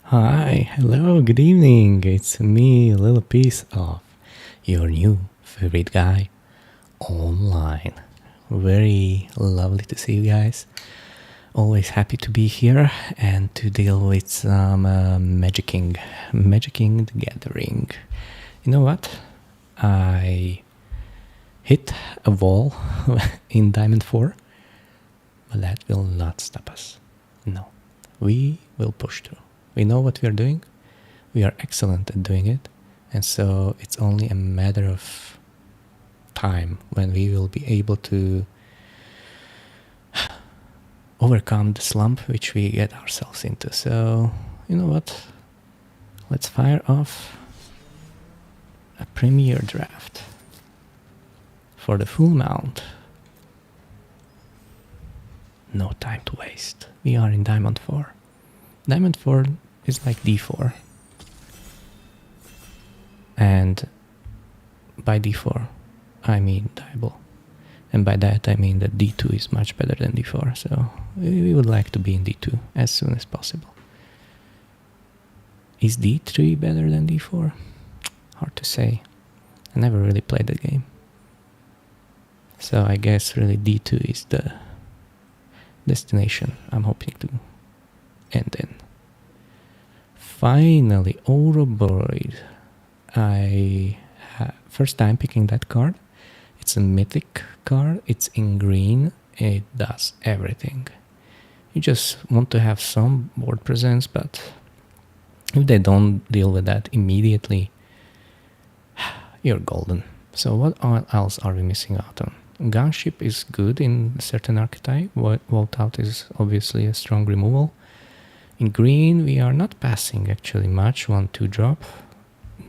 Hi, hello, good evening. It's me, a little piece of your new favorite guy online. Very lovely to see you guys. Always happy to be here and to deal with some magicking the gathering. You know what? I hit a wall in Diamond 4, but that will not stop us. No, we will push through. We know what we are doing. We are excellent at doing it. And so it's only a matter of time when we will be able to overcome the slump which we get ourselves into. So, you know what? Let's fire off a premier draft for the full mount. No time to waste. We are in Diamond 4. Diamond 4 is like D4. And by D4, I mean diable. And by that I mean that D2 is much better than D4. So we would like to be in D2 as soon as possible. Is D3 better than D4? Hard to say. I never really played the game. So I guess really D2 is the destination I'm hoping to end in. Finally, Ouroboros. First time picking that card. It's a mythic card. It's in green. It does everything. You just want to have some board presence, but if they don't deal with that immediately, you're golden. So what else are we missing out on? Gunship is good in certain archetype. Vault Out is obviously a strong removal. In green, we are not passing actually much. 1-2 drop.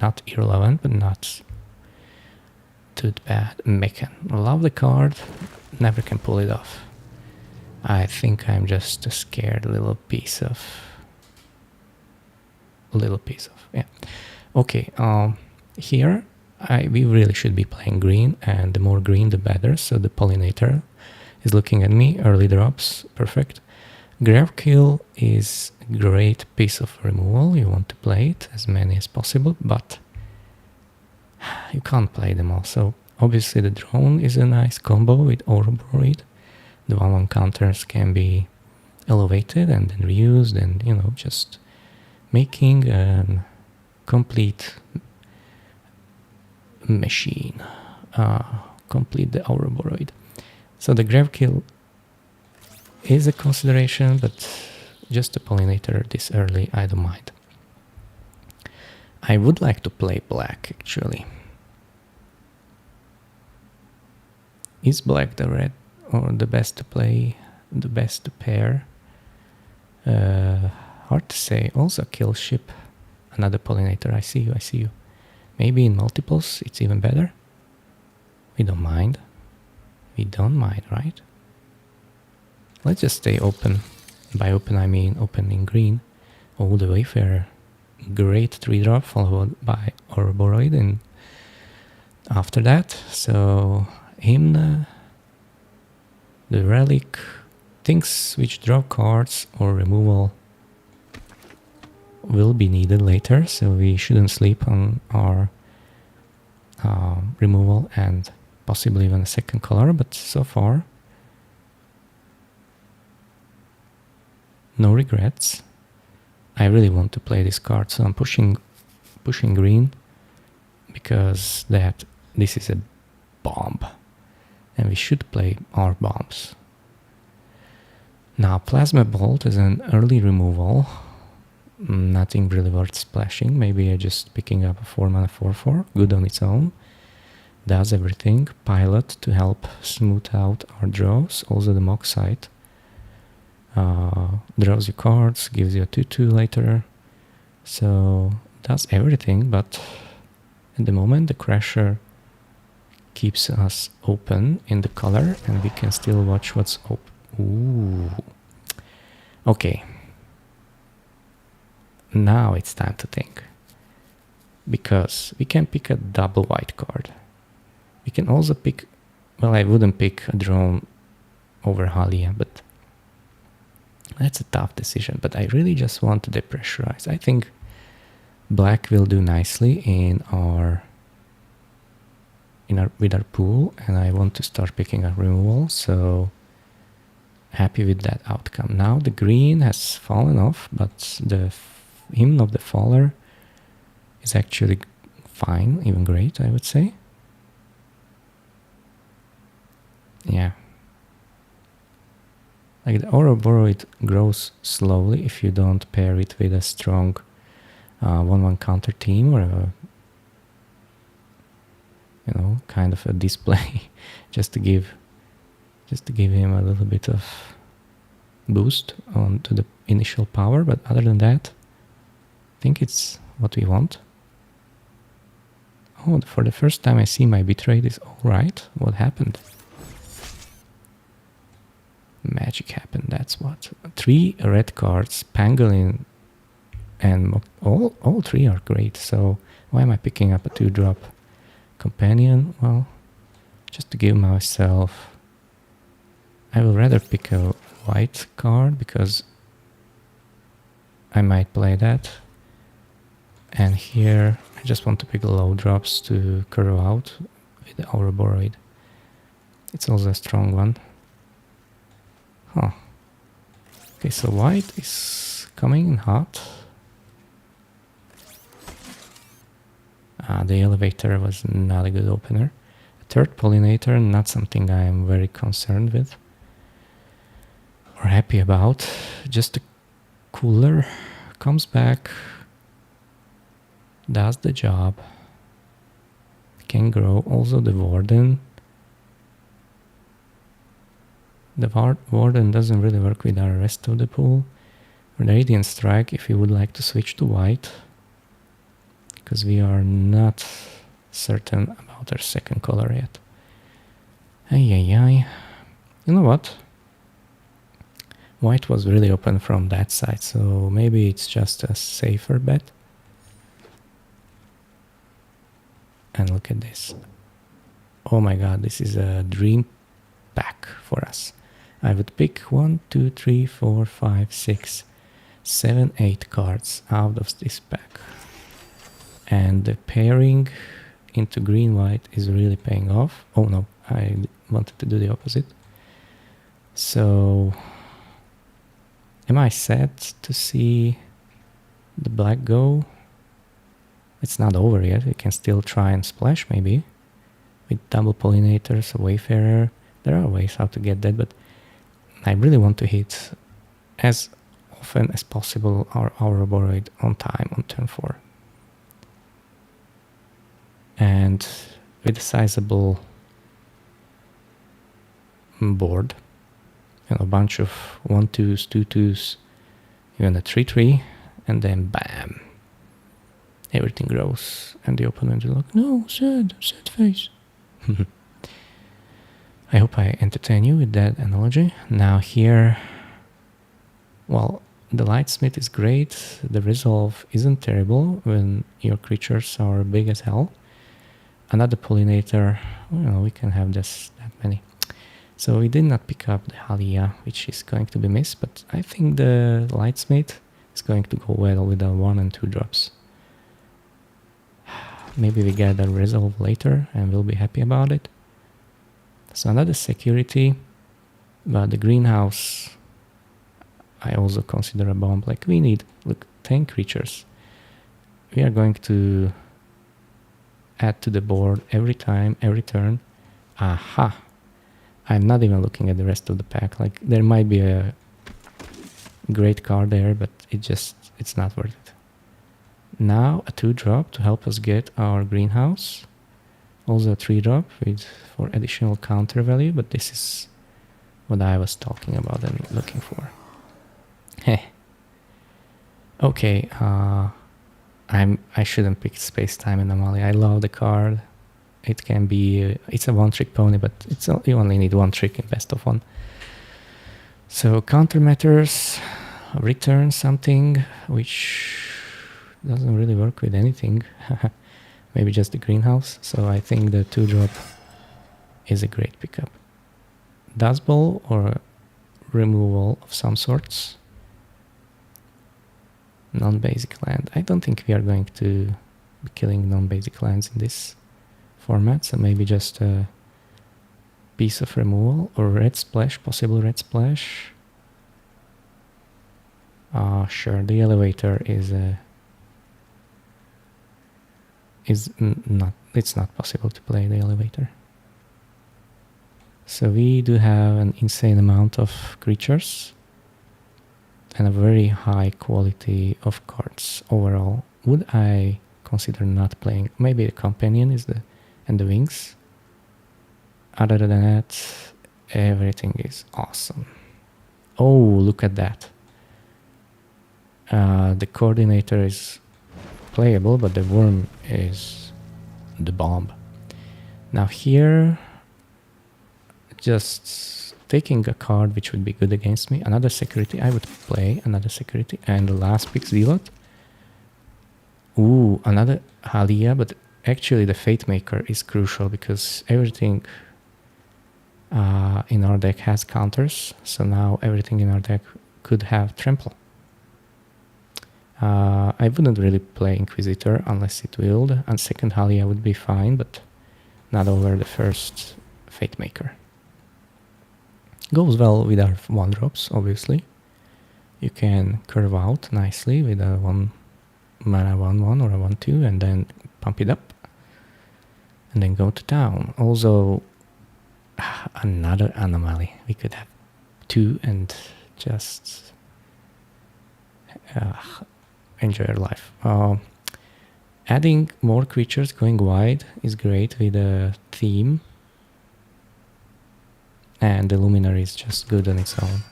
Not irrelevant, but not too bad. Mechan. Love the card. Never can pull it off. I think I'm just a scared little piece of... yeah. Okay, here we really should be playing green, and the more green the better. So the Pollinator is looking at me. Early drops, perfect. Gravekill is a great piece of removal. You want to play it as many as possible, but you can't play them all. So obviously the drone is a nice combo with Ouroboros. The 1-1 counters can be elevated and then reused, and you know, just making a complete machine. Complete the Ouroboros. So the Gravekill is a consideration, but just a Pollinator this early, I don't mind. I would like to play black, actually. Is black the red or the best to play, the best to pair? Hard to say. Also kill ship. Another Pollinator. I see you. Maybe in multiples it's even better. We don't mind. We don't mind, right? Let's just stay open. By open I mean open in green. Oh, the Wayfarer. Great 3-drop followed by Ouroboros and after that. So Hymn, the Relic, things which draw cards or removal will be needed later, so we shouldn't sleep on our removal and possibly even a second color, but so far no regrets. I really want to play this card, so I'm pushing green because this is a bomb and we should play our bombs. Now Plasma Bolt is an early removal, nothing really worth splashing. Maybe just picking up a 4-mana 4/4, good on its own, does everything. Pilot to help smooth out our draws, also the Mock Sight. Draws you cards, gives you a 2/2 later, so does everything, but at the moment the Crasher keeps us open in the color and we can still watch what's open. Ooh. Okay. Now it's time to think. Because we can pick a double white card. We can also pick... Well, I wouldn't pick a drone over Halia, but That's a tough decision, but I really just want to depressurize. I think black will do nicely with our pool, and I want to start picking up removal, so happy with that outcome. Now the green has fallen off, but the Hymn of the Faller is actually fine, even great, I would say. Yeah. Like the Ouroboros grows slowly if you don't pair it with a strong 1-1 counter team or a, kind of a display just to give him a little bit of boost onto the initial power. But other than that, I think it's what we want. Oh, for the first time I see my bitrate is alright. What happened? Magic happened, that's what. 3 red cards, Pangolin, and all 3 are great, so why am I picking up a 2-drop companion? Well, just to give myself... I will rather pick a white card, because I might play that. And here, I just want to pick low drops to curve out with the Ouroboros. It's also a strong one. Huh. Okay, so white is coming in hot. The elevator was not a good opener. A third pollinator, not something I am very concerned with or happy about. Just a cooler comes back, does the job, can grow. Also the Warden. The Warden doesn't really work with our rest of the pool. Or the Radiant Strike, if you would like to switch to white, because we are not certain about our second color yet. Ay. You know what? White was really open from that side, so maybe it's just a safer bet. And look at this. Oh my god, this is a dream pack for us. I would pick 1, 2, 3, 4, 5, 6, 7, 8 cards out of this pack. And the pairing into green-white is really paying off. Oh no, I wanted to do the opposite. So, am I set to see the black go? It's not over yet, we can still try and splash maybe. With double pollinators, a Wayfarer. There are ways how to get that, but I really want to hit as often as possible our Ouroboros on time on turn 4. And with a sizable board, a bunch of 1-2s, 2-2s, even a 3-3, and then bam, everything grows, and the opponent will look, no, sad face. I hope I entertain you with that analogy. Now here, well, the Lightsmith is great, the Resolve isn't terrible when your creatures are big as hell. Another pollinator, we can have that many. So we did not pick up the Halia, which is going to be missed, but I think the Lightsmith is going to go well with the 1 and 2 drops. Maybe we get a Resolve later and we'll be happy about it. So another security, but the greenhouse I also consider a bomb. Like we need, look, 10 creatures. We are going to add to the board every time, every turn. Aha! I'm not even looking at the rest of the pack. Like there might be a great card there, but it's not worth it. Now a 2-drop to help us get our greenhouse. Also a 3-drop for additional counter value, but this is what I was talking about and looking for. Heh. Okay, I shouldn't pick Space-Time Anomaly. I love the card. It can be, it's a one-trick pony, but you only need one trick in best of 1. So countermeasures, return something, which doesn't really work with anything. Maybe just the greenhouse. So I think the 2-drop is a great pickup. Dust Bowl or removal of some sorts. Non-basic land. I don't think we are going to be killing non-basic lands in this format, so maybe just a piece of removal or red splash, possible red splash. Sure, the elevator is not, it's not possible to play the elevator. So we do have an insane amount of creatures and a very high quality of cards overall. Would I consider not playing? Maybe the companion is and the wings. Other than that, everything is awesome. Oh, look at that. The coordinator is playable, but the worm is the bomb. Now here, just taking a card which would be good against me, another security, I would play another security, and the last pick's Zealot. Ooh, another Halia, but actually the Fate Maker is crucial because everything in our deck has counters, so now everything in our deck could have trample. I wouldn't really play Inquisitor unless it willed, and second Halia would be fine, but not over the first Fate Maker. Goes well with our 1-drops, obviously. You can curve out nicely with a 1 mana 1/1 or a 1/2 and then pump it up and then go to town. Also, another anomaly. We could have 2 and just enjoy your life. Adding more creatures going wide is great with a theme, and the Luminary is just good on its own.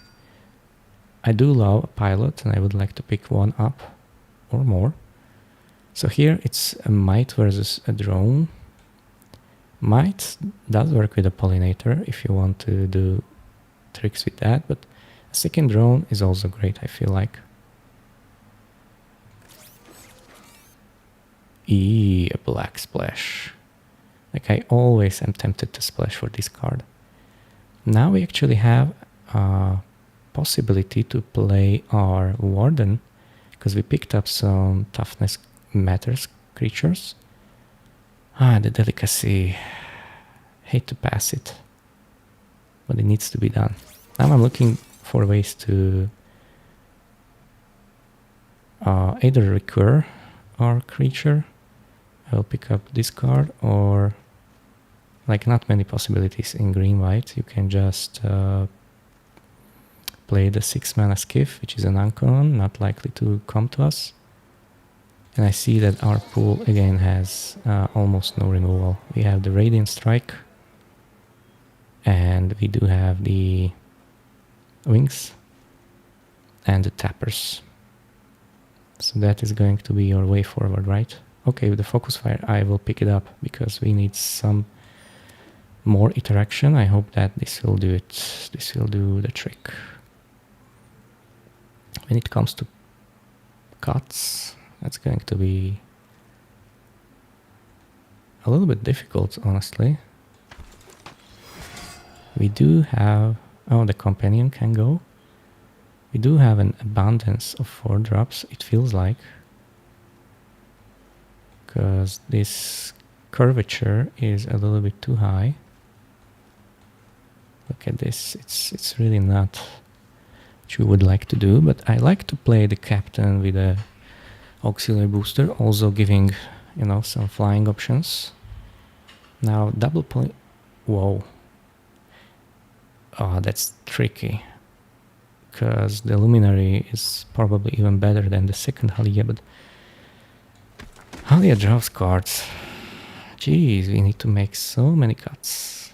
I do love a pilot and I would like to pick one up or more. So here it's a Might versus a drone. Might does work with a Pollinator if you want to do tricks with that, but a second drone is also great, I feel like. A black splash. Like, I always am tempted to splash for this card. Now we actually have a possibility to play our Warden, because we picked up some Toughness Matters creatures. The Delicacy. Hate to pass it, but it needs to be done. Now I'm looking for ways to either recur our creature. I'll pick up this card, or like not many possibilities in green-white. You can just play the 6-mana Skiff, which is an uncommon, not likely to come to us. And I see that our pool again has almost no removal. We have the Radiant Strike, and we do have the Wings and the Tappers. So that is going to be your way forward, right? Okay, with the Focus Fire I will pick it up because we need some more interaction. I hope that this will do it. This will do the trick. When it comes to cuts, that's going to be a little bit difficult, honestly. We do have... oh, the Companion can go. We do have an abundance of 4-drops, it feels like. Because this curvature is a little bit too high. Look at this, it's really not what you would like to do, but I like to play the Captain with a auxiliary booster, also giving, you know, some flying options. Now double point... whoa. Oh, that's tricky. Because the Luminary is probably even better than the second Halia, but Halia draws cards. Jeez, we need to make so many cuts.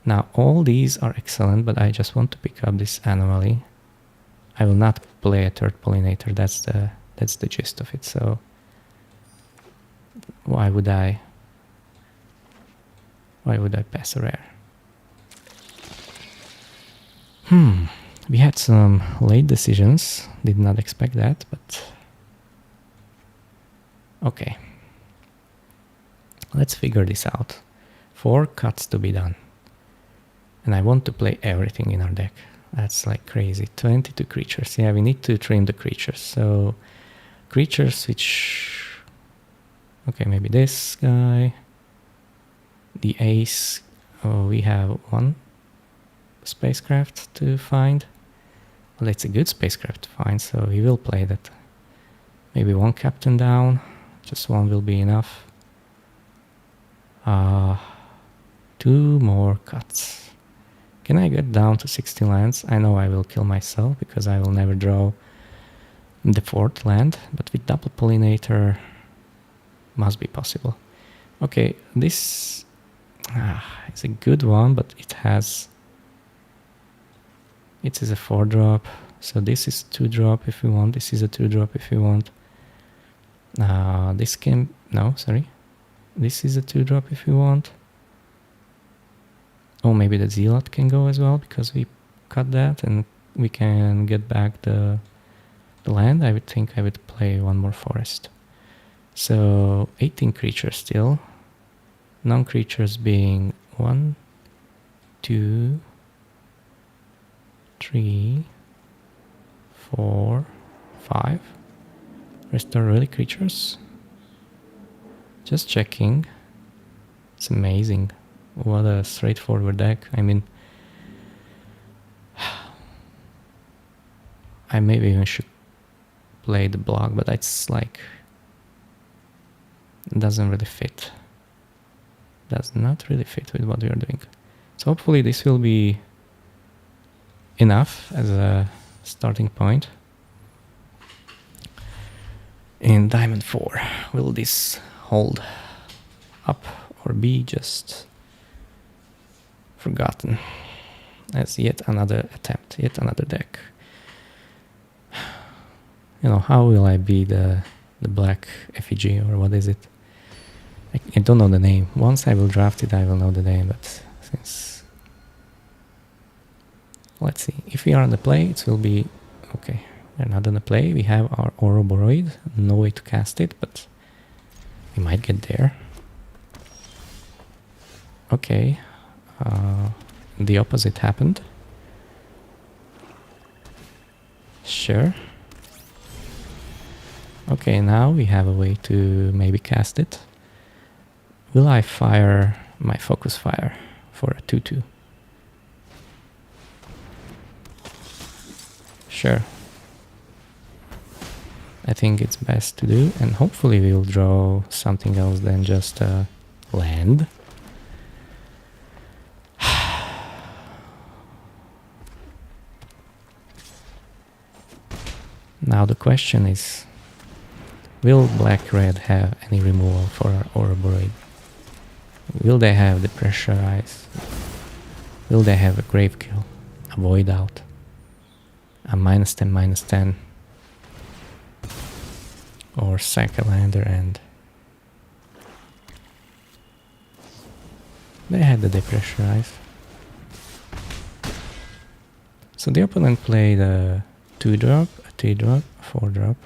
Now all these are excellent, but I just want to pick up this Anomaly. I will not play a third Pollinator, that's the gist of it, so why would I pass a rare? We had some late decisions, did not expect that, but okay. Let's figure this out. 4 cuts to be done. And I want to play everything in our deck. That's like crazy. 22 creatures. Yeah, we need to trim the creatures. So creatures which... Okay, maybe this guy. The ace. Oh, we have one spacecraft to find. Well, it's a good spacecraft to find, so we will play that. Maybe one captain down. Just one will be enough. 2 more cuts. Can I get down to 60 lands? I know I will kill myself because I will never draw the 4th land, but with double pollinator must be possible. Okay, this is a good one, but it is a 4-drop, so this is 2-drop if we want, this is a 2-drop if we want. This can... no, sorry. This is a 2-drop if we want. Oh, maybe the Zealot can go as well, because we cut that and we can get back the land. I would think I would play one more forest. So 18 creatures still. Non-creatures being 1, 2, 3, 4, 5. Rest are really creatures. Just checking. It's amazing. What a straightforward deck. I mean, I maybe even should play the block, but it's like... it doesn't really fit. Does not really fit with what we are doing. So hopefully this will be enough as a starting point. In Diamond 4, will this hold up or be just forgotten as yet another attempt, yet another deck? You know, how will I be the black effigy, or what is it? I don't know the name. Once I will draft it, I will know the name, but since... let's see. If we are on the play, it will be... okay, we're not on the play. We have our Ouroboros, no way to cast it, but we might get there. Okay, the opposite happened. Sure. Okay, now we have a way to maybe cast it. Will I fire my Focus Fire for a 2/2? Sure. I think it's best to do, and hopefully we'll draw something else than just a land. Now the question is, will black-red have any removal for our Ouroboros? Will they have the Pressurize? Will they have a Grave Kill? A Void Out? A -10, -10? Or sack a lander and... they had the Depressurize. So the opponent played a 2-drop, a 3-drop, a 4-drop.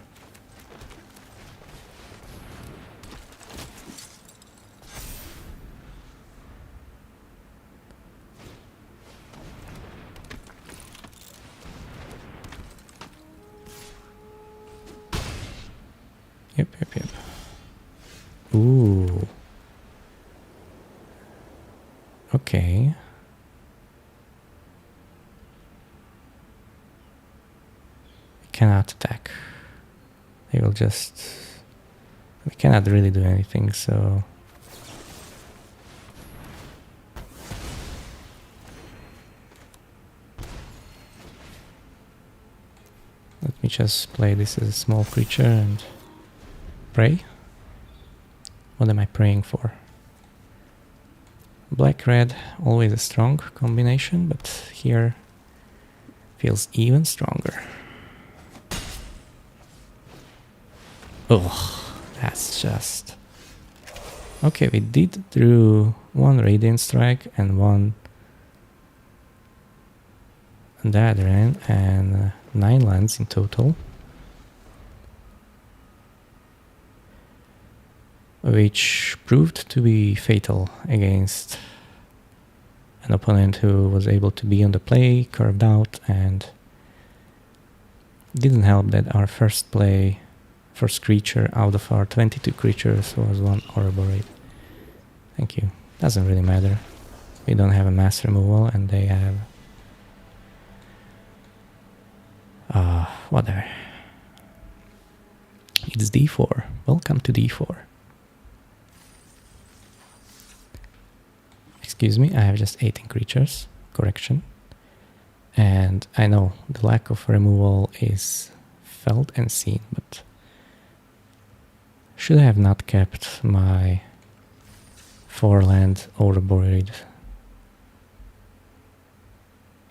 Yep. Ooh. Okay. We cannot attack. They will just... we cannot really do anything, so... let me just play this as a small creature and pray. What am I praying for? Black-red, always a strong combination, but here feels even stronger. Ugh, that's just... okay, we did drew one Radiant Strike and one on the other end, and 9 lands in total, which proved to be fatal against a an opponent who was able to be on the play, curved out, and didn't help that our first creature out of our 22 creatures was one Ouroboros. Thank you. Doesn't really matter. We don't have a mass removal and they have... whatever. It's D4. Welcome to D4. Excuse me, I have just 18 creatures. Correction. And I know the lack of removal is felt and seen, but should I have not kept my 4-land Ouroboros?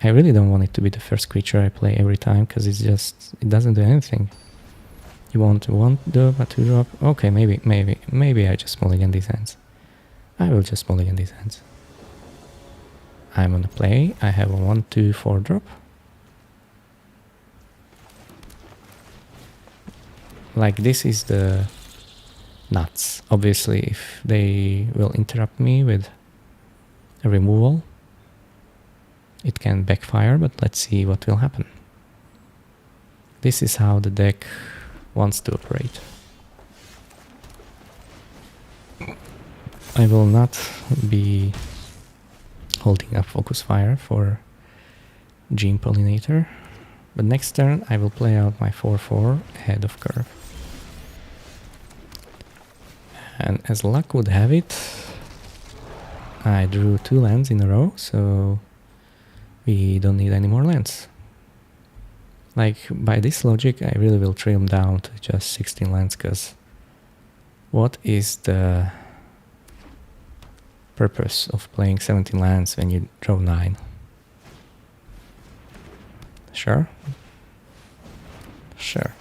I really don't want it to be the first creature I play every time, because it doesn't do anything. You want one drop, a 2-drop? Okay, maybe I just mulligan these hands. I will just mulligan these hands. I'm on the play. I have a 1/2 4-drop. Like, this is the nuts. Obviously, if they will interrupt me with a removal, it can backfire, but let's see what will happen. This is how the deck wants to operate. I will not be holding up Focus Fire for Gene Pollinator, but next turn I will play out my 4/4 ahead of curve. And as luck would have it, I drew 2 lands in a row, so we don't need any more lands. Like, by this logic, I really will trim down to just 16 lands, because what is the purpose of playing 17 lands when you draw 9? Sure? Sure.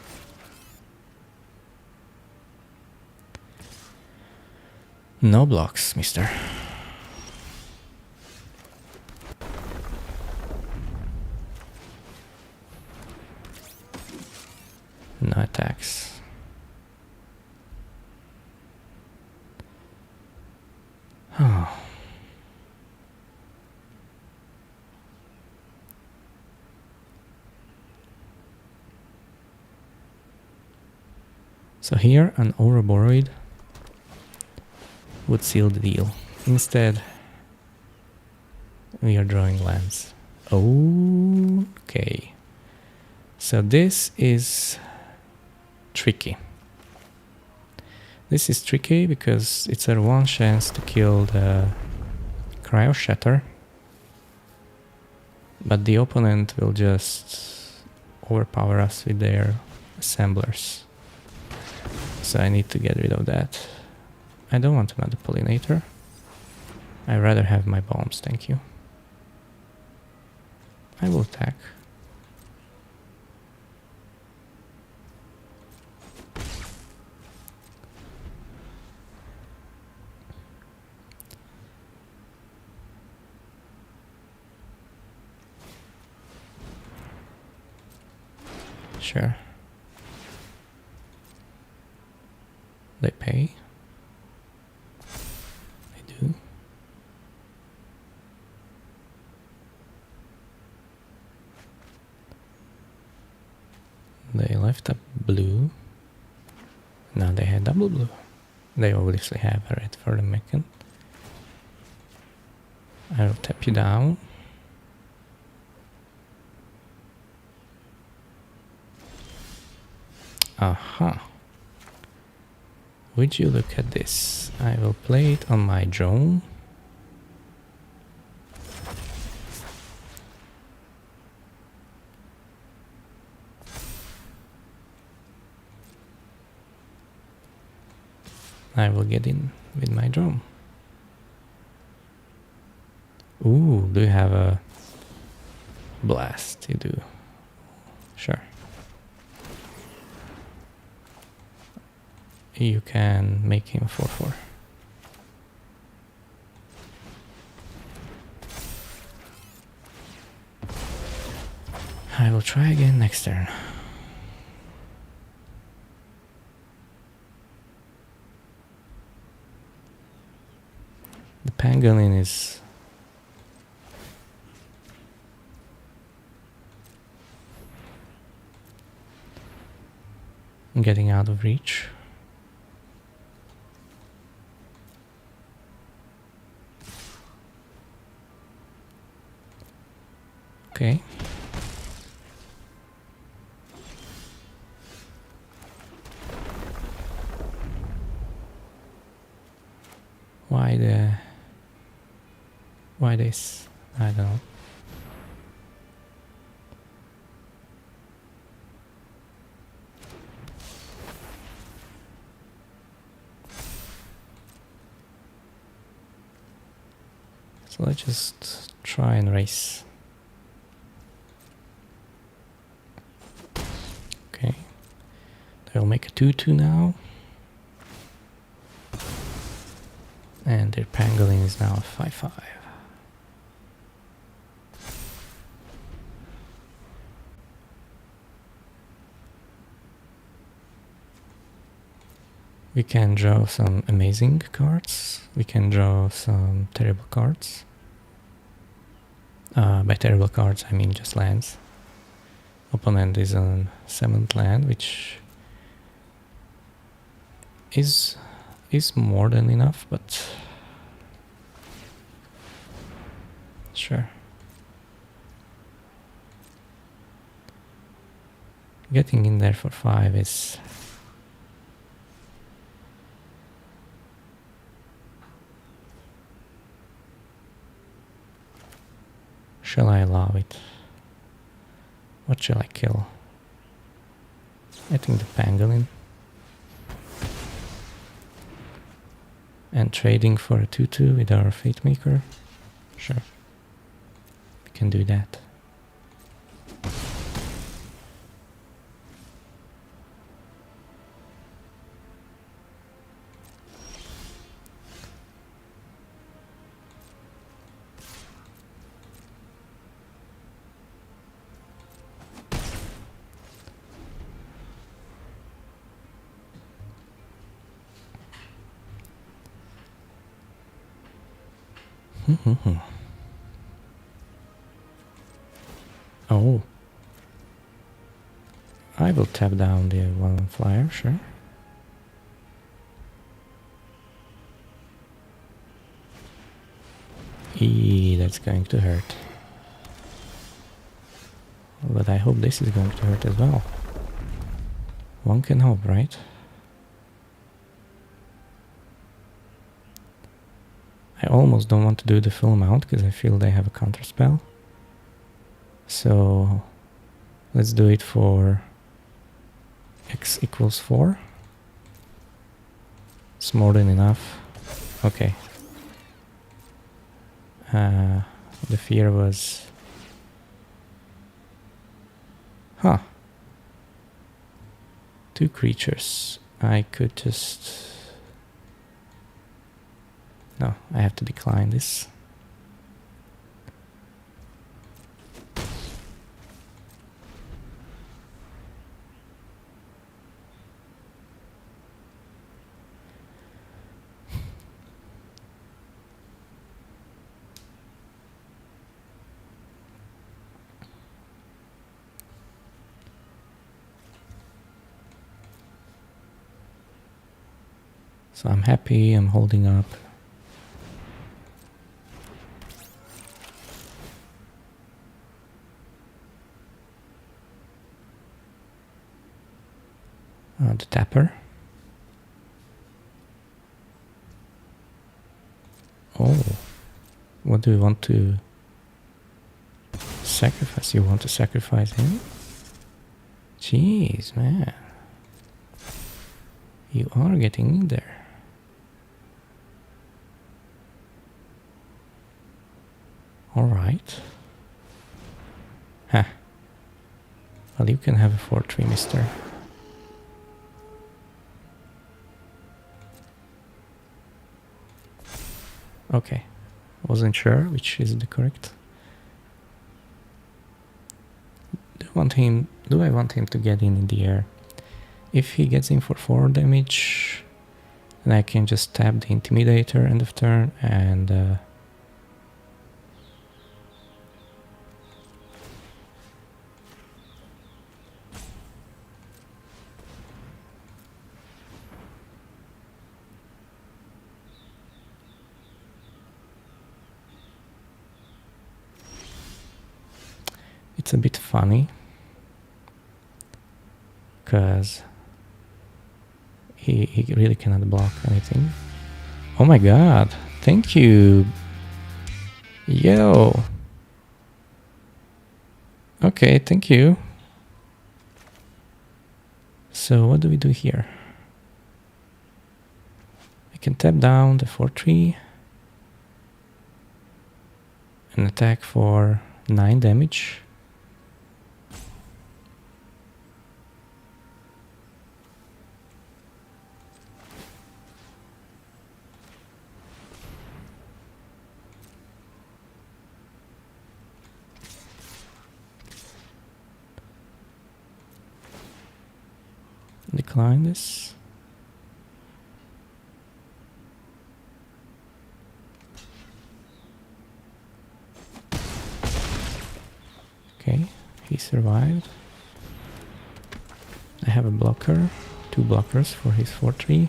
No blocks, mister. No attacks. Oh. So here an Ouroboros would seal the deal. Instead, we are drawing lands. Okay. So this is tricky. This is tricky because it's our one chance to kill the Cryo Shatter, but the opponent will just overpower us with their assemblers. So I need to get rid of that. I don't want another Pollinator. I'd rather have my bombs, thank you. I will attack. Sure. They pay. They do. They left up blue. Now they had double blue. They obviously have a red for the mechan. I will tap you down. Aha. Would you look at this? I will play it on my drone. I will get in with my drone. Ooh, do you have a blast? You do. Sure. You can make him 4/4. I will try again next turn. The pangolin is getting out of reach. Okay. Why this? I don't know. So let's just try and race. Okay. They'll make a 2-2 now. And their pangolin is now a 5-5. We can draw some amazing cards. We can draw some terrible cards. By terrible cards, I mean just lands. Opponent is on 7th land, which is more than enough, but sure. Getting in there for 5 is... Shall I allow it? What shall I kill? I think the pangolin. And trading for a 2-2 with our Fate Maker? Sure. We can do that. Oh. I will tap down the 1 flyer, sure. That's going to hurt. But I hope this is going to hurt as well. One can hope, right? I almost don't want to do the full amount because I feel they have a counter spell. So let's do it for x equals 4. It's more than enough. Okay. The fear was... Huh. 2 creatures. I could just... No, I have to decline this. So I'm happy, I'm holding up. The tapper. Oh, what do you want to sacrifice? You want to sacrifice him? Jeez, man. You are getting in there. Alright. Huh. Well, you can have a 4-3, mister. Okay. Wasn't sure which is the correct. Do I want him to get in the air? If he gets in for 4 damage, then I can just tap the Intimidator end of turn and It's a bit funny because he really cannot block anything. Oh my god, thank you. Yo. Okay, thank you. So what do we do here? I can tap down the 4-3 and attack for 9 damage. Decline this. Okay, he survived. I have a blocker, 2 blockers for his 4-3.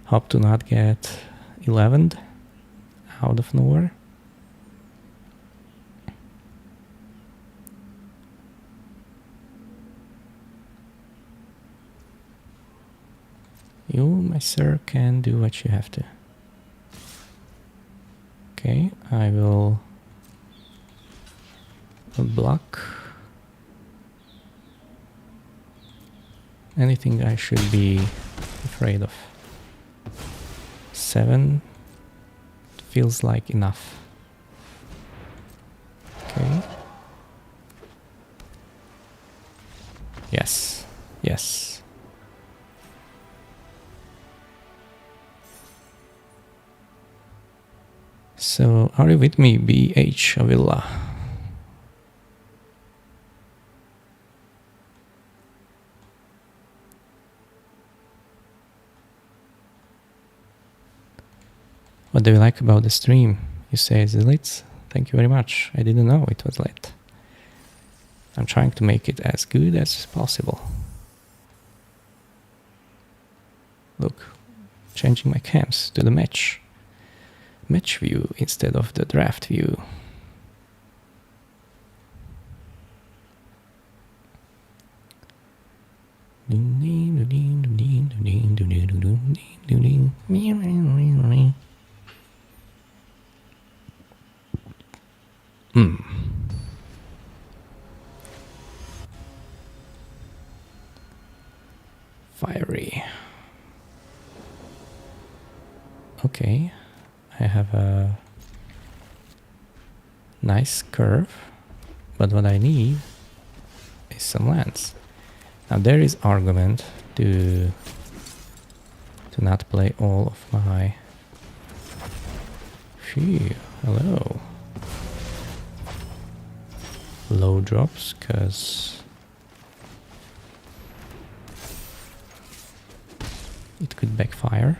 Hope to not get 11'd out of nowhere. You, my sir, can do what you have to. Okay, I will block anything I should be afraid of. 7 feels like enough. Okay. Yes, yes. So, are you with me, BH Avila? What do you like about the stream? You say it's lit? Thank you very much. I didn't know it was lit. I'm trying to make it as good as possible. Look, changing my cams to the match view instead of the draft view. Fiery. Okay, I have a nice curve, but what I need is some lands. Now there is argument to not play all of my... Phew, hello. Low drops, cause it could backfire.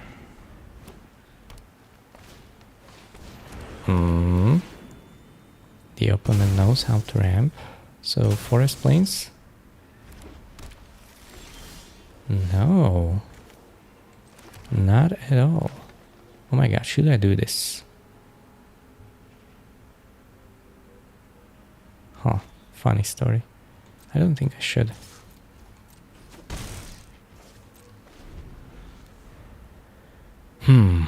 The opponent knows how to ramp. So forest plains? No. Not at all. Oh my god, should I do this? Huh, funny story. I don't think I should. I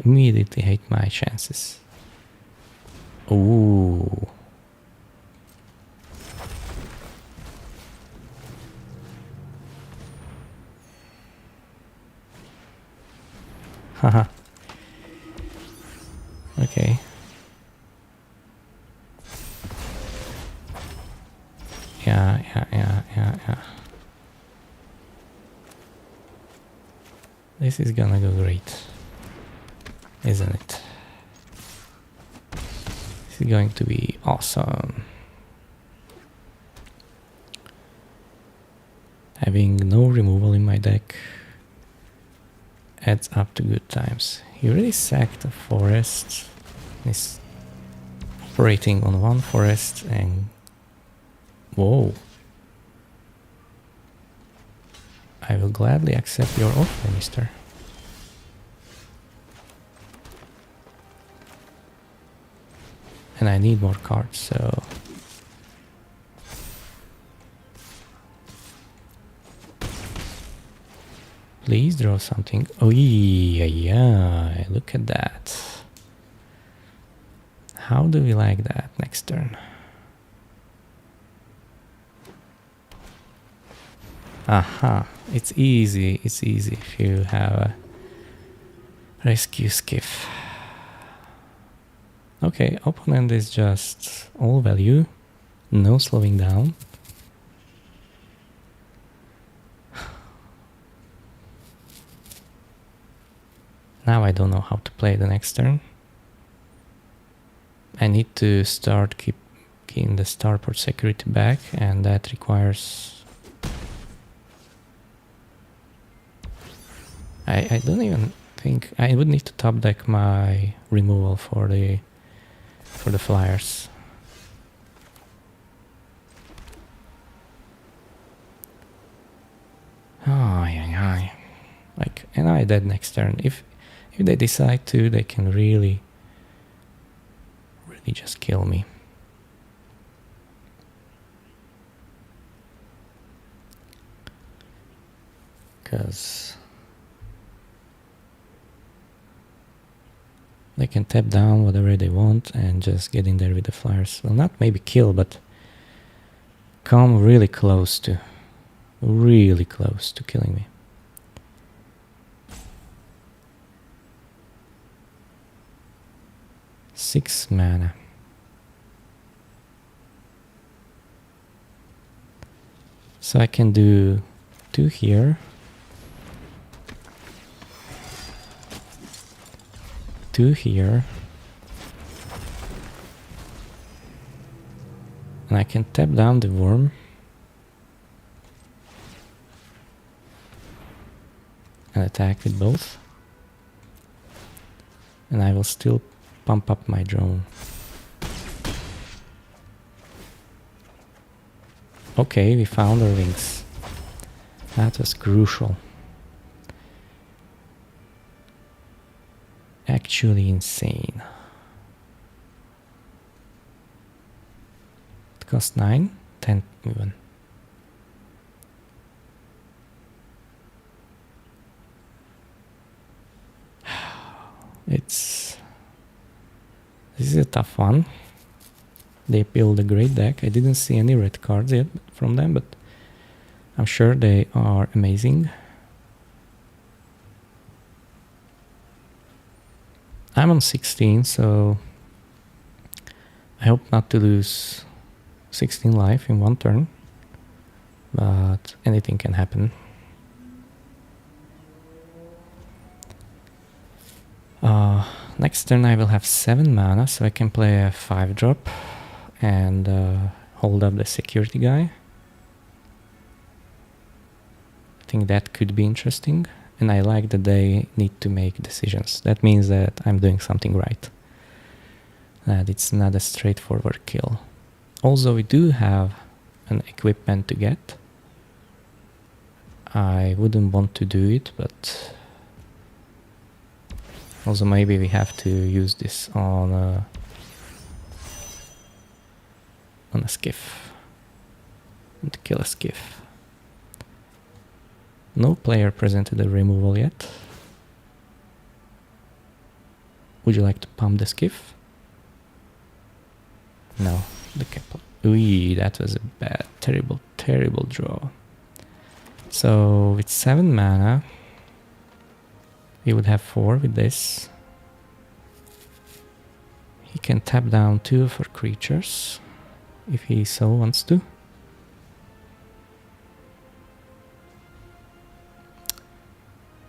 immediately hate my chances. Ooh. Haha. Okay. Yeah. This is gonna go great, isn't it? This is going to be awesome. Having no removal in my deck adds up to good times. He really sacked a forest. He's operating on one forest and... Whoa. I will gladly accept your offer, mister. And I need more cards, so... Please draw something. Oh yeah, look at that. How do we like that next turn? Aha, it's easy if you have a rescue skiff. Okay, opponent is just all value, no slowing down. Now I don't know how to play the next turn. I need to start keeping the starport security back, and that requires... I don't even think... I would need to top deck my removal for the flyers. Oh, yeah. Like, and I dead next turn. If they decide to, they can really just kill me. Because they can tap down whatever they want and just get in there with the flyers. Well, not maybe kill, but come really close to killing me. Six mana. So I can do 2 here. 2 here. And I can tap down the worm. And attack with both. And I will still pump up my drone. Okay, we found our wings. That was crucial. Actually insane. It cost 9, 10 even. This is a tough one. They build a great deck. I didn't see any red cards yet from them, but I'm sure they are amazing. I'm on 16, so I hope not to lose 16 life in one turn, but anything can happen. Next turn I will have 7 mana, so I can play a 5-drop and hold up the security guy. I think that could be interesting, and I like that they need to make decisions. That means that I'm doing something right, that it's not a straightforward kill. Also, we do have an equipment to get. I wouldn't want to do it, but also maybe we have to use this on a skiff, and to kill a skiff. No player presented a removal yet. Would you like to pump the skiff? No, the Kepler. Ooh, that was a bad, terrible draw. So with 7 mana, we would have 4 with this. He can tap down 2 of our creatures, if he so wants to.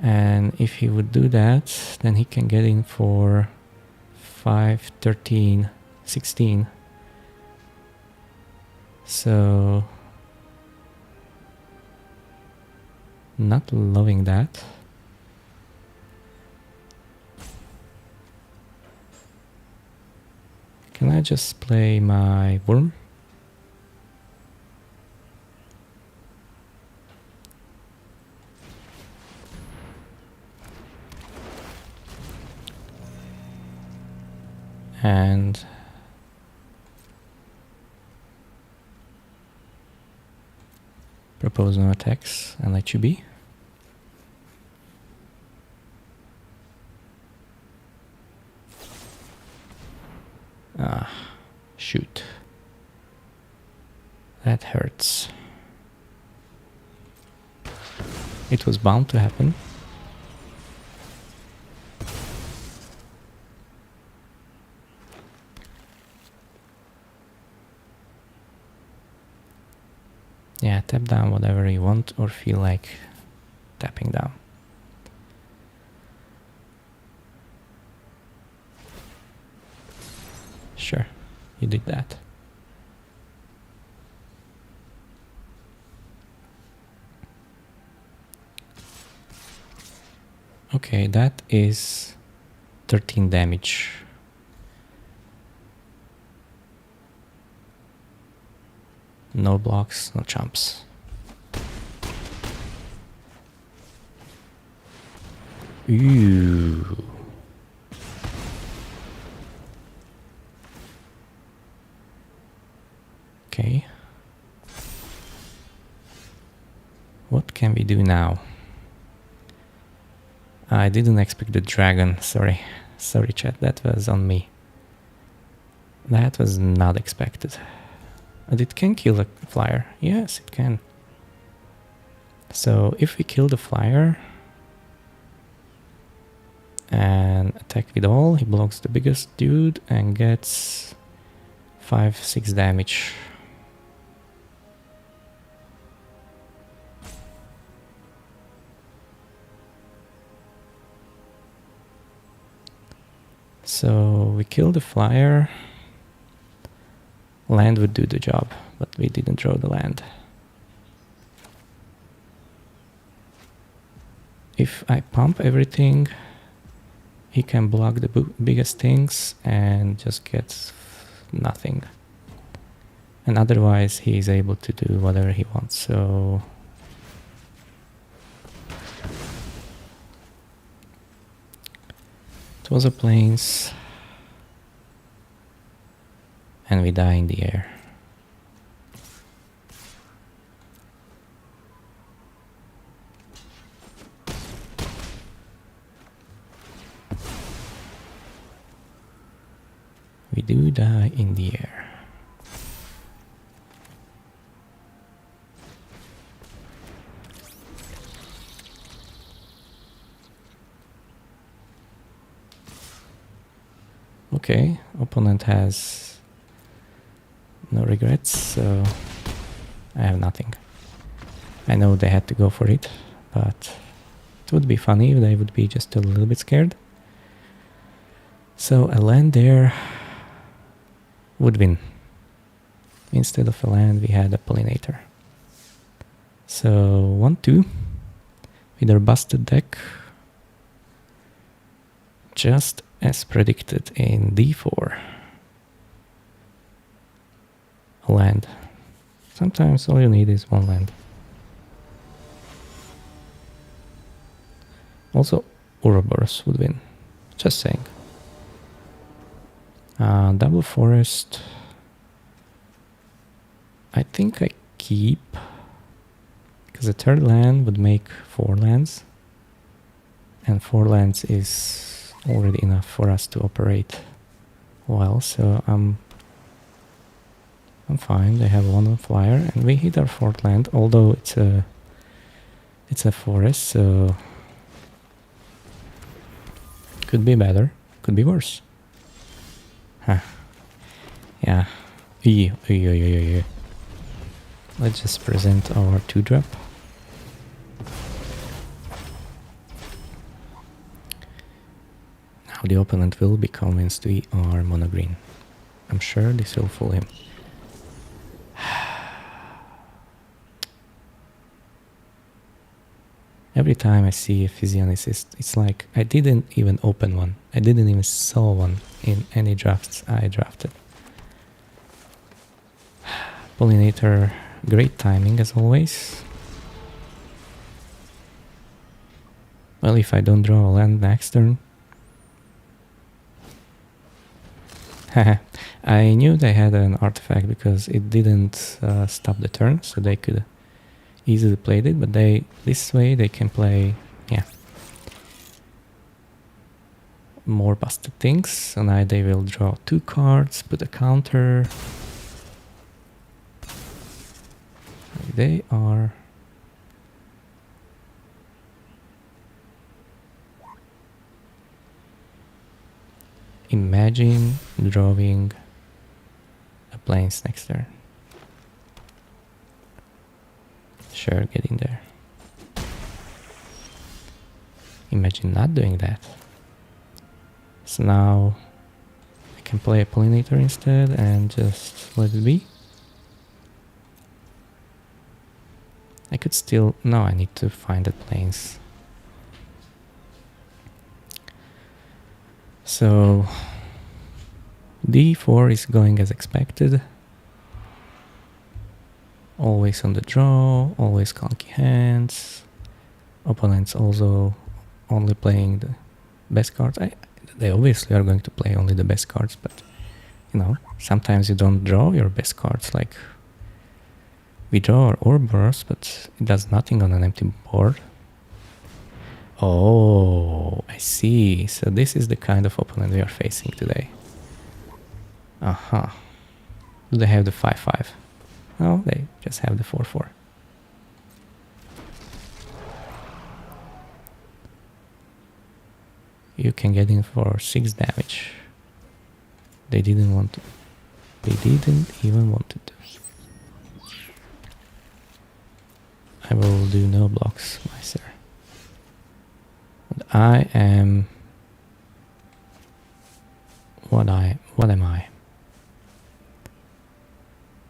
And if he would do that, then he can get in for 5, 13, 16. So, not loving that. Can I just play my worm? And oppose no attacks and let you be. Ah, shoot. That hurts. It was bound to happen. Yeah, tap down whatever you want or feel like tapping down. Sure, you did that. Okay, that is 13 damage. No blocks, no chumps. Ooh. Okay. What can we do now? I didn't expect the dragon, sorry. Sorry chat, that was on me. That was not expected. But it can kill a flyer. Yes, it can. So if we kill the flyer and attack with all, he blocks the biggest dude and gets 5-6 damage. So we kill the flyer. Land would do the job, but we didn't draw the land. If I pump everything, he can block the biggest things and just gets nothing. And otherwise he is able to do whatever he wants, so... It was a plains. And we die in the air. We do die in the air. Okay, opponent has no regrets, so I have nothing. I know they had to go for it, but it would be funny if they would be just a little bit scared. So a land there would win. Instead of a land, we had a pollinator. So 1-2 with our busted deck, just as predicted in D4. A land. Sometimes all you need is one land. Also, Ouroboros would win. Just saying. Double forest. I think I keep, because the third land would make 4 lands, and 4 lands is already enough for us to operate well. So I'm fine. They have 1 flyer, and we hit our 4th land. Although it's a forest, so could be better, could be worse. Huh. Yeah. Let's just present our 2-drop. Now the opponent will be convinced we are mono green. I'm sure this will fool him. Every time I see a Physionicist, it's like I didn't even open one. I didn't even saw one in any drafts I drafted. Pollinator, great timing as always. Well, if I don't draw a land next turn. I knew they had an artifact because it didn't stop the turn, so they could easily played it, but this way they can play, yeah, more busted things. So now they will draw 2 cards, put a counter. They are imagine drawing a plains next turn. Sure, get in there. Imagine not doing that. So now I can play a pollinator instead and just let it be. I could still... no, I need to find the plains. So d4 is going as expected. Always on the draw, always clunky hands. Opponents also only playing the best cards. They obviously are going to play only the best cards, but you know, sometimes you don't draw your best cards. Like we draw our Ouroboros, but it does nothing on an empty board. Oh, I see. So this is the kind of opponent we are facing today. Aha. Do they have the 5-5? No, they just have the 4-4. You can get in for 6 damage. They didn't want to. They didn't even want to. I will do no blocks, my sir. But I am... What am I?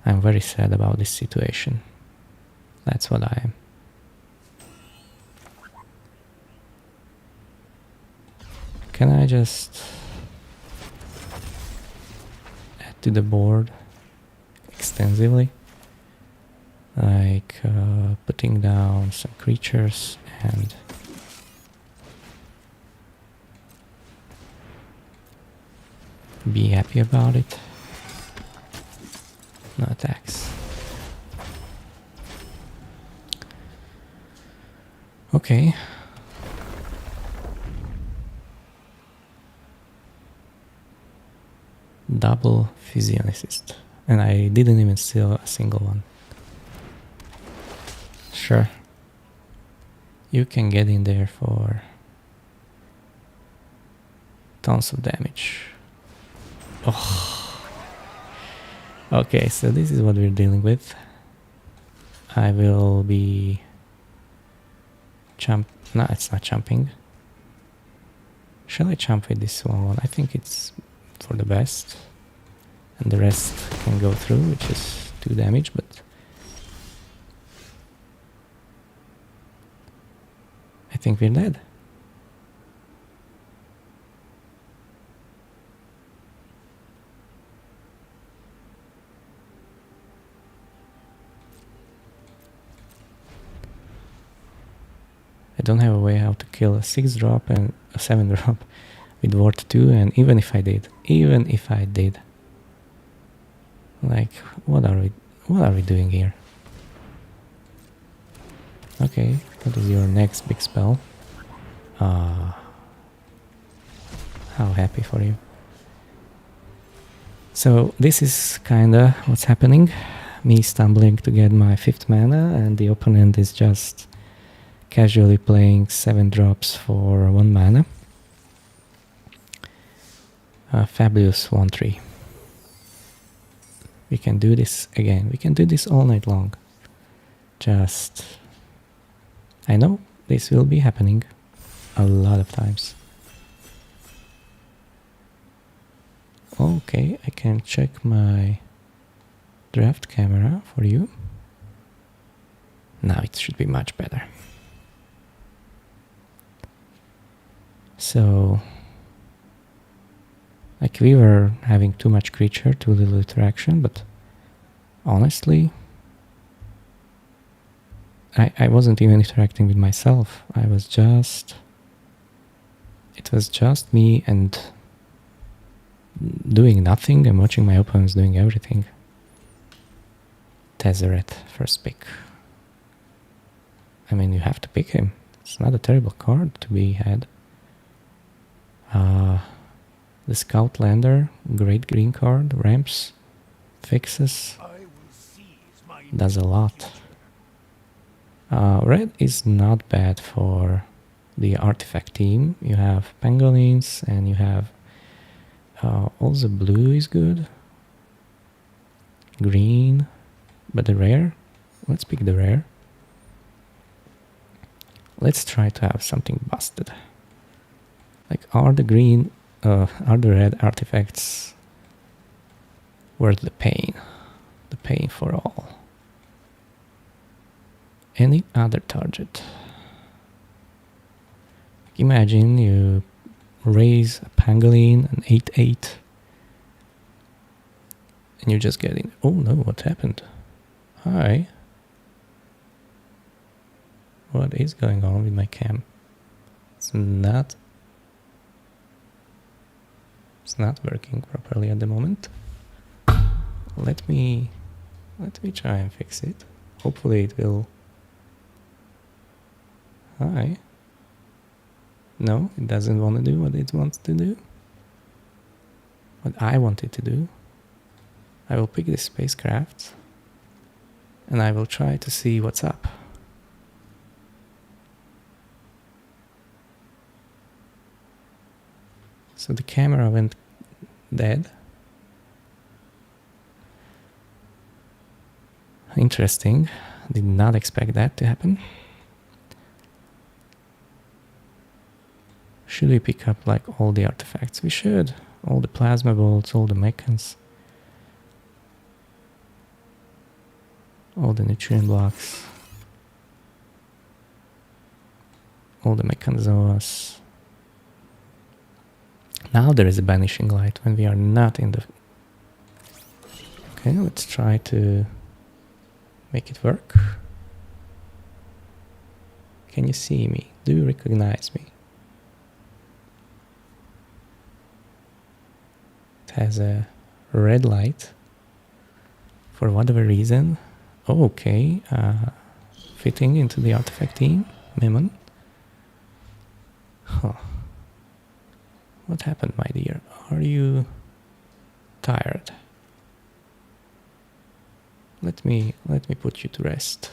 I'm very sad about this situation. That's what I am. Can I just add to the board extensively? Like putting down some creatures and be happy about it. No attacks. Okay. Double physionicist. And I didn't even steal a single one. Sure. You can get in there for tons of damage. Oh. Okay, so this is what we're dealing with. I will be no, it's not jumping. Shall I jump with this one? I think it's for the best. And the rest can go through, which is 2 damage, but I think we're dead. I don't have a way how to kill a 6-drop and a 7-drop with Ward 2, and even if I did, like, what are we doing here? Okay, what is your next big spell? How happy for you. So this is kinda what's happening. Me stumbling to get my 5th mana, and the opponent is just casually playing 7 drops for 1 mana. Fabulous 1-3. We can do this again. We can do this all night long. Just... I know this will be happening a lot of times. Okay, I can check my draft camera for you. Now it should be much better. So, like, we were having too much creature, too little interaction, but honestly, I wasn't even interacting with myself. It was just me and doing nothing and watching my opponents doing everything. Tezzeret, first pick. I mean, you have to pick him. It's not a terrible card to be had. The Scoutlander, great green card, ramps, fixes, does a lot. Red is not bad for the artifact team. You have pangolins and you have also blue is good. Green, but the rare, let's pick the rare. Let's try to have something busted. Like, are the red artifacts worth the pain? The pain for all. Any other target. Imagine you raise a pangolin, an 8/8, and you just get in. Oh no, what happened? Hi. What is going on with my cam? It's not working properly at the moment. Let me try and fix it. Hopefully it will. Hi. No, it doesn't want to do what it wants to do. What I want it to do. I will pick this spacecraft and I will try to see what's up. So the camera went dead. Interesting. Did not expect that to happen. Should we pick up like all the artifacts? We should. All the plasma bolts, all the mechans. All the nutrient blocks. All the mechanzoas. Now there is a banishing light when we are not in the... Okay, let's try to make it work. Can you see me? Do you recognize me? It has a red light for whatever reason. Oh, okay, fitting into the artifact team, Memon. Huh. What happened, my dear? Are you tired? Let me put you to rest.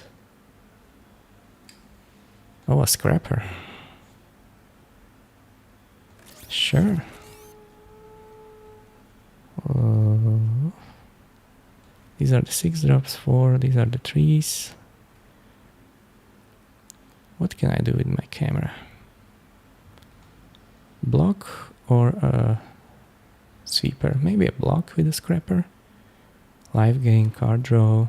Oh, a scrapper. Sure. These are the 6 drops, 4. These are the 3s. What can I do with my camera? Block or a sweeper? Maybe a block with a scrapper. Life gain, card draw.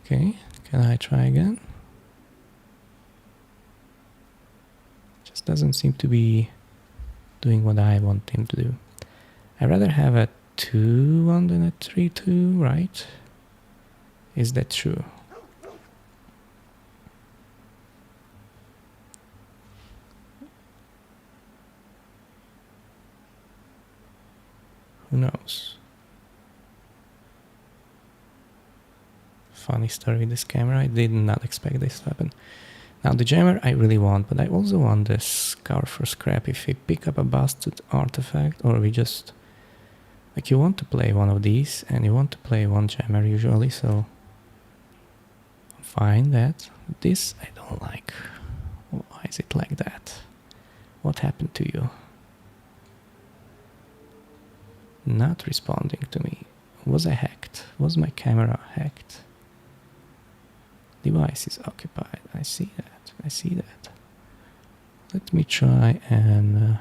Okay, can I try again? Just doesn't seem to be doing what I want him to do. I'd rather have a 2-1 than a 3-2, right? Is that true? Who knows? Funny story with this camera. I did not expect this to happen. Now the jammer I really want, but I also want the scour for scrap. If we pick up a busted artifact, or we just... Like, you want to play one of these, and you want to play one jammer usually, so... Fine that. This I don't like. Why is it like that? What happened to you? Not responding to me. Was I hacked? Was my camera hacked? Device is occupied. I see that. I see that. Let me try and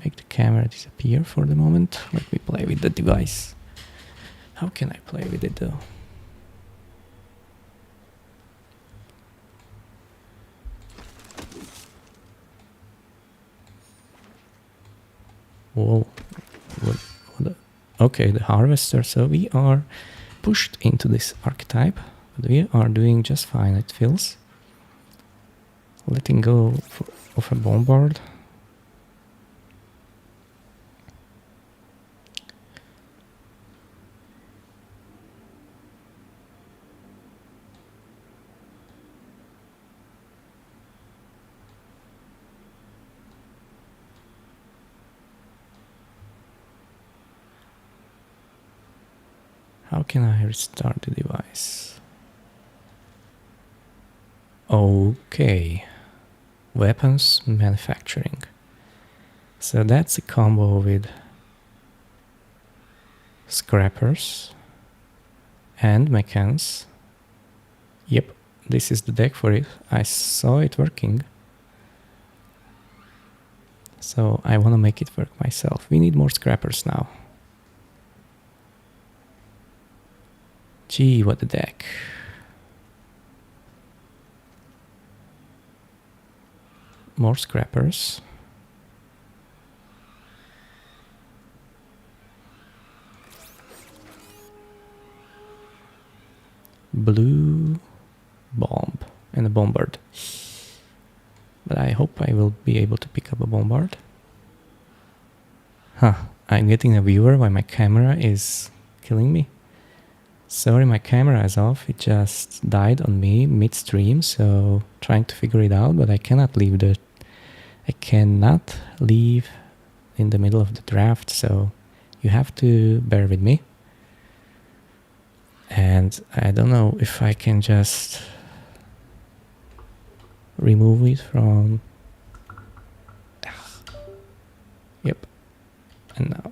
make the camera disappear for the moment. Let me play with the device. How can I play with it though? Whoa. What okay, the harvester. So we are pushed into this archetype, but we are doing just fine, it feels. Letting go of a bombard. How can I restart the device? Okay. Weapons manufacturing. So that's a combo with scrappers and mechans. Yep, this is the deck for it. I saw it working. So I want to make it work myself. We need more scrappers now. Gee, what a deck. More scrappers. Blue bomb and a bombard. But I hope I will be able to pick up a bombard. Huh, I'm getting a viewer while my camera is killing me. Sorry, my camera is off. It just died on me midstream, so trying to figure it out, but I cannot leave in the middle of the draft, so you have to bear with me. And I don't know if I can just remove it from... Yep. And now.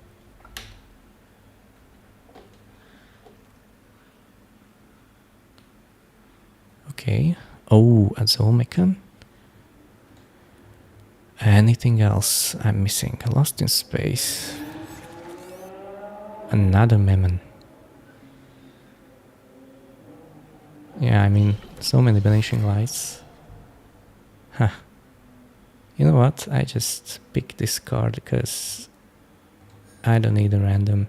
Okay. Oh, a Zolmekan. Anything else I'm missing? Lost in space. Another Memon. Yeah, I mean, so many vanishing lights. Huh. You know what? I just picked this card because I don't need a random.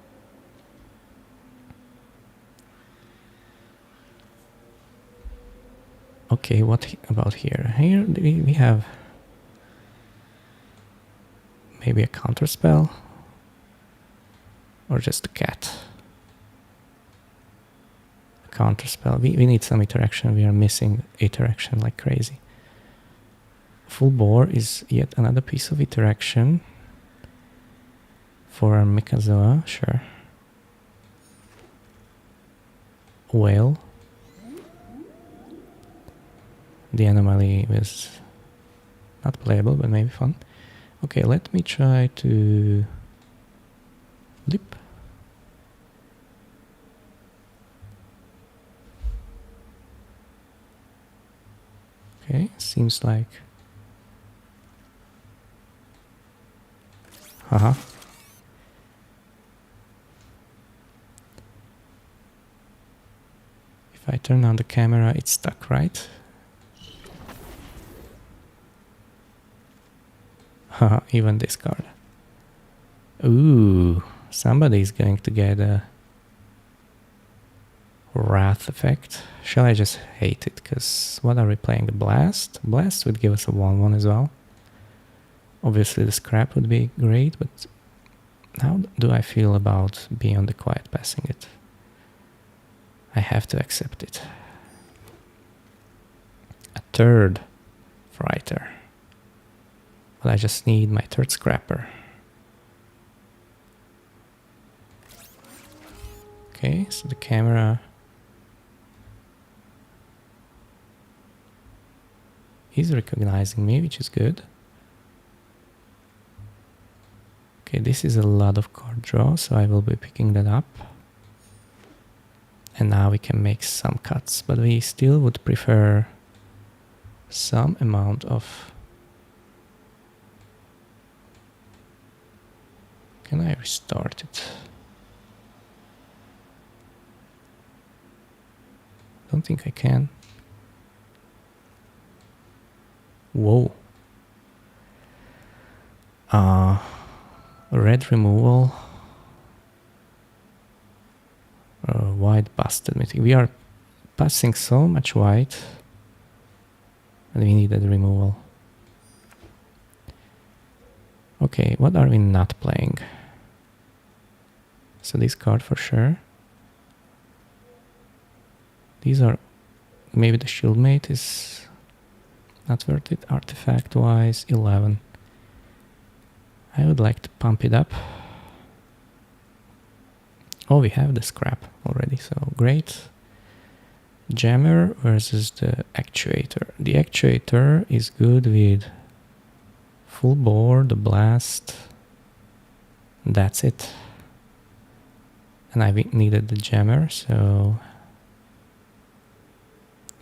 Okay, what about here? Here we have maybe a counter spell or just a cat. A counter spell. We need some interaction. We are missing interaction like crazy. Full bore is yet another piece of interaction for our Mikazoa, sure. Whale. The anomaly was not playable, but maybe fun. Okay, let me try to leap. Okay, seems like... Haha. If I turn on the camera, it's stuck, right? Haha, even this card. Ooh, somebody's going to get a wrath effect. Shall I just hate it? Because what are we playing? The blast? Blast would give us a 1/1 as well. Obviously the scrap would be great, but how do I feel about Beyond the Quiet passing it? I have to accept it. A third fighter. But I just need my third scrapper. Okay, so the camera is recognizing me, which is good. Okay, this is a lot of card draw, so I will be picking that up. And now we can make some cuts, but we still would prefer some amount of... Can I restart it? Don't think I can. Whoa. Red removal. White busted mythic. We are passing so much white, and we needed removal. Okay, what are we not playing? So this card for sure. These are... maybe the Shieldmate is not worth it. Artifact-wise, 11. I would like to pump it up. Oh, we have the scrap already, so great. Jammer versus the Actuator. The Actuator is good with full bore, the blast. That's it. And I needed the Jammer, so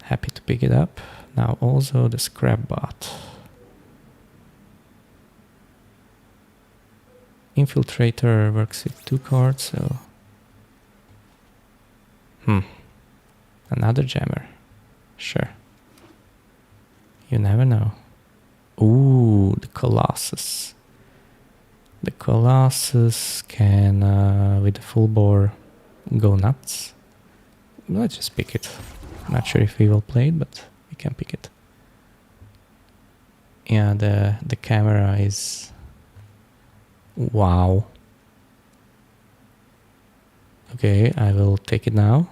happy to pick it up. Now also the Scrap Bot. Infiltrator works with 2 cards, so... Another Jammer. Sure. You never know. Ooh, the Colossus. The Colossus can, with the full bore, go nuts. Let's just pick it. Not sure if we will play it, but we can pick it. Yeah, the camera is... wow. Okay, I will take it now.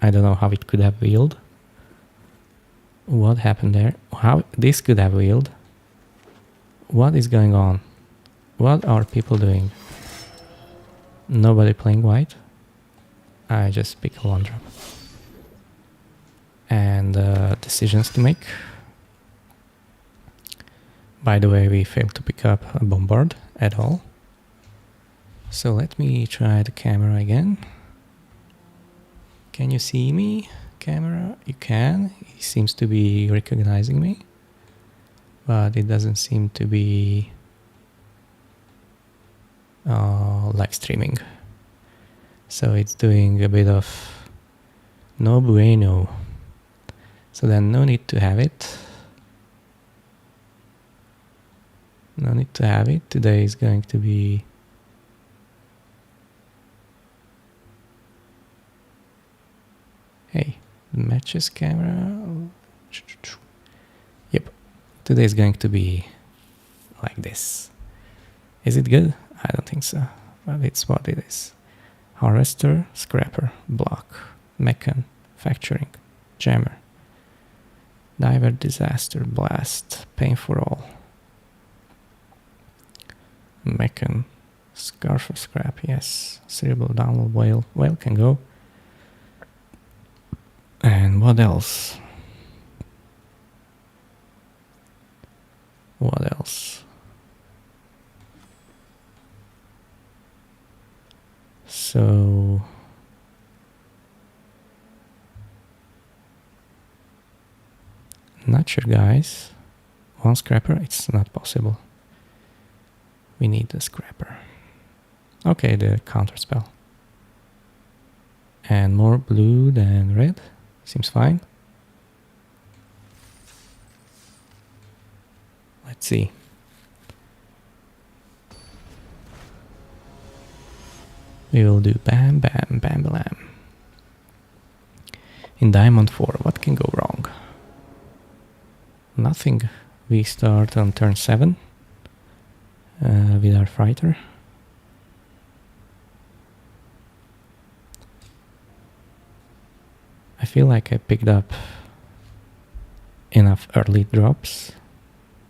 I don't know how it could have wheeled. What happened there? How this could have wheeled? What is going on? What are people doing? Nobody playing white? I just pick a 1-drop. And decisions to make. By the way, we failed to pick up a Bombard at all. So let me try the camera again. Can you see me, camera? You can. He seems to be recognizing me. But it doesn't seem to be live streaming. So it's doing a bit of no bueno. So then no need to have it. No need to have it. Today is going to be... Hey, matches camera. Yep. Today is going to be like this. Is it good? I don't think so. But it's what it is. Harvester, Scrapper, Block, Mechan, Factoring, Jammer, Diver, Disaster, Blast, Pain for All, Mechan, Scarf for Scrap, yes, Cerebral Download, Whale, Whale can go. And what else? What else? So... not sure, guys. 1 Scrapper, it's not possible. We need the Scrapper. Okay, the counter spell. And more blue than red. Seems fine. Let's see. We will do bam, bam, bam, bam. In Diamond 4, what can go wrong? Nothing. We start on turn 7 with our fighter. I feel like I picked up enough early drops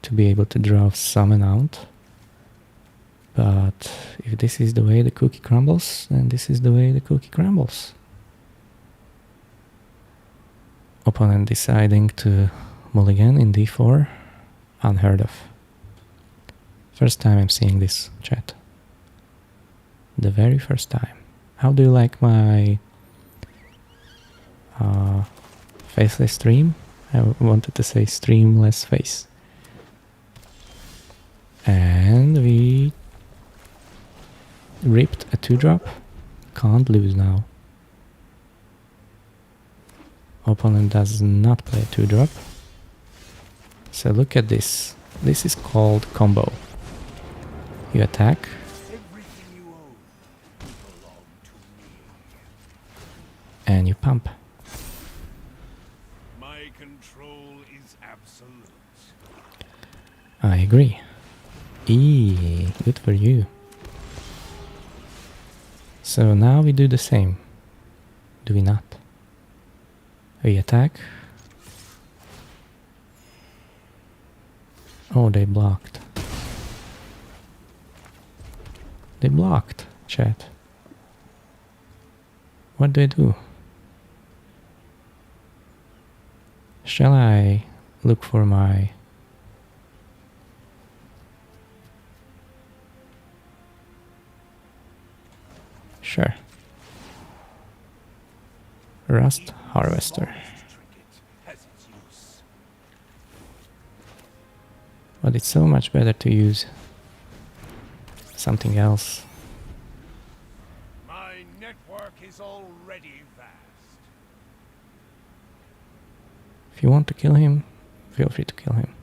to be able to draw some amount. But if this is the way the cookie crumbles, then this is the way the cookie crumbles. Opponent deciding to mulligan in d4, unheard of. First time I'm seeing this, chat. The very first time. How do you like my faceless stream? I wanted to say streamless face. And we ripped a 2-drop. Can't lose now. Opponent does not play a 2-drop. So look at this. This is called combo. You attack. and you pump. My control is absolute. I agree. Good for you. So now we do the same. Do we not? We attack. Oh, they blocked. They blocked, chat. What do I do? Shall I look for my... Sure. Rust harvester. But it's so much better to use something else. My network is already vast. If you want to kill him, feel free to kill him.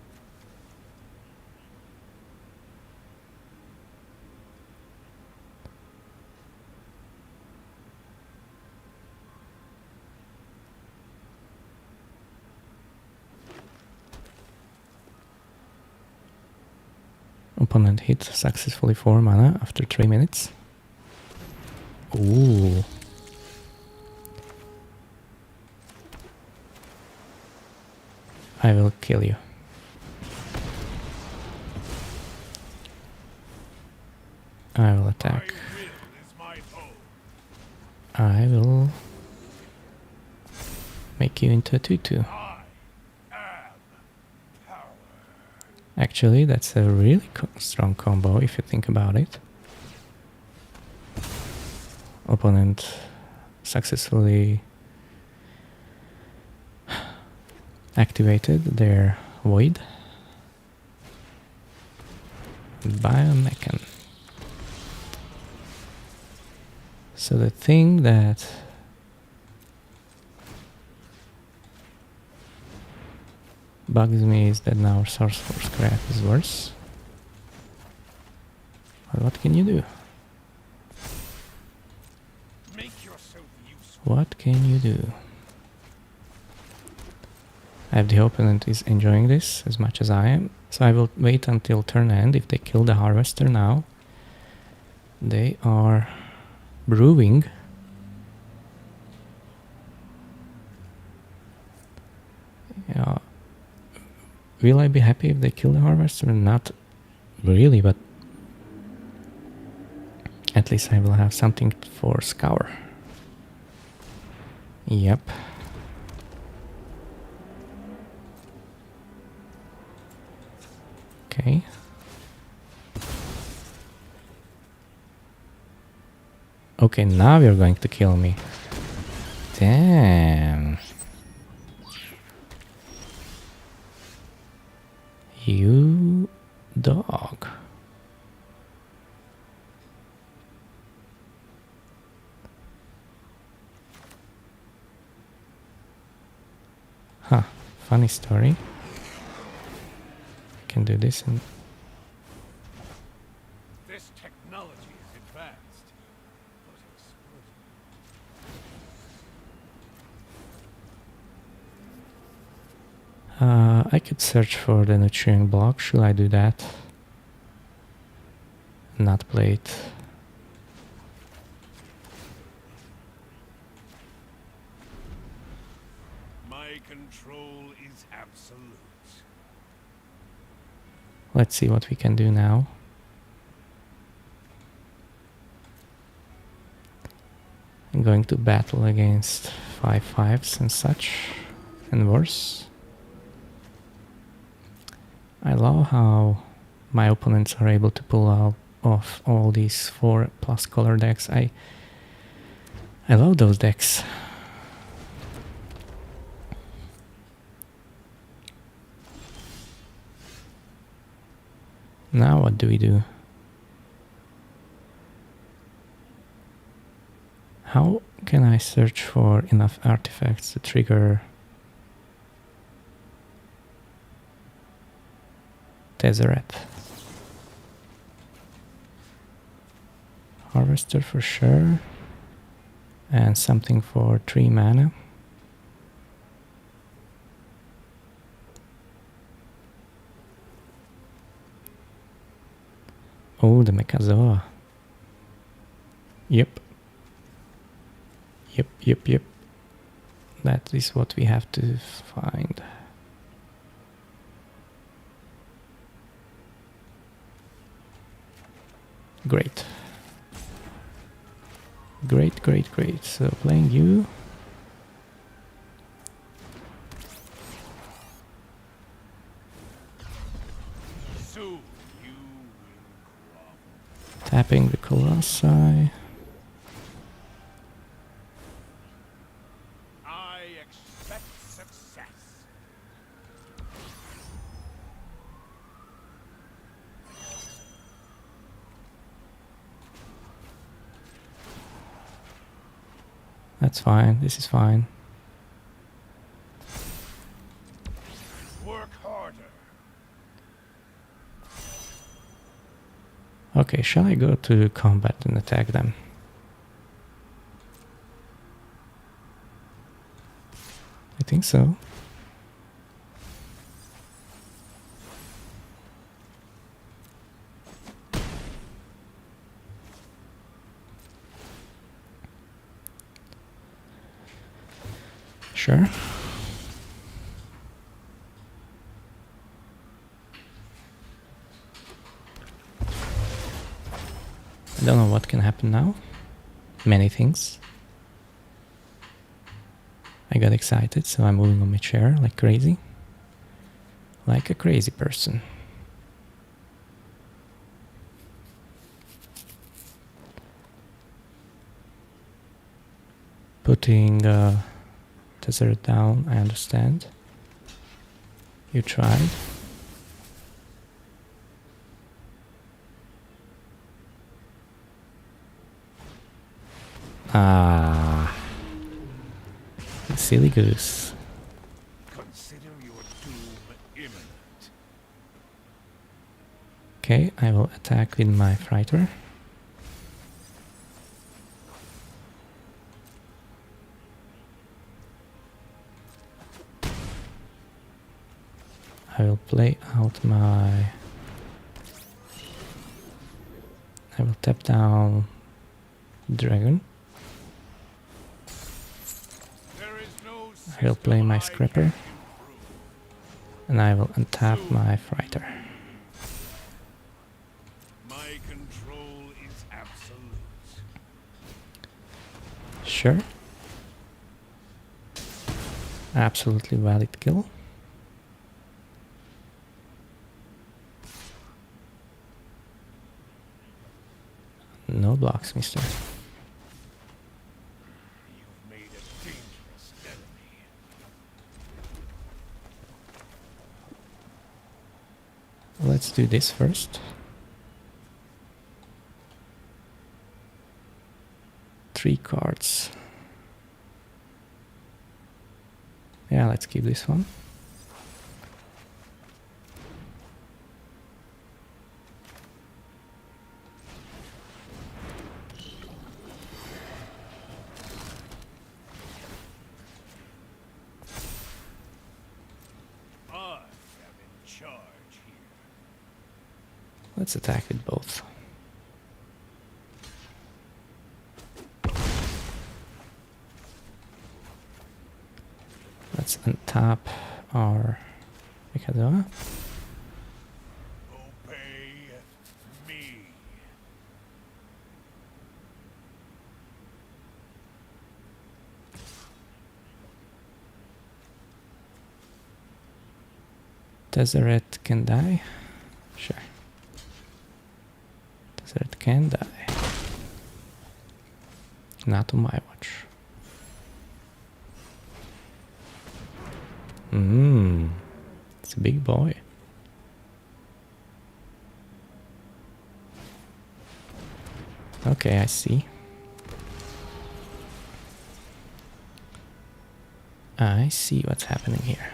Opponent hit successfully 4 mana after 3 minutes. Ooh. I will kill you. I will attack. I will make you into a 2/2. Actually, that's a really strong combo if you think about it. Opponent successfully activated their void. Biomechan. So the thing that bugs me is that now Source for Scrap is worse. But what can you do? What can you do? I have the opponent is enjoying this as much as I am, so I will wait until turn end. If they kill the harvester now, they are brewing. Yeah. Will I be happy if they kill the harvester? Not really, but at least I will have something for scour. Yep. Okay. Okay, now you're going to kill me. Damn. You dog. Huh, funny story. I can do this and... This technology is advanced, but I could search for the nutrient block. Should I do that? Not play it. my control is absolute. Let's see what we can do now. I'm going to battle against 5/5s and such, and worse. I love how my opponents are able to pull out off all these 4+ color decks. I love those decks. Now what do we do? How can I search for enough artifacts to trigger Tezzeret? Harvester for sure. And something for 3 mana. Oh, the Mekazoa. Yep. Yep. That is what we have to find. Great. Great. So playing you. Soon you will grovel. Tapping the Colossi. I expect success. That's fine. This is fine. Work harder. Okay, shall I go to combat and attack them? I think so. Sure. I don't know what can happen now. Many things. I got excited, so I'm moving on my chair like crazy. Like a crazy person. Putting Desert down, I understand. You tried. Ah, silly goose. Consider your doom imminent. Okay, I will attack with my fighter. I will play out my... I will tap down dragon. There is no I will play my system I scrapper. can't improve. And I will untap my fighter. My control is absolute. Sure. Absolutely valid kill. No blocks, mister. You've made a dangerous enemy. Let's do this first. 3 cards. Yeah, let's keep this one. I am in charge here. Let's attack with both. Let's untap our Mikadoa. Obey me. Deseret can die. Sure. Deseret can die. Not on my watch. It's a big boy. Okay, I see. I see what's happening here.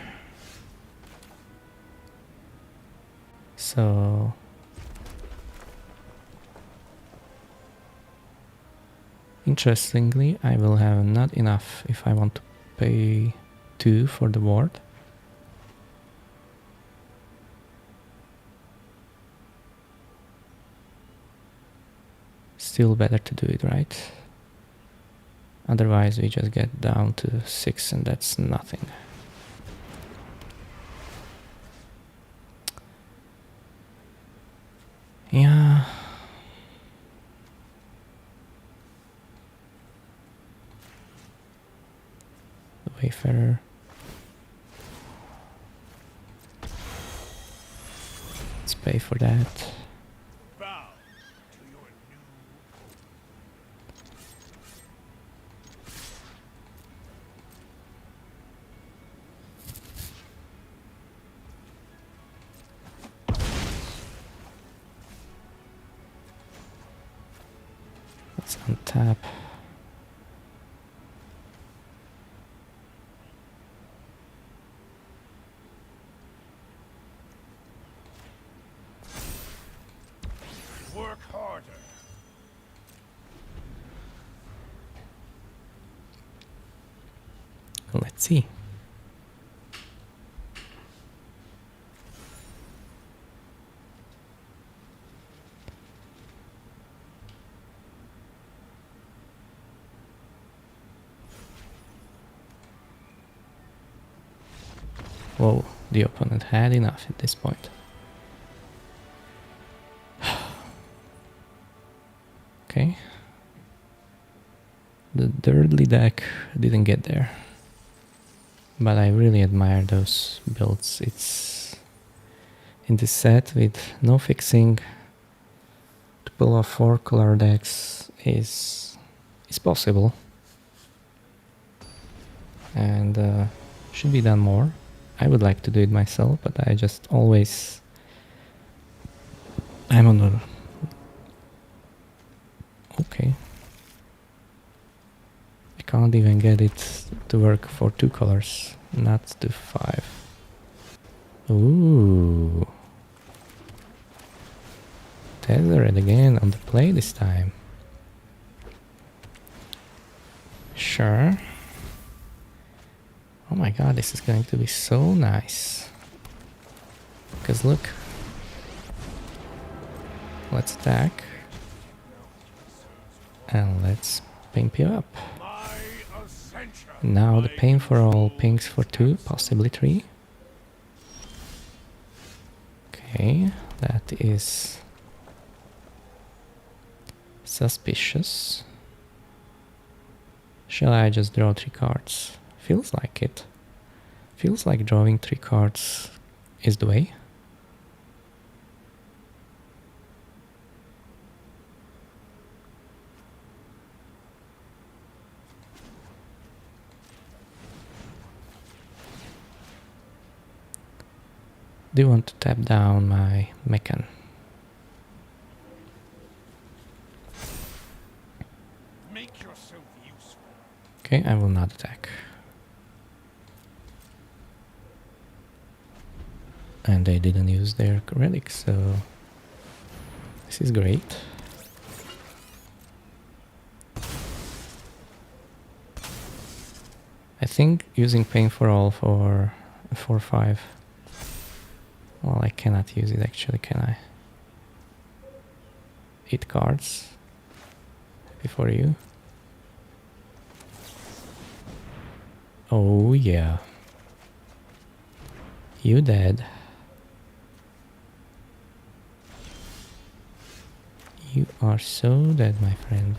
So... Interestingly, I will have not enough if I want to pay 2 for the ward. Still better to do it right. Otherwise we just get down to 6 and that's nothing. Yeah. The Wayfarer. Let's pay for that. Bow to your new Let's untap. work harder. Let's see. Whoa, the opponent had enough at this point. Okay. The Dirtly deck didn't get there. But I really admire those builds. It's in this set with no fixing to pull off 4 color decks is possible. And should be done more. I would like to do it myself, but I just always... I'm on the... Okay. I can't even get it to work for 2 colors, not to 5. Ooh. Tethered again on the play this time. Sure. Oh my god, this is going to be so nice. Because look. Let's attack. And let's pimp you up. My ascension. Now the pain for all pinks for 2, possibly 3. Okay, that is suspicious. Shall I just draw 3 cards? Feels like it. Feels like drawing 3 cards is the way. Do you want to tap down my mechan? Make yourself useful. Okay, I will not attack. And they didn't use their relic, so this is great. I think using Pain for All for a 4-5. Well, I cannot use it actually, can I? 8 cards before you. Oh yeah. You dead. You are so dead, my friend.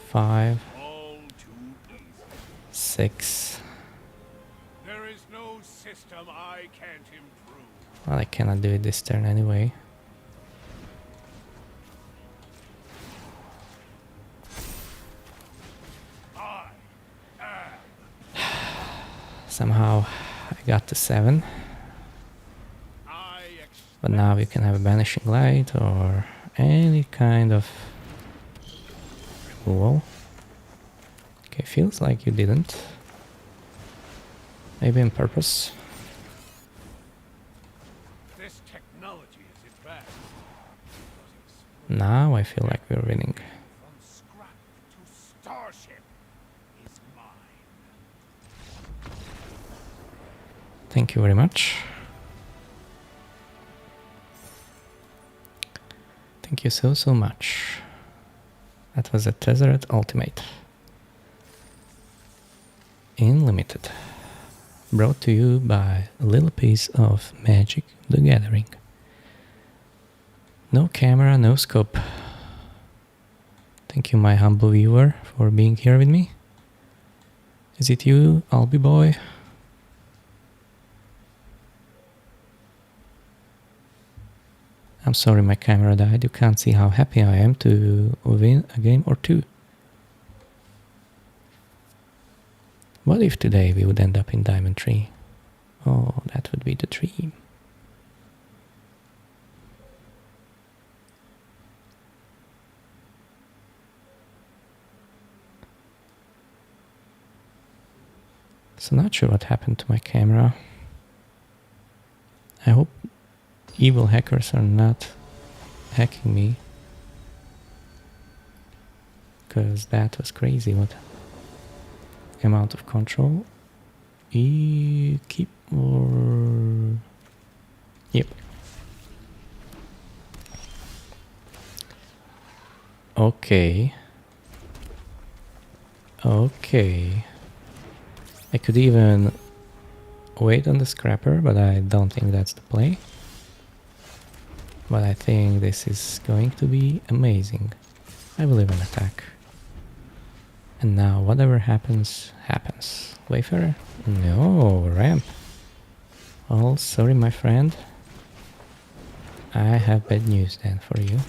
5, All too easy. 6. There is no system I can't improve. Well, I cannot do it this turn anyway. I am. Somehow I got to 7. I But now you can have a Banishing Light or any kind of removal. Okay, feels like you didn't. Maybe on purpose. This technology is advanced. Now I feel like we're winning. From scrap to starship is mine. Thank you very much. Thank you so much. That was a Tezzeret Ultimate. Unlimited. Brought to you by a little piece of Magic the Gathering. No camera, no scope. Thank you, my humble viewer, for being here with me. Is it you, Albi boy? I'm sorry my camera died. You can't see how happy I am to win a game or two. What if today we would end up in Diamond 3? Oh, that would be the dream. So not sure what happened to my camera. I hope evil hackers are not hacking me. Because that was crazy. What amount of control? Keep or... Yep. Okay. Okay. I could even wait on the scrapper, but I don't think that's the play. But I think this is going to be amazing. I believe in attack. And now whatever happens, happens. Wayfarer? No, ramp. Oh, sorry my friend. I have bad news then for you.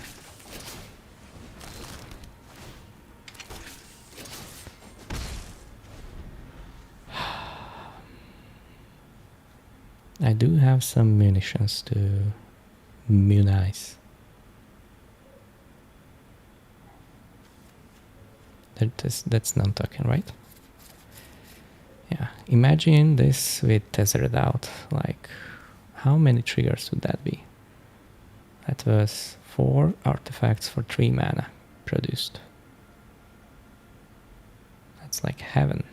I do have some munitions to munize. That's non-token, right? Yeah, imagine this with Tezzeret out. Like, how many triggers would that be? That was 4 artifacts for 3 mana produced. That's like heaven.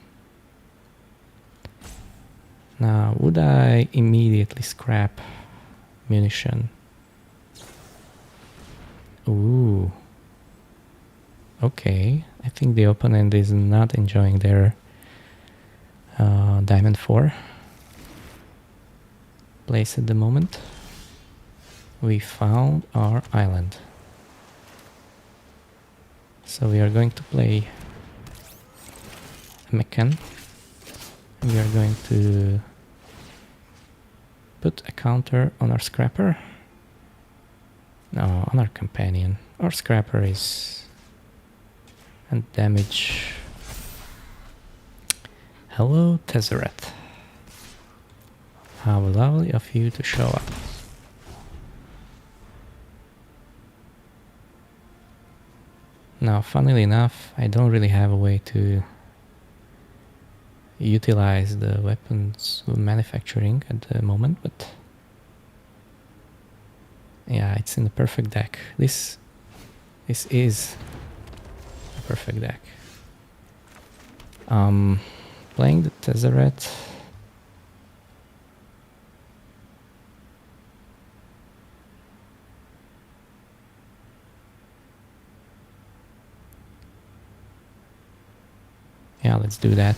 Now, would I immediately scrap munition? Ooh. Okay, I think the opponent is not enjoying their Diamond 4 place at the moment. We found our island. So we are going to play a mechan. We are going to put a counter on our scrapper. No, on our companion. Our scrapper is... and damage. Hello, Tezzeret. How lovely of you to show up. Now, funnily enough, I don't really have a way to utilize the weapons manufacturing at the moment, but yeah, it's in the perfect deck. This is a perfect deck. Playing the Tezzeret. Yeah, let's do that.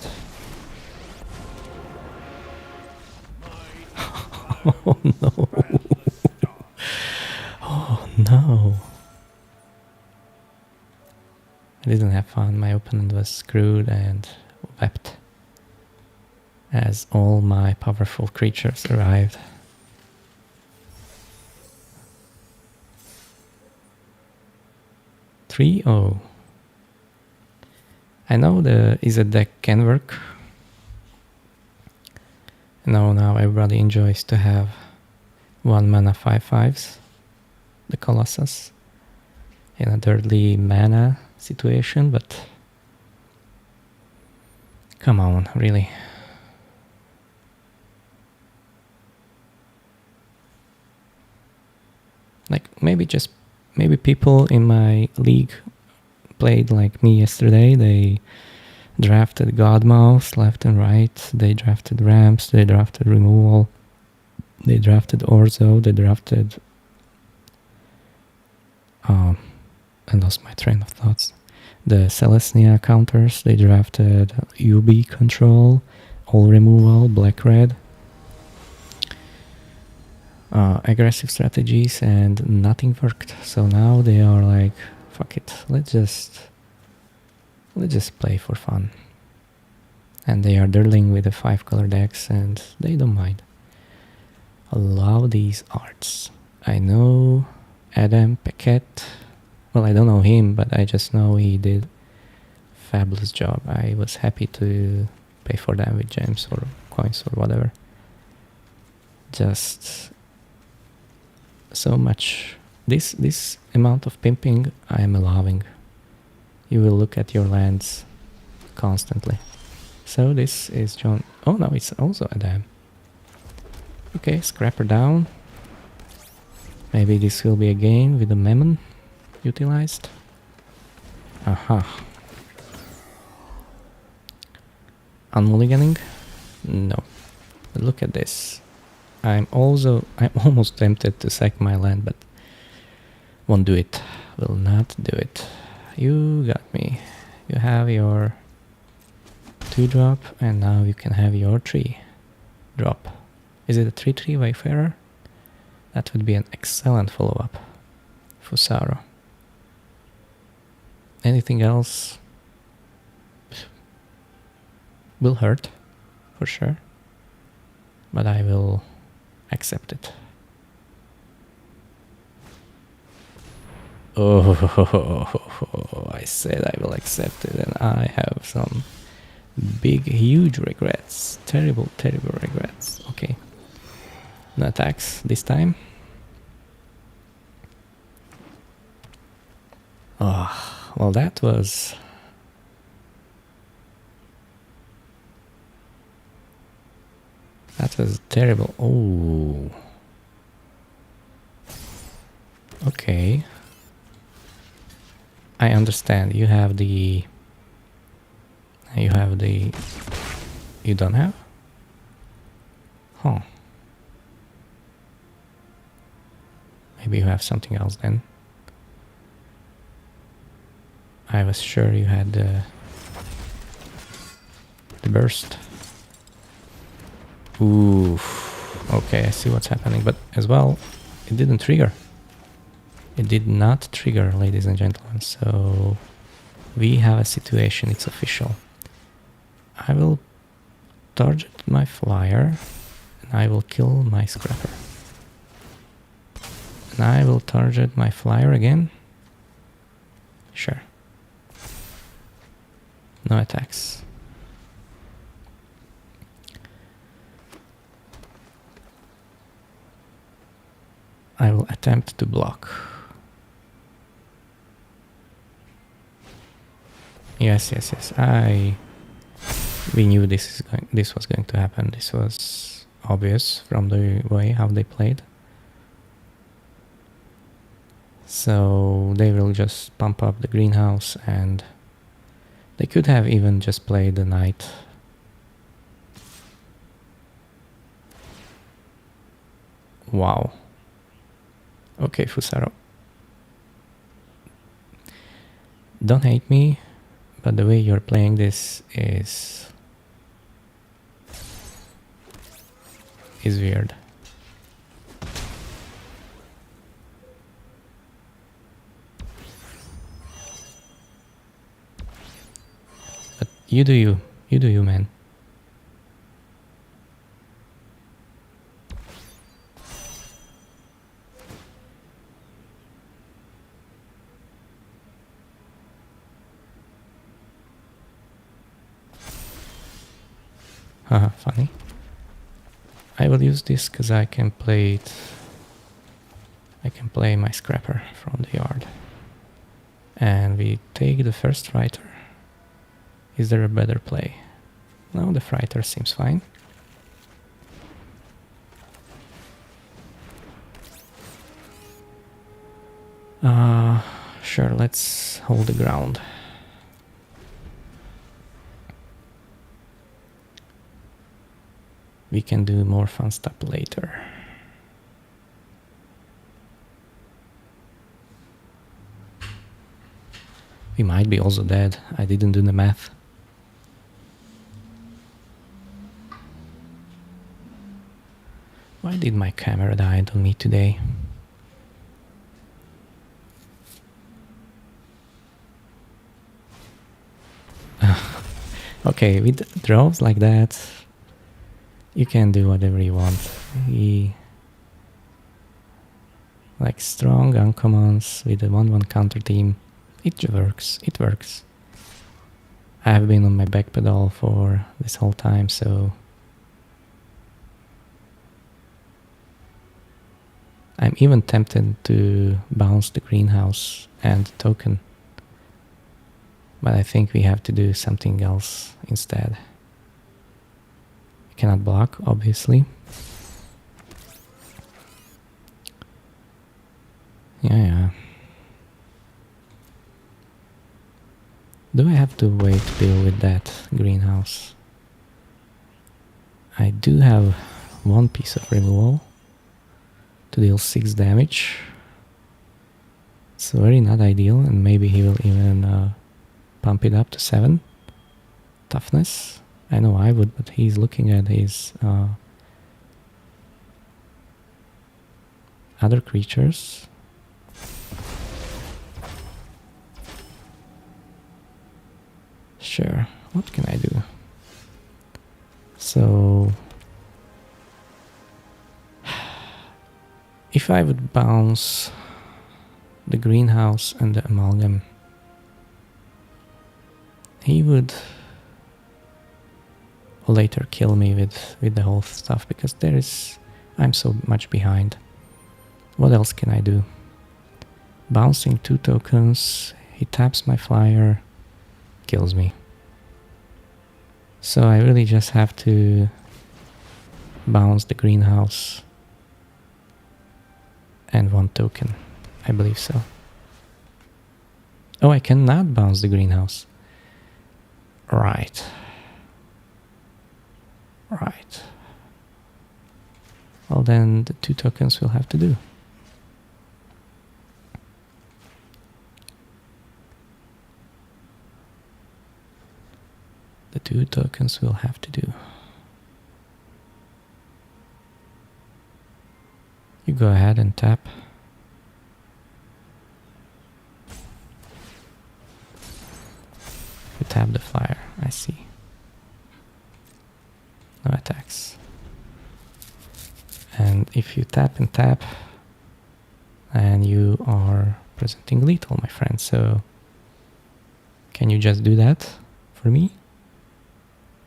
Oh no. Oh no. I didn't have fun. My opponent was screwed and wept as all my powerful creatures arrived. "3-0. I know the Izzet deck can work. Now everybody enjoys to have 1 mana 5/5s, the Colossus, in a dirtly mana situation, but come on, really. Like, maybe just maybe people in my league played like me yesterday. They drafted Godmouth left and right. They drafted Ramps. They drafted Removal. They drafted Orzo. They drafted... I lost my train of thoughts. The Celestia counters. They drafted UB control, all removal, black-red. Aggressive strategies, and nothing worked. So now they are like, fuck it, let's just play for fun. And they are dirtling with the 5-color decks, and they don't mind. I love these arts. I know Adam Paquette. Well, I don't know him, but I just know he did a fabulous job. I was happy to pay for them with gems or coins or whatever. Just so much. This amount of pimping I am loving. You will look at your lands constantly. So this is John. Oh no, it's also a dam. Okay, Scrapper down. Maybe this will be a game with the Mammon utilized. Aha. Unmulliganing? No. But look at this. I'm almost tempted to sack my land, but won't do it. Will not do it. You got me. You have your 2-drop, and now you can have your 3-drop. Is it a 3/3 Wayfarer? That would be an excellent follow-up. Fusaro. Anything else will hurt, for sure. But I will accept it. Oh, I said I will accept it, and I have some big, huge regrets. Terrible, terrible regrets. Okay. No attacks this time. Oh, well, that was... That was terrible. Oh. Okay. I understand. You have the... You have the... You don't have? Huh. Maybe you have something else then. I was sure you had the burst. Ooh. Okay, I see what's happening, but as well, it didn't trigger. It did not trigger, ladies and gentlemen, so we have a situation, it's official. I will target my flyer, and I will kill my scrapper. And I will target my flyer again. Sure. No attacks. I will attempt to block. Yes. We knew this was going to happen. This was obvious from the way how they played. So they will just pump up the greenhouse, and they could have even just played the knight. Wow. Okay, Fusaro. Don't hate me, but the way you're playing this is weird. But you do you, man. Haha, funny. I will use this because I can play it. I can play my scrapper from the yard. And we take the first writer. Is there a better play? No, the fighter seems fine. Sure, let's hold the ground. We can do more fun stuff later. We might be also dead. I didn't do the math. Why did my camera die on me today? Okay, with drops like that, you can do whatever you want. Like strong uncommons with a 1-1 counter team. It works, it works. I have been on my back pedal for this whole time, so I'm even tempted to bounce the greenhouse and the token. But I think we have to do something else instead. We cannot block, obviously. Yeah. Do I have to wait to deal with that greenhouse? I do have one piece of removal to deal 6 damage. It's very not ideal, and maybe he will even pump it up to 7 toughness. I know I would, but he's looking at his other creatures. Sure, what can I do? So if I would bounce the greenhouse and the amalgam, he would later kill me with the whole stuff, because I'm so much behind. What else can I do? Bouncing 2 tokens, he taps my flyer, kills me. So I really just have to bounce the greenhouse and 1 token. I believe so. Oh, I cannot bounce the greenhouse. Right. Well, then the 2 tokens will have to do. The 2 tokens will have to do. You go ahead and tap. You tap the flyer, I see. No attacks. And if you tap and tap, and you are presenting lethal, my friend, so can you just do that for me?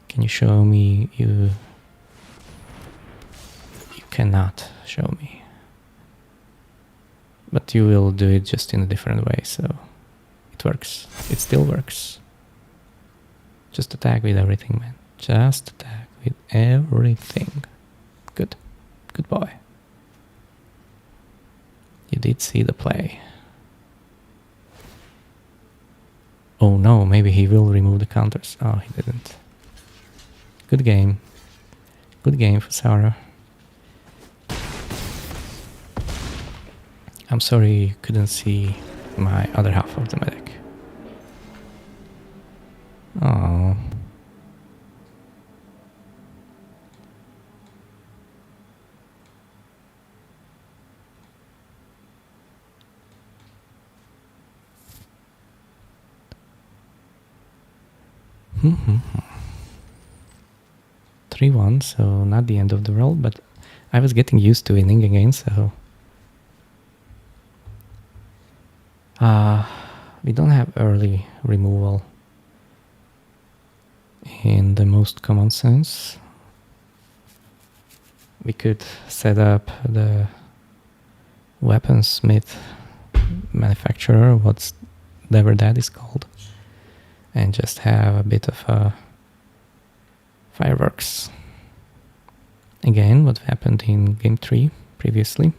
Can you show me? You cannot show me. But you will do it just in a different way, so it works. It still works. Just attack with everything, man. Just attack with everything. Good. Good boy. You did see the play. Oh no, maybe he will remove the counters. Oh, he didn't. Good game. Good game for Sarah. I'm sorry you couldn't see my other half of the medic. Oh. Hmm. 3-1, so not the end of the world, but I was getting used to winning again, so... we don't have early removal in the most common sense. We could set up the weaponsmith manufacturer, whatever that is called, and just have a bit of fireworks. Again, what happened in game 3 previously.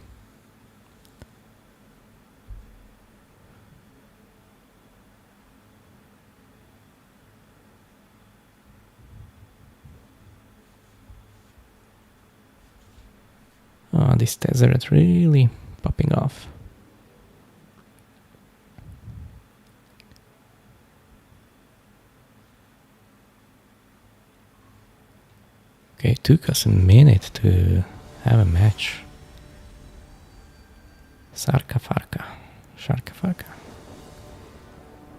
this desert really popping off. Okay, it took us a minute to have a match. Sarka Farka.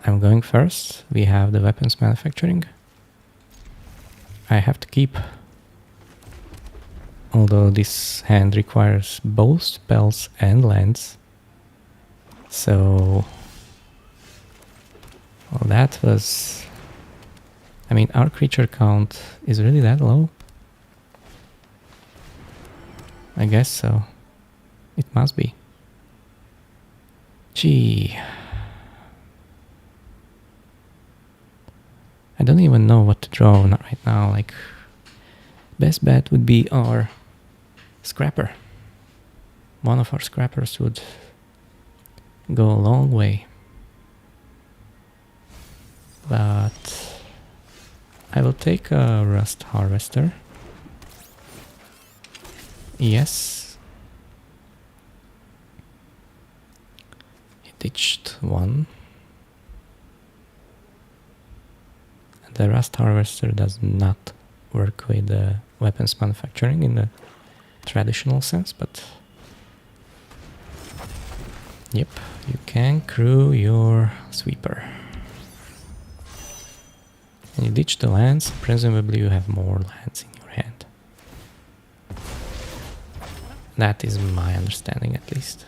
I'm going first. We have the weapons manufacturing. I have to keep. Although this hand requires both spells and lands. So... well, that was... I mean, our creature count is really that low? I guess so. It must be. Gee. I don't even know what to draw right now. Like, best bet would be our scrapper. One of our scrappers would go a long way. But I will take a Rust Harvester. Yes. He ditched one. The Rust Harvester does not work with the weapons manufacturing in the traditional sense, but yep, you can crew your sweeper. And you ditch the lands, presumably you have more lands in your hand. That is my understanding, at least.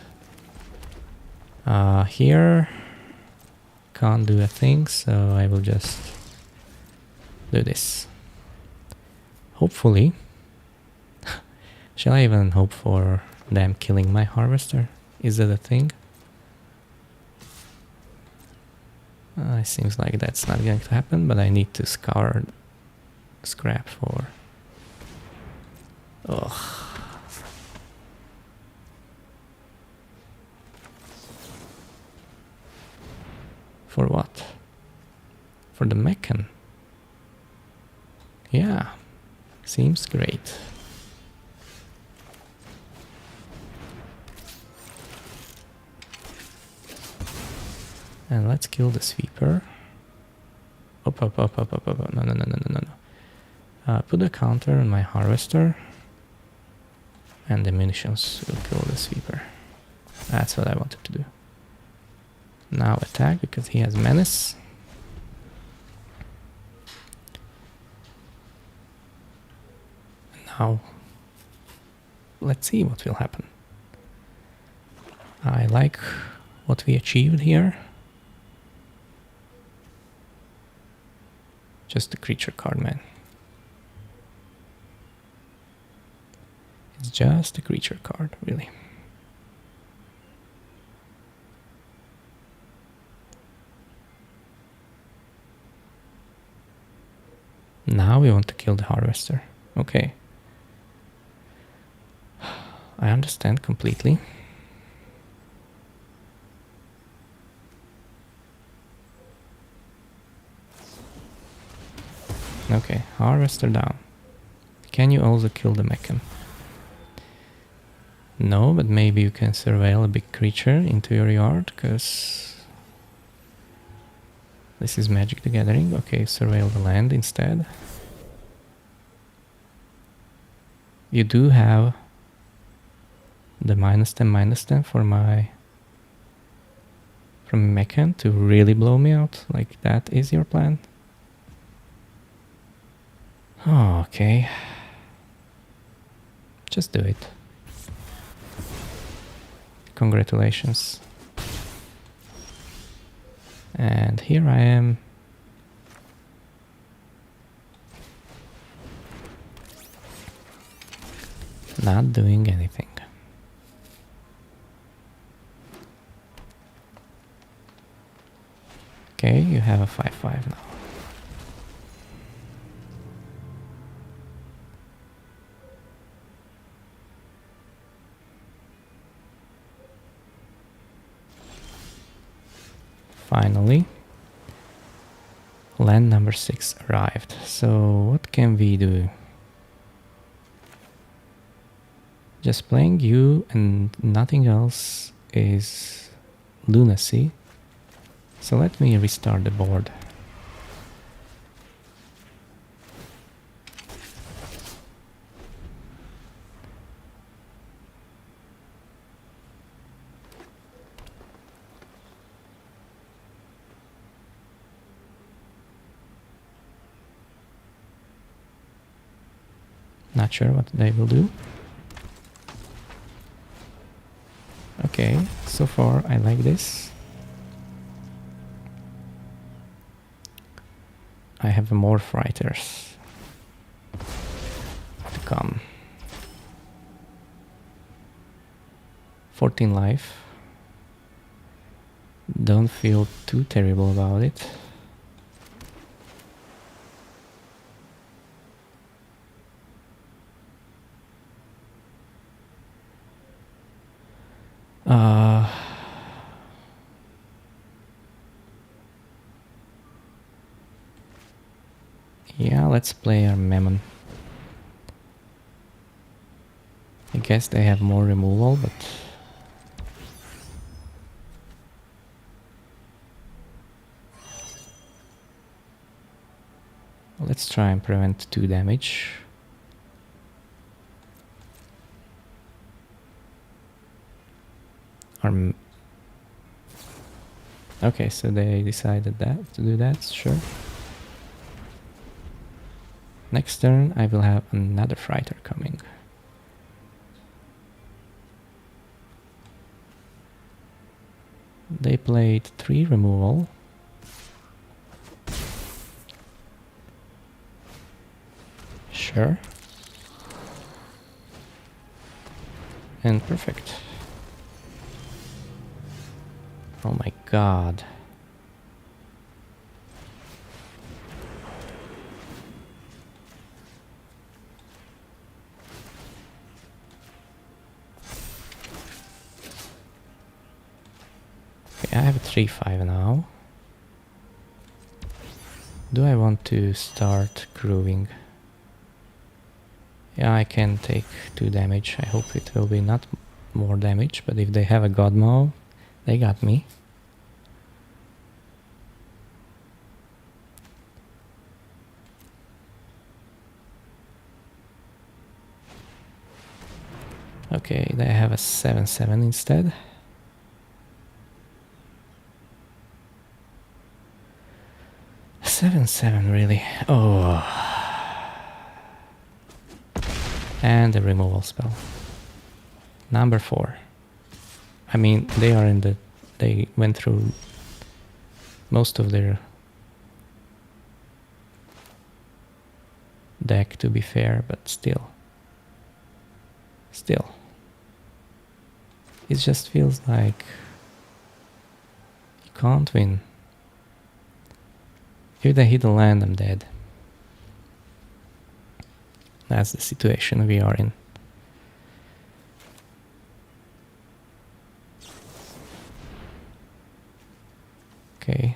Here, can't do a thing, so I will just do this. Hopefully. Shall I even hope for them killing my harvester? Is that a thing? It seems like that's not going to happen, but I need to scour scrap for... ugh. For what? For the mechan. Yeah, seems great. And let's kill the sweeper. Up. No. Put a counter on my harvester. And the munitions will kill the sweeper. That's what I wanted to do. Now attack because he has menace. Now, let's see what will happen. I like what we achieved here. Just a creature card, man. It's just a creature card, really. Now we want to kill the harvester. Okay. I understand completely. Okay, harvester down. Can you also kill the mechan? No, but maybe you can surveil a big creature into your yard, because this is Magic the Gathering. Okay, surveil the land instead. You do have the -10/-10 for my... from mechan to really blow me out. Like, that is your plan? Oh, okay. Just do it. Congratulations. And here I am. Not doing anything. Okay, you have a 5/5 now. Finally, land number 6 arrived. So what can we do? Just playing you and nothing else is lunacy. So let me restart the board. Not sure what they will do. Okay, so far I like this. I have more fighters to come. 14 life. Don't feel too terrible about it. Yeah, let's play our Memon. I guess they have more removal, but let's try and prevent 2 damage. Okay, so they decided that to do that, sure. Next turn I will have another fighter coming. They played 3 removal. Sure. And perfect. Oh my god. Okay, I have a 3-5 now. Do I want to start grooving? Yeah, I can take 2 damage. I hope it will be not more damage, but if they have a Godmaw, they got me. Okay, they have a 7-7 instead. Seven, really. Oh. And the removal spell. Number 4. I mean, they are in the... They went through most of their deck, to be fair, but still. It just feels like you can't win. If they hit a land, I'm dead. That's the situation we are in. Okay.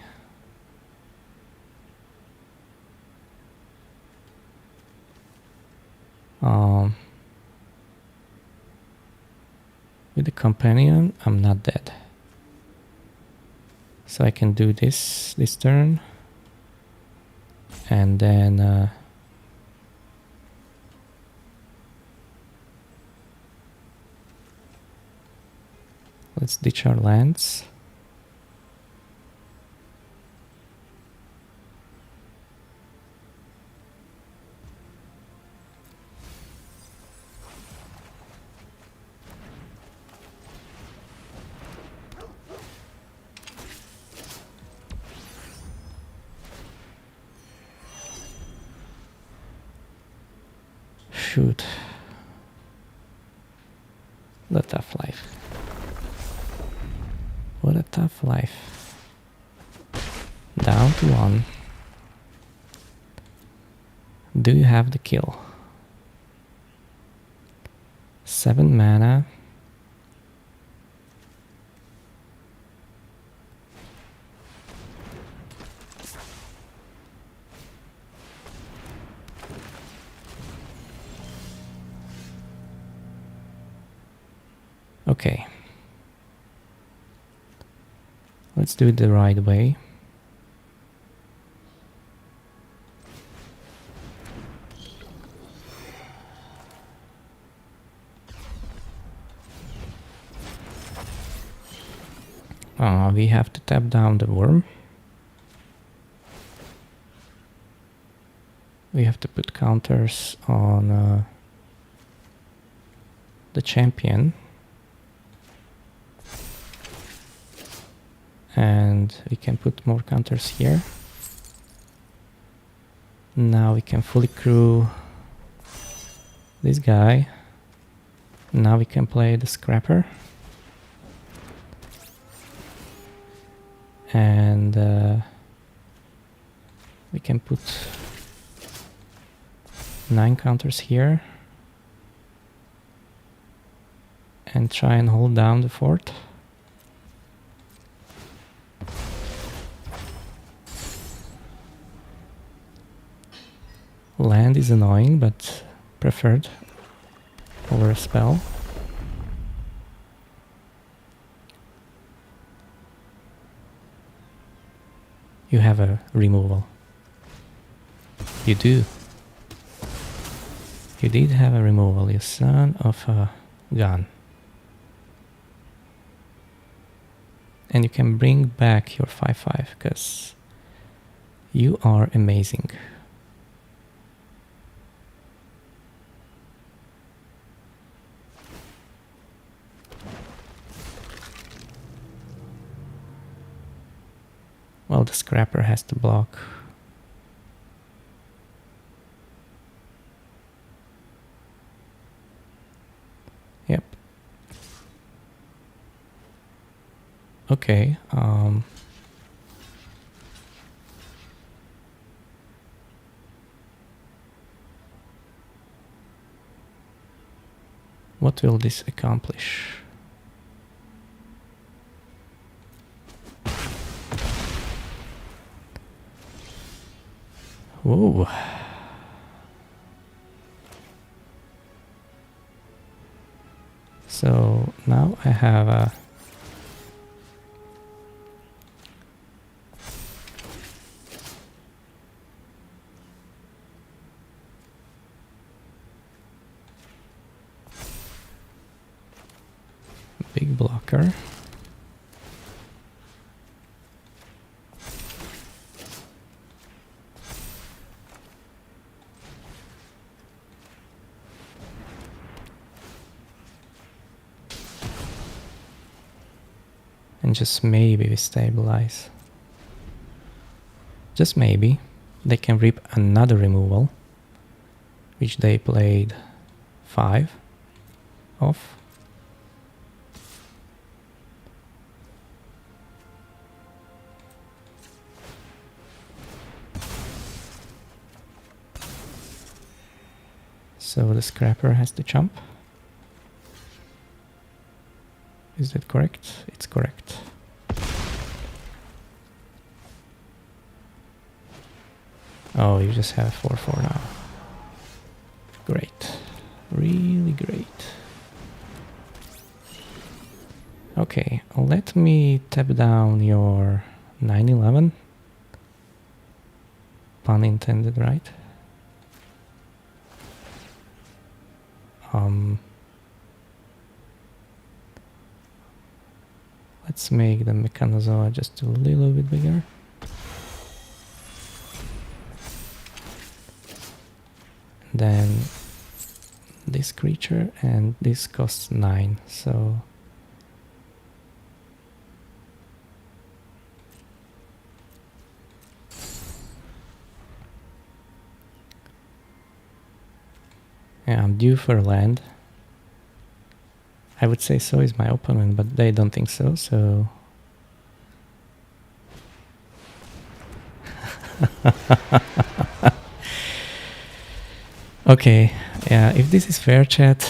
With the companion, I'm not dead. So I can do this turn. And then... let's ditch our lands. Shoot. What a tough life. What a tough life. Down to 1. Do you have the kill? 7 mana. Okay. Let's do it the right way. We have to tap down the worm. We have to put counters on the champion. And we can put more counters here. Now we can fully crew this guy. Now we can play the scrapper. And we can put 9 counters here. And try and hold down the fort. Land is annoying, but preferred over a spell. You have a removal. You do. You did have a removal, you son of a gun. And you can bring back your 5/5 because you are amazing. Well, the scrapper has to block. Yep. Okay. What will this accomplish? Whoa. So now I have a big blocker. And just maybe we stabilize. Just maybe they can rip another removal, which they played 5 of. So the scrapper has to jump. Is that correct? It's correct. Oh, you just have 4/4 now. Great. Really great. Okay, let me tap down your 9/11. Pun intended, right? Let's make the Mechanozoa just a little bit bigger. Then this creature, and this costs 9, so yeah, I'm due for land. I would say so is my opponent, but they don't think so, so okay, yeah, if this is fair, chat,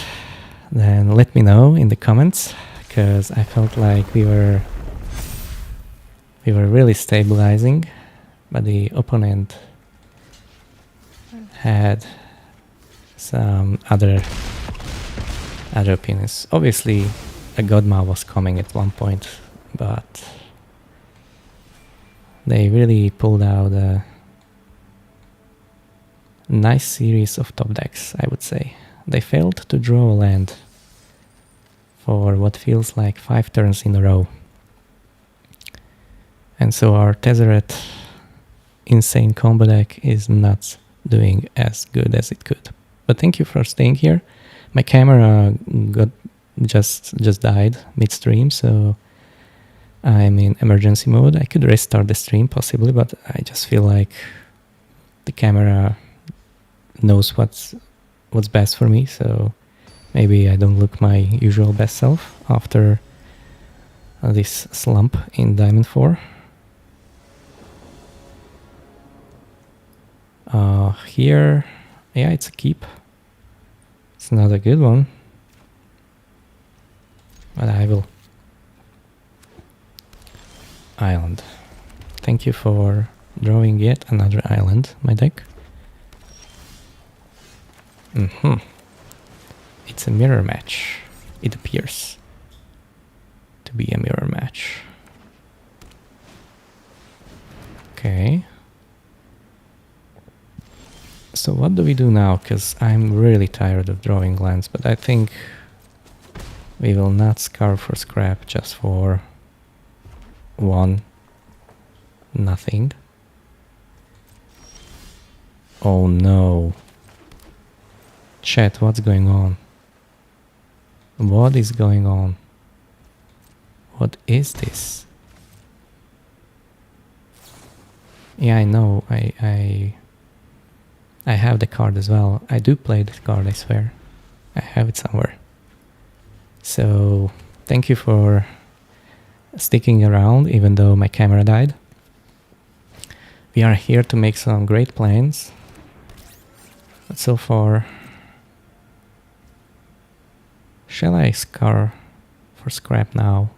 then let me know in the comments, because I felt like we were really stabilizing, but the opponent had some other opinions. Obviously, a Godma was coming at one point, but they really pulled out a nice series of top decks, I would say. They failed to draw a land for what feels like 5 turns in a row. And so our Tezzeret insane combo deck is not doing as good as it could. But thank you for staying here. My camera just died midstream, so I'm in emergency mode. I could restart the stream possibly, but I just feel like the camera knows what's best for me, so maybe I don't look my usual best self after this slump in Diamond 4. Here, yeah, it's a keep. It's not a good one, but I will. Island. Thank you for drawing yet another island, my deck. It's a mirror match. It appears to be a mirror match. Okay. So what do we do now? Because I'm really tired of drawing lands, but I think we will not scour for scrap just for nothing. Oh no. Chat, what's going on? What is going on? What is this? Yeah, I know. I have the card as well. I do play this card, I swear. I have it somewhere. So, thank you for sticking around, even though my camera died. We are here to make some great plans. But so far... Shall I scour for scrap now?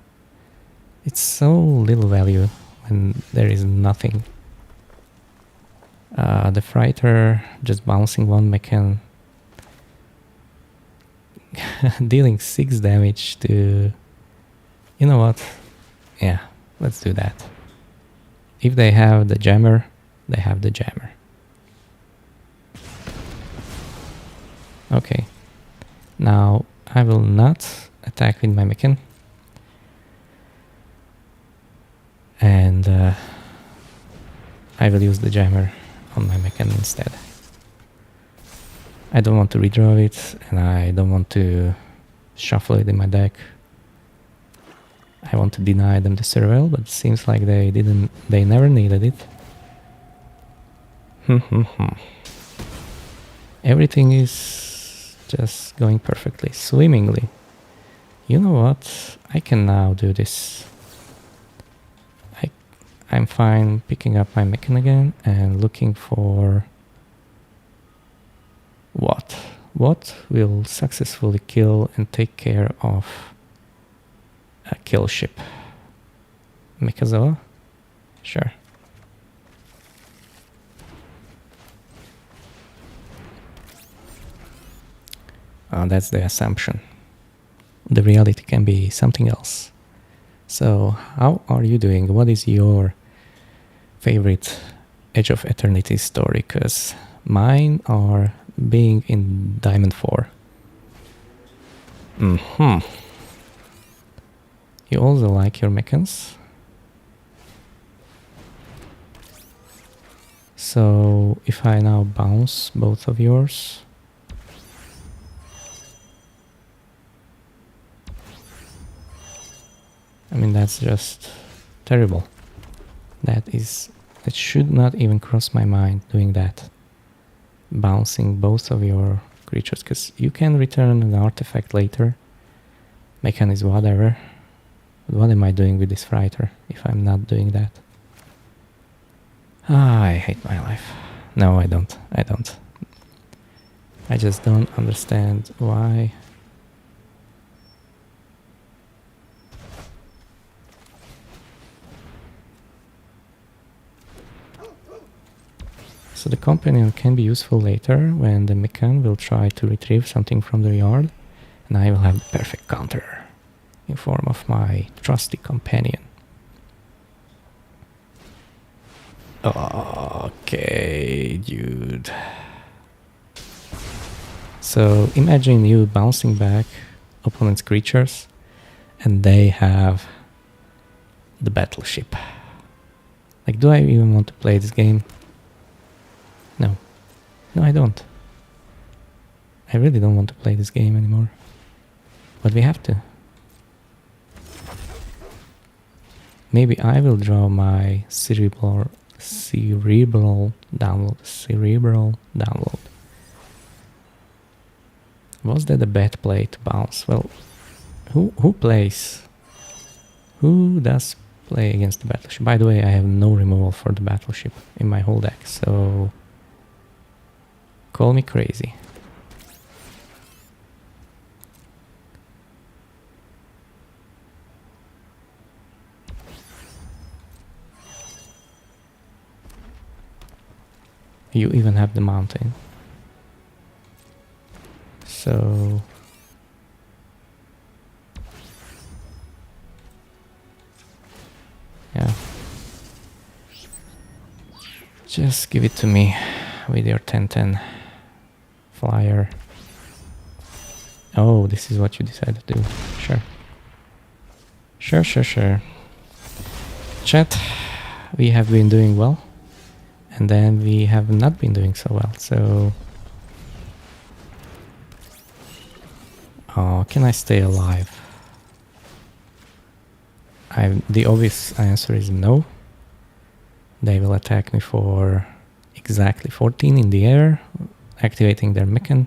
It's so little value when there is nothing. The Frighter, just bouncing one mechan, dealing 6 damage to... You know what? Yeah, let's do that. If they have the Jammer, they have the Jammer. Okay. Now, I will not attack with my mechan. And I will use the Jammer on my mechan instead. I don't want to redraw it, and I don't want to shuffle it in my deck. I want to deny them the survival, but it seems like they never needed it. Everything is just going perfectly, swimmingly. You know what? I can now do this. I'm fine picking up my mechan again and looking for what? What will successfully kill and take care of a kill ship? Mikazawa? Sure. That's the assumption. The reality can be something else. So, how are you doing? What is your favorite Edge of Eternity story? Because mine are being in Diamond 4. You also like your mechans? So, if I now bounce both of yours... I mean, that's just terrible. That should not even cross my mind doing that. Bouncing both of your creatures, because you can return an artifact later. Mechan is whatever. But what am I doing with this Frighter if I'm not doing that? I hate my life. No, I don't. I just don't understand why. So the companion can be useful later when the mechan will try to retrieve something from the yard, and I will have the perfect counter. in form of my trusty companion. Okay, dude. So imagine you bouncing back opponent's creatures and they have the battleship. Like, do I even want to play this game? No. No, I don't. I really don't want to play this game anymore. But we have to. Maybe I will draw my cerebral download. Was that a bad play to bounce? Well, who plays? Who does play against the battleship? By the way, I have no removal for the battleship in my whole deck, so call me crazy. You even have the mountain. So yeah, just give it to me with your 10-10 flyer. Oh, this is what you decided to do. Sure. Chat, we have been doing well, and then we have not been doing so well, so... Oh, can I stay alive? The obvious answer is no. They will attack me for exactly 14 in the air, activating their mechan.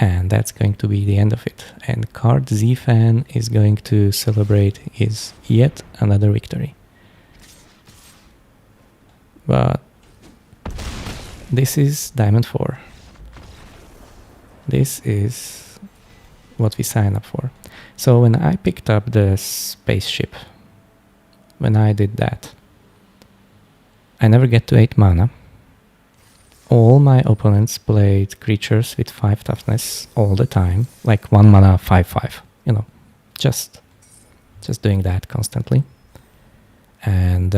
And that's going to be the end of it. And Card Z-Fan is going to celebrate his yet another victory. But this is Diamond 4. This is what we sign up for. So when I picked up the spaceship, when I did that, I never get to 8 mana. All my opponents played creatures with 5 toughness all the time, like 1 mana 5/5, you know, just doing that constantly. And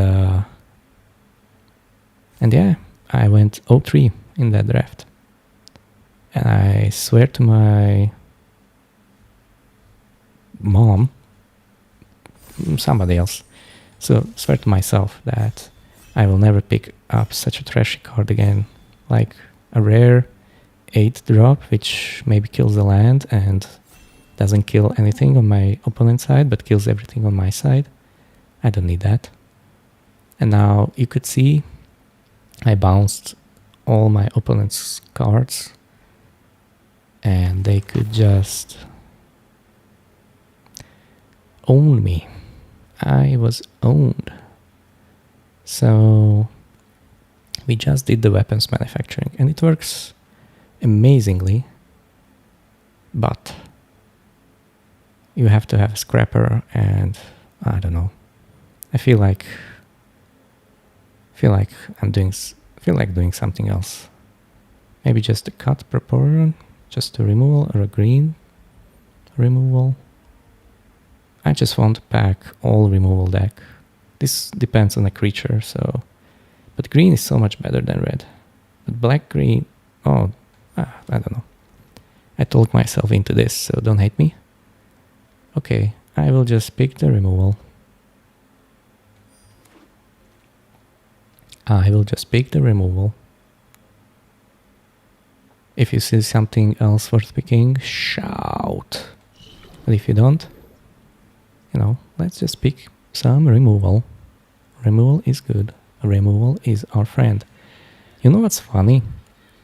yeah, I went 0-3 in that draft. And I swear to my mom, somebody else, so swear to myself that I will never pick up such a trashy card again. Like a rare 8 drop, which maybe kills the land and doesn't kill anything on my opponent's side, but kills everything on my side. I don't need that. And now you could see I bounced all my opponent's cards and they could just own me. I was owned. So we just did the weapons manufacturing and it works amazingly, but you have to have a scrapper and I don't know. I feel like doing something else. Maybe just a cut proportion, just a removal or a green removal. I just want to pack all removal deck. This depends on the creature, so... But green is so much better than red. But black-green... Oh, I don't know. I talked myself into this, so don't hate me. Okay, I will just pick the removal. If you see something else worth picking, shout. But if you don't, you know, let's just pick some removal. Removal is good. Removal is our friend. You know what's funny?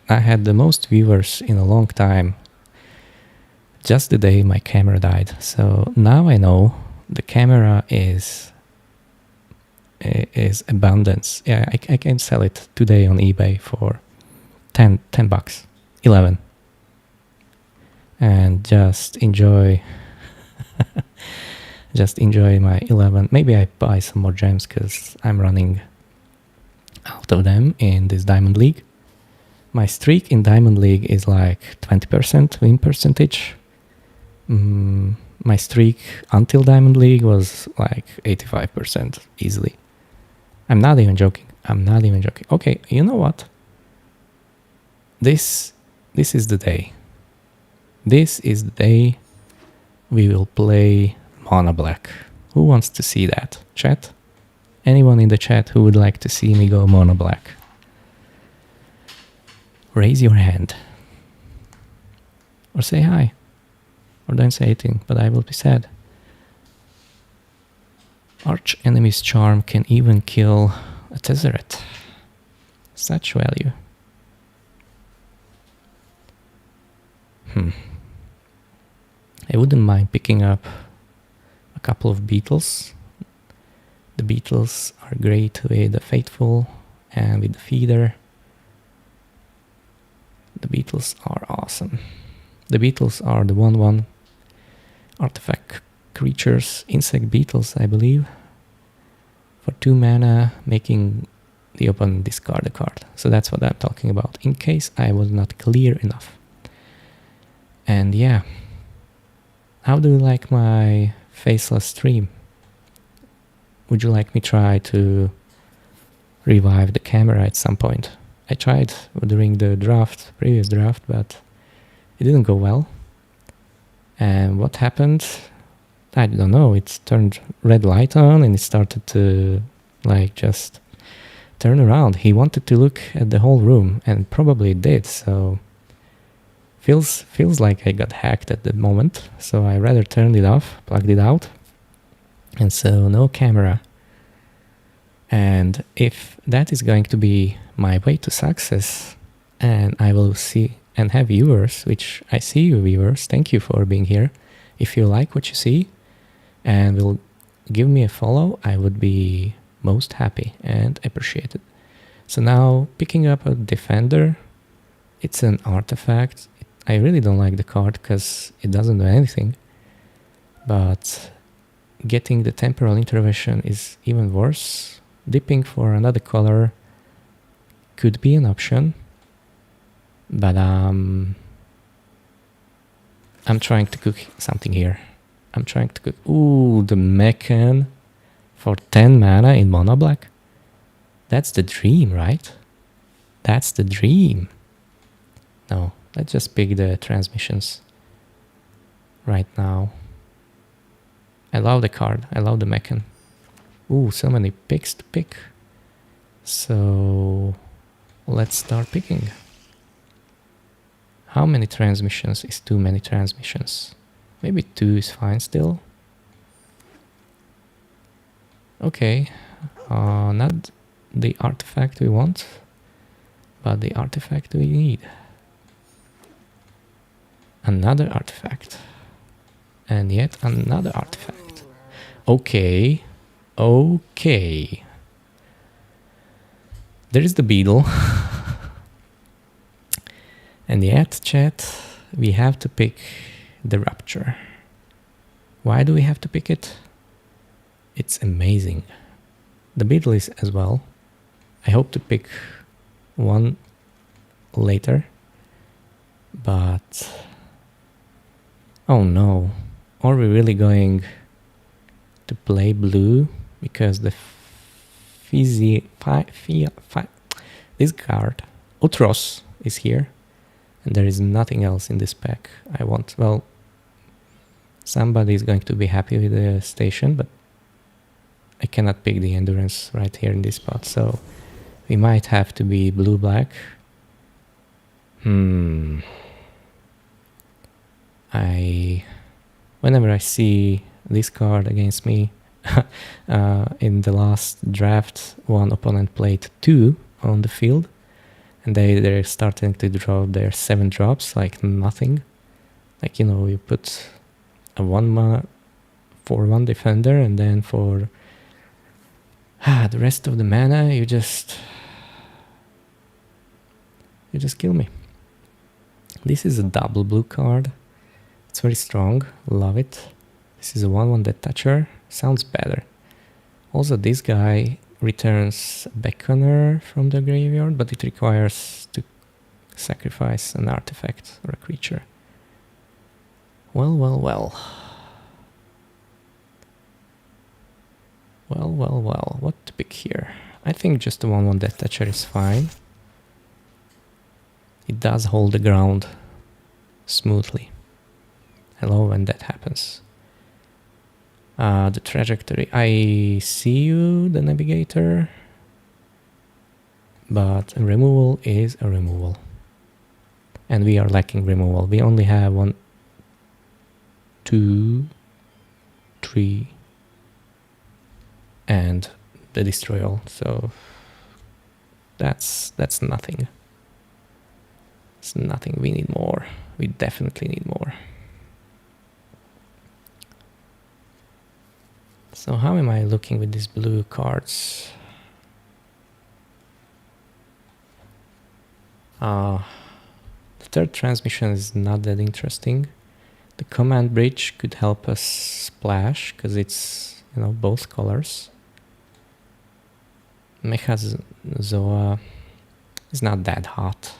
I had the most viewers in a long time just the day my camera died. So now I know the camera is abundance. Yeah, I can sell it today on eBay for 10 bucks, 11. And just enjoy my 11. Maybe I buy some more gems because I'm running out of them in this Diamond League. My streak in Diamond League is like 20% win percentage. My streak until Diamond League was like 85% easily. I'm not even joking. I'm not even joking. Okay, you know what? This is the day. This is the day we will play Mono Black. Who wants to see that? Chat? Anyone in the chat who would like to see me go Mono Black? Raise your hand. Or say hi. Or don't say anything, but I will be sad. Arch enemy's charm can even kill a Tezzeret. Such value. I wouldn't mind picking up a couple of beetles. The beetles are great with the Faithful and with the Feeder. The beetles are awesome. The beetles are the 1/1 artifact creatures, insect beetles, I believe, for 2 mana, making the opponent discard a card. So that's what I'm talking about, in case I was not clear enough. And yeah, how do you like my faceless stream? Would you like me try to revive the camera at some point? I tried during the previous draft, but it didn't go well. And what happened? I don't know. It turned red light on and it started to like just turn around. He wanted to look at the whole room and probably did. So feels like I got hacked at the moment. So I rather turned it off, plugged it out. And so no camera. And if that is going to be my way to success, and I will see and have viewers, which I see you viewers, thank you for being here. If you like what you see and will give me a follow, I would be most happy and appreciated. So now picking up a Defender, it's an artifact. I really don't like the card because it doesn't do anything, but getting the Temporal Intervention is even worse. Dipping for another color could be an option, but I'm trying to cook something here. I'm trying to cook. Ooh, the Mechan for 10 mana in Mono Black. That's the dream, right? That's the dream. No, let's just pick the transmissions right now. I love the card. I love the Mechan. Ooh, so many picks to pick. So let's start picking. How many transmissions is too many transmissions? Maybe 2 is fine still. Okay, not the artifact we want, but the artifact we need. Another artifact. And yet another artifact. Okay. Okay. There is the beetle. And yet, chat, we have to pick the Rapture. Why do we have to pick it? It's amazing. The beetle is as well. I hope to pick one later. But oh no. Are we really going to play blue? Because the this card, Utros, is here. And there is nothing else in this pack I want. Well, somebody is going to be happy with the station, but I cannot pick the Endurance right here in this spot. So we might have to be blue-black. Whenever I see this card against me, in the last draft, one opponent played 2 on the field, and they're starting to drop their 7 drops like nothing. Like, you know, you put a 1 for 1 defender, and then for the rest of the mana, you just kill me. This is a double blue card. It's very strong. Love it. This is a 1/1 Death Toucher. Sounds better. Also, this guy returns a Beckoner from the graveyard, but it requires to sacrifice an artifact or a creature. Well, well, well. Well, well, well, what to pick here? I think just the 1/1 Detacher is fine. It does hold the ground smoothly. I love when that happens. The trajectory. I see you, the navigator. But removal is a removal. And we are lacking removal. We only have 1, 2, 3, and the destroy all. So that's nothing. It's nothing. We need more. We definitely need more. So how am I looking with these blue cards? The third transmission is not that interesting. The command bridge could help us splash because it's, you know, both colors. Mecha Zoa is not that hot.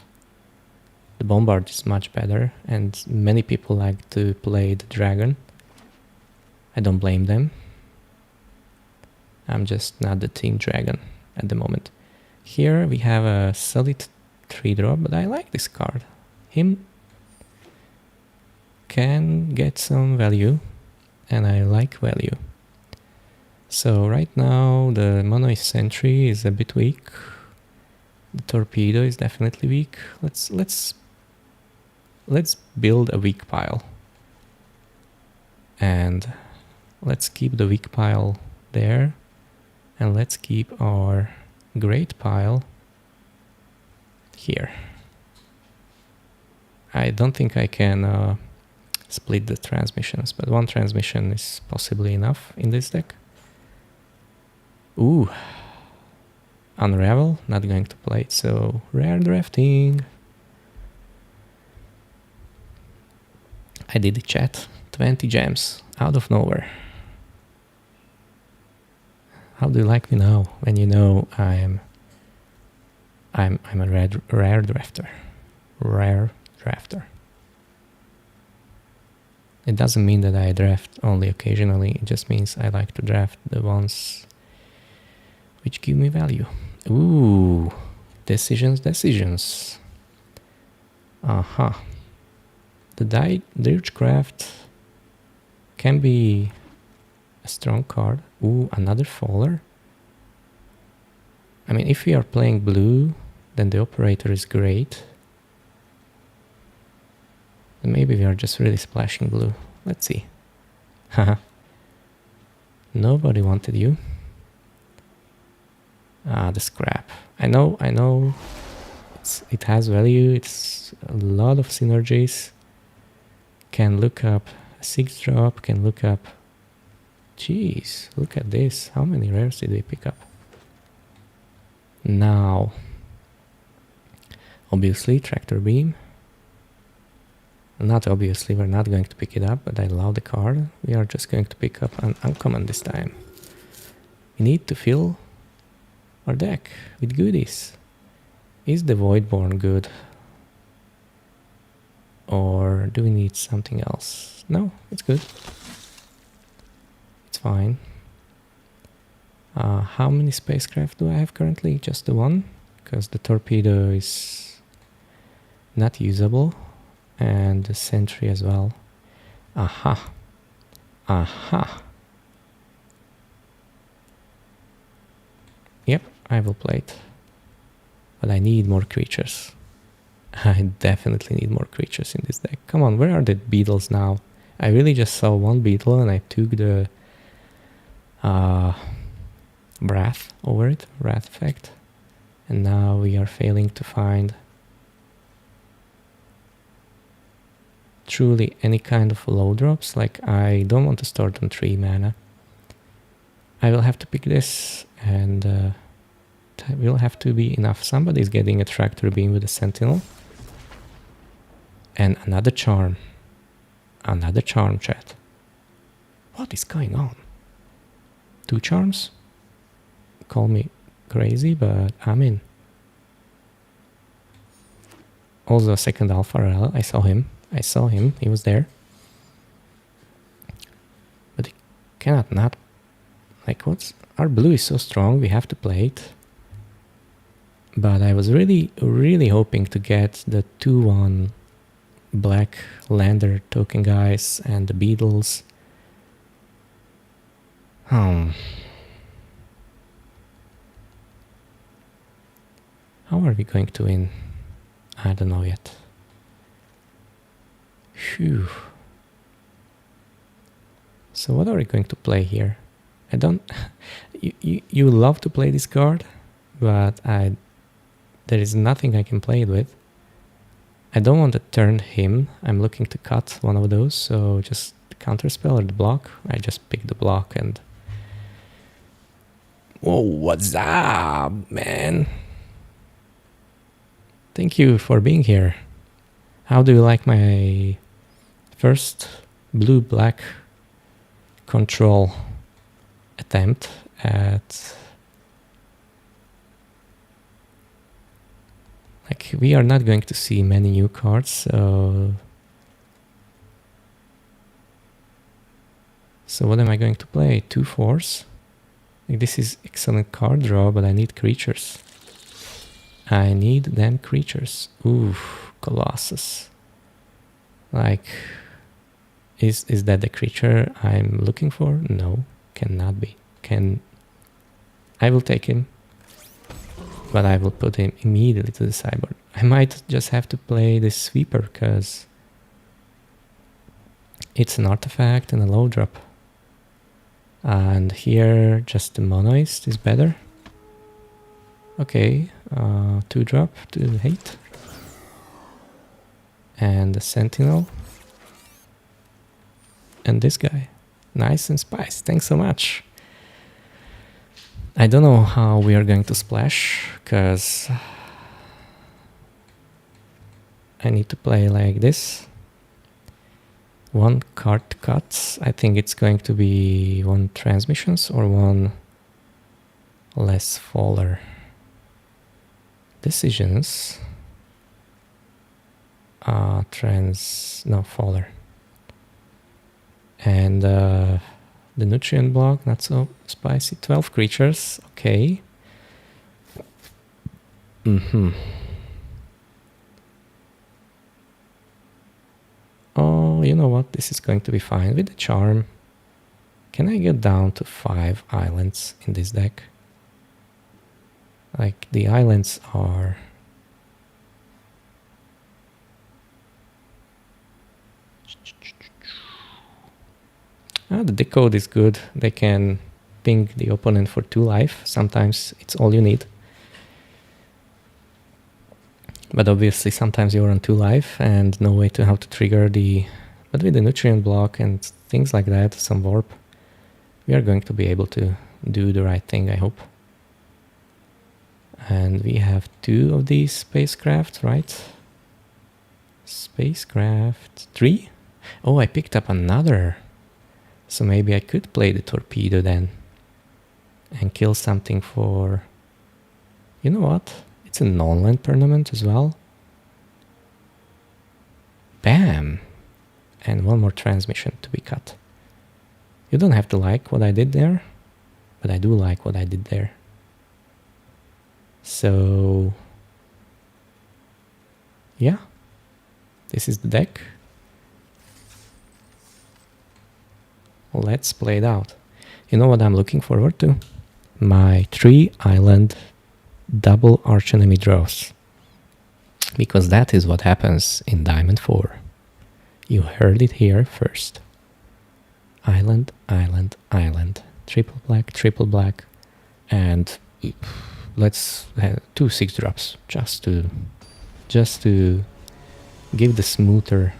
The Bombard is much better, and many people like to play the dragon. I don't blame them. I'm just not the team dragon at the moment. Here we have a solid 3-drop, but I like this card. Him can get some value, and I like value. So right now the Mono Sentry is a bit weak. The Torpedo is definitely weak. Let's build a weak pile. And let's keep the weak pile there. And let's keep our great pile here. I don't think I can split the transmissions, but one transmission is possibly enough in this deck. Ooh. Unravel, not going to play it, so rare drafting. I did the chat. 20 gems out of nowhere. How do you like me now when you know I'm a rare drafter? Rare drafter. It doesn't mean that I draft only occasionally, it just means I like to draft the ones which give me value. Ooh, decisions. Aha. The Dirgecraft can be a strong card. Ooh, another Faller. I mean, if we are playing blue, then the Operator is great. And maybe we are just really splashing blue. Let's see. Haha. Nobody wanted you. Ah, the Scrap. I know. It has value. It's a lot of synergies. Can look up a 6-drop. Can look up. Jeez, look at this. How many rares did we pick up? Now, obviously, Tractor Beam. Not obviously, we're not going to pick it up, but I love the card. We are just going to pick up an uncommon this time. We need to fill our deck with goodies. Is the Voidborn good? Or do we need something else? No, it's good. It's fine. How many spacecraft do I have currently? Just the one, because the Torpedo is not usable. And the Sentry as well. Aha. Aha. Yep, I will play it. But I need more creatures. I definitely need more creatures in this deck. Come on, where are the beetles now? I really just saw one beetle and I took the wrath over it, wrath effect. And now we are failing to find truly any kind of low drops. Like, I don't want to start on 3 mana. I will have to pick this, and it will have to be enough. Somebody's getting a Tractor Beam with a Sentinel. And another charm. Another charm, chat. What is going on? 2 charms? Call me crazy, but I'm in. Also a second Alpha. I saw him. He was there. But he cannot not Like, what's... Our blue is so strong, we have to play it. But I was really, really hoping to get the 2-1 black lander token guys and the beetles. How are we going to win? I don't know yet. Phew. So what are we going to play here? I don't... you love to play this card, but there is nothing I can play it with. I don't want to turn him. I'm looking to cut one of those, so just the counterspell or the block. I just pick the block and... Whoa, what's up, man? Thank you for being here. How do you like my first blue-black control attempt at... Like, we are not going to see many new cards, so what am I going to play? 2/4s? Like, this is excellent card draw, but I need creatures. I need them creatures. Oof, Colossus. Like, is that the creature I'm looking for? No, cannot be. I will take him, but I will put him immediately to the sideboard. I might just have to play this sweeper, because it's an artifact and a low drop. And here, just the monoist is better. Okay, 2-drop to hate. And the sentinel. And this guy. Nice and spicy. Thanks so much. I don't know how we are going to splash, because I need to play like this. 1 card cuts. I think it's going to be 1 transmissions or 1 less faller. Decisions. Faller. And the nutrient block, not so spicy. 12 creatures, okay. Oh, you know what? This is going to be fine with the charm. Can I get down to 5 islands in this deck? Like, the islands are... the decode is good. They can ping the opponent for 2 life. Sometimes it's all you need. But obviously sometimes you're on 2 life and no way to how to trigger the... But with the nutrient block and things like that, some warp, we are going to be able to do the right thing, I hope. And we have 2 of these spacecraft, right? Spacecraft 3? Oh, I picked up another. So maybe I could play the torpedo then. And kill something for... You know what? It's a non-land tournament as well. Bam! And 1 more transmission to be cut. You don't have to like what I did there, but I do like what I did there. So... yeah. This is the deck. Let's play it out. You know what I'm looking forward to? My 3 island double archenemy draws. Because that is what happens in Diamond 4. You heard it here first. Island, island, island. Triple black, and let's have 2 6-drops just to give the smoother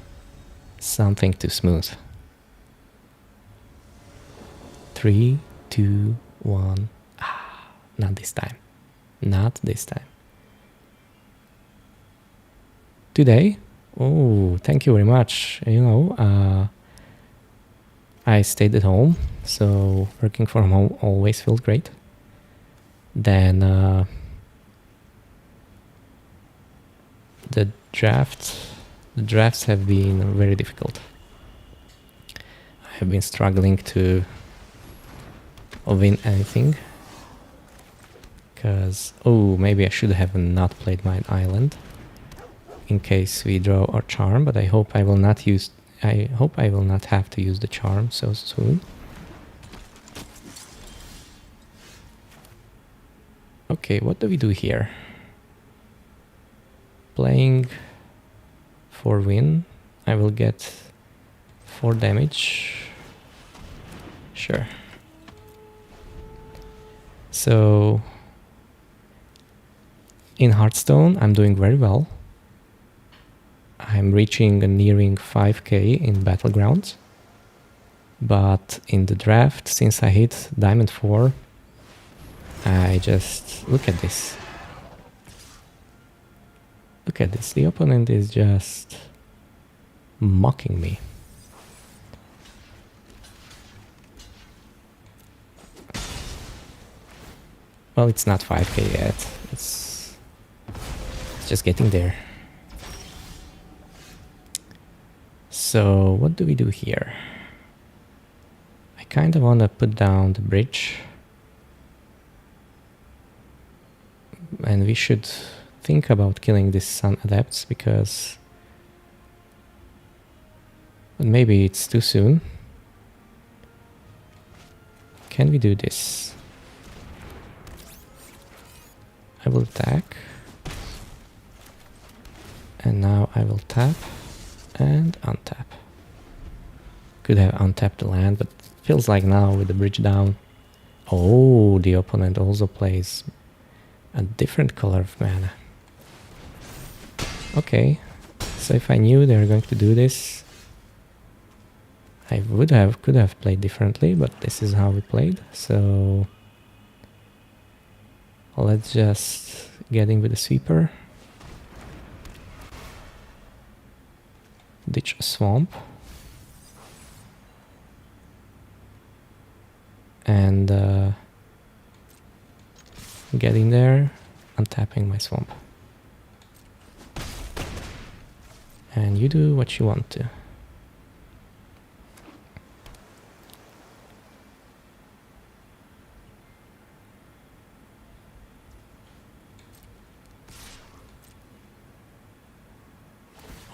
something to smooth. 3, 2, 1. Not this time. Not this time. Today? Oh, thank you very much. You know, I stayed at home, so working from home always feels great. Then the drafts have been very difficult. I have been struggling to... win anything. Because, oh, maybe I should have not played my island in case we draw our charm, but I hope I will not have to use the charm so soon. Okay, what do we do here? Playing for win. I will get 4 damage. Sure. So in Hearthstone, I'm doing very well. I'm reaching and nearing 5k in Battlegrounds. But in the draft, since I hit Diamond 4, I just... look at this. Look at this. The opponent is just mocking me. Well, it's not 5k yet. It's just getting there. So what do we do here? I kind of want to put down the bridge. And we should think about killing these Sun Adepts because... but maybe it's too soon. Can we do this? I will attack. And now I will tap and untap. Could have untapped the land, but feels like now with the bridge down. Oh, the opponent also plays a different color of mana. Okay, so if I knew they were going to do this, I could have played differently, but this is how we played. So let's just get in with the sweeper. Ditch a swamp. And get in there, untapping my swamp. And you do what you want to.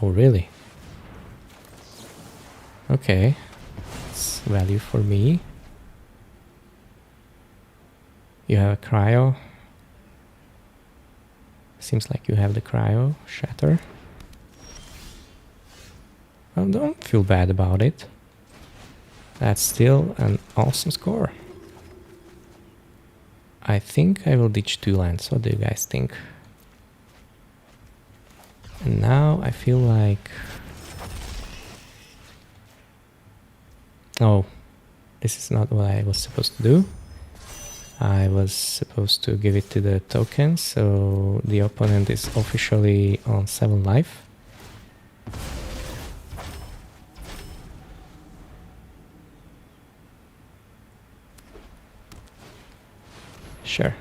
Oh, really? Okay. It's value for me. You have a cryo. Seems like you have the cryo shatter. Well, don't feel bad about it. That's still an awesome score. I think I will ditch 2 lands. What do you guys think? And now I feel like... oh, this is not what I was supposed to do. I was supposed to give it to the token, so the opponent is officially on 7 life. Sure.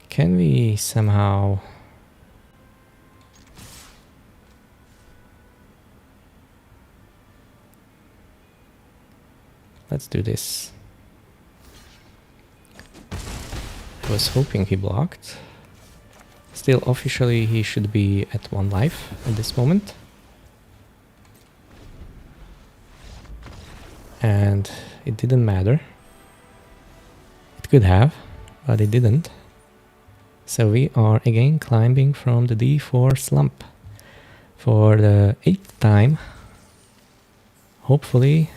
Can we somehow... let's do this. I was hoping he blocked. Still, officially, he should be at 1 life at this moment. And it didn't matter. It could have, but it didn't. So we are again climbing from the D4 slump for the 8th time. Hopefully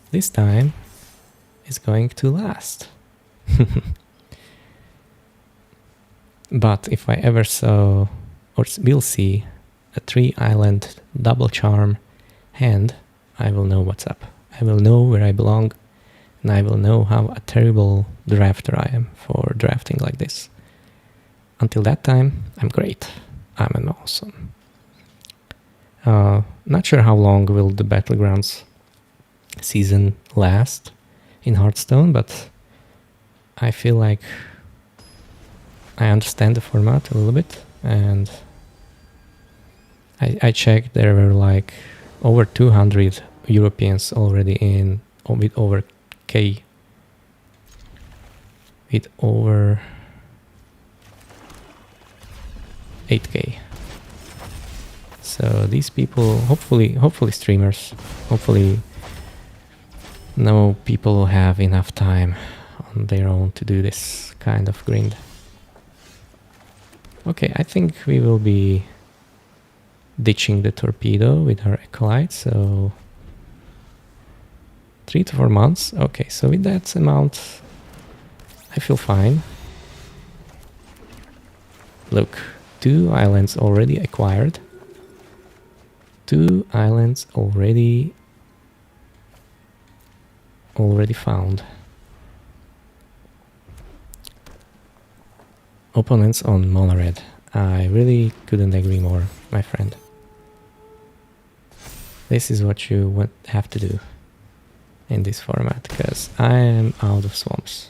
this time is going to last. But if I ever saw or will see a 3-island double charm hand, I will know what's up. I will know where I belong, and I will know how a terrible drafter I am for drafting like this. Until that time, I'm great. I'm an awesome. Not sure how long will the Battlegrounds season last in Hearthstone, but I feel like I understand the format a little bit, and I checked, there were like over 200 Europeans already in, with over K, with over 8K. So these people, hopefully streamers, hopefully no people who have enough time on their own to do this kind of grind. Okay, I think we will be ditching the torpedo with our acolyte, so 3 to 4 months. Okay, so with that amount, I feel fine. Look, 2 islands already acquired. 2 islands already found. Opponents on monored. I really couldn't agree more, my friend. This is what you would have to do in this format, because I am out of swamps.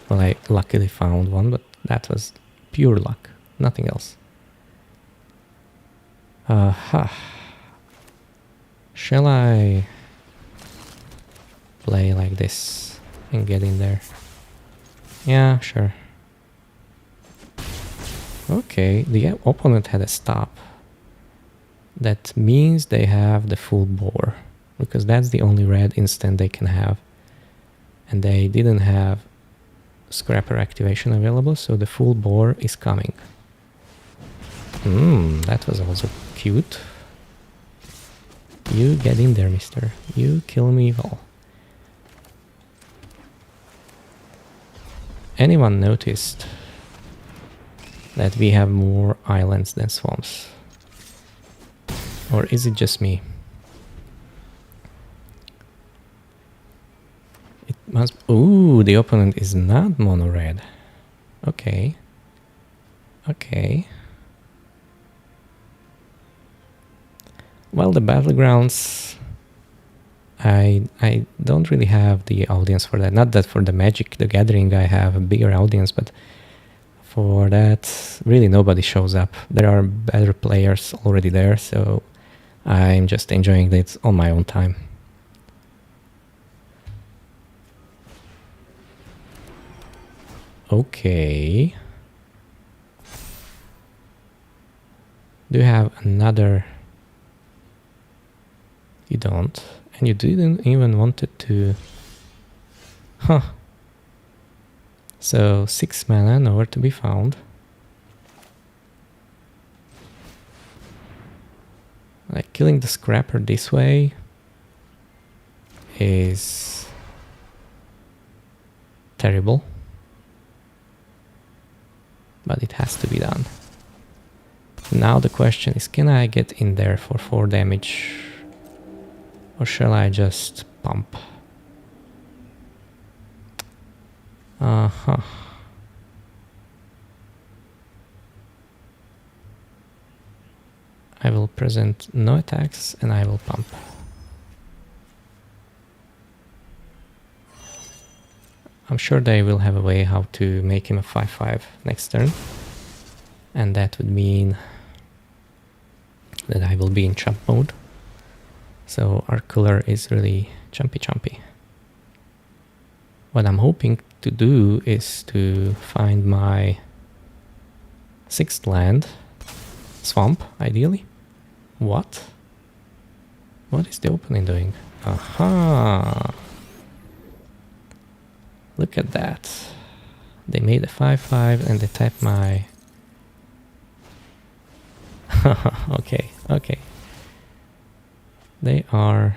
Well, I luckily found one, but that was pure luck, nothing else. Shall I play like this and get in there? Yeah, sure. Okay, the opponent had a stop. That means they have the full bore, because that's the only red instant they can have. And they didn't have scrapper activation available, so the full bore is coming. That was also cute. You get in there, mister. You kill me all. Anyone noticed that we have more islands than swamps? Or is it just me? It must... Ooh, the opponent is not mono-red. Okay. Okay. Well, the battlegrounds... I don't really have the audience for that. Not that for the Magic the Gathering I have a bigger audience, but for that, really nobody shows up. There are better players already there, so I'm just enjoying it on my own time. Okay. Do you have another? You don't. And you didn't even want it to... Huh. So 6 mana, nowhere to be found. Like, killing the scrapper this way is terrible. But it has to be done. Now the question is, can I get in there for 4 damage? Or shall I just pump? Uh-huh. I will present no attacks and I will pump. I'm sure they will have a way how to make him a 5/5 next turn. And that would mean that I will be in chump mode. So our color is really chumpy. What I'm hoping to do is to find my 6th land, swamp, ideally. What? What is the opening doing? Aha! Look at that. They made a 5/5 and they tapped my... Okay. They are...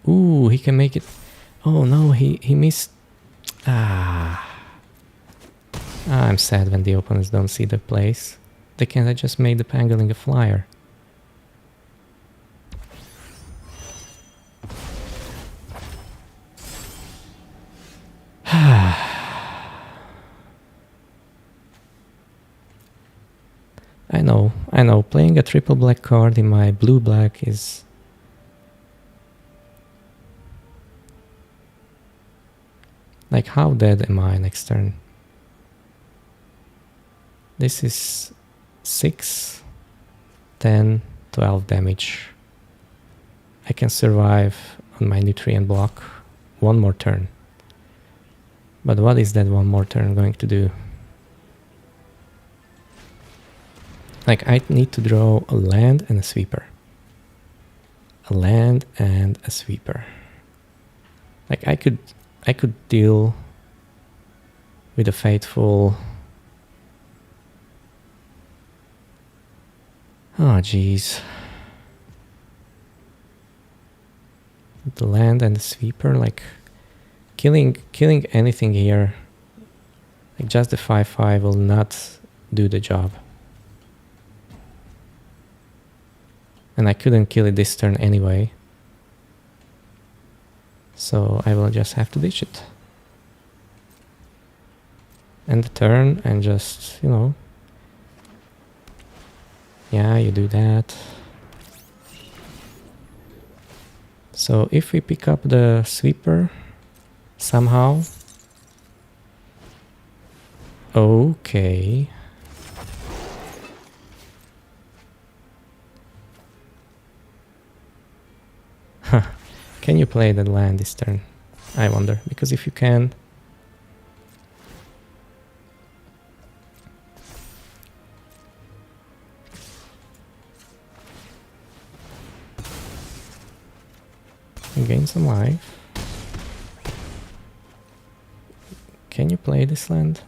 Ooh, he can make it... Oh no, he missed... I'm sad when the opponents don't see the place. They can't just make the Pangolin a flyer. I know, playing a triple black card in my blue-black is... Like, how dead am I next turn? This is 6, 10, 12 damage. I can survive on my nutrient block one more turn. But what is that one more turn going to do? Like, I need to draw a land and a sweeper. A land and a sweeper. Like, I could deal with a faithful... Oh, jeez. The land and the sweeper, like... Killing anything here, like just the 5/5 will not do the job. And I couldn't kill it this turn anyway. So I will just have to ditch it. End the turn and just, you know... Yeah, you do that. So if we pick up the sweeper... somehow. Okay. Huh. Can you play that land this turn? I wonder. Because if you can... gain some life. Can you play this land?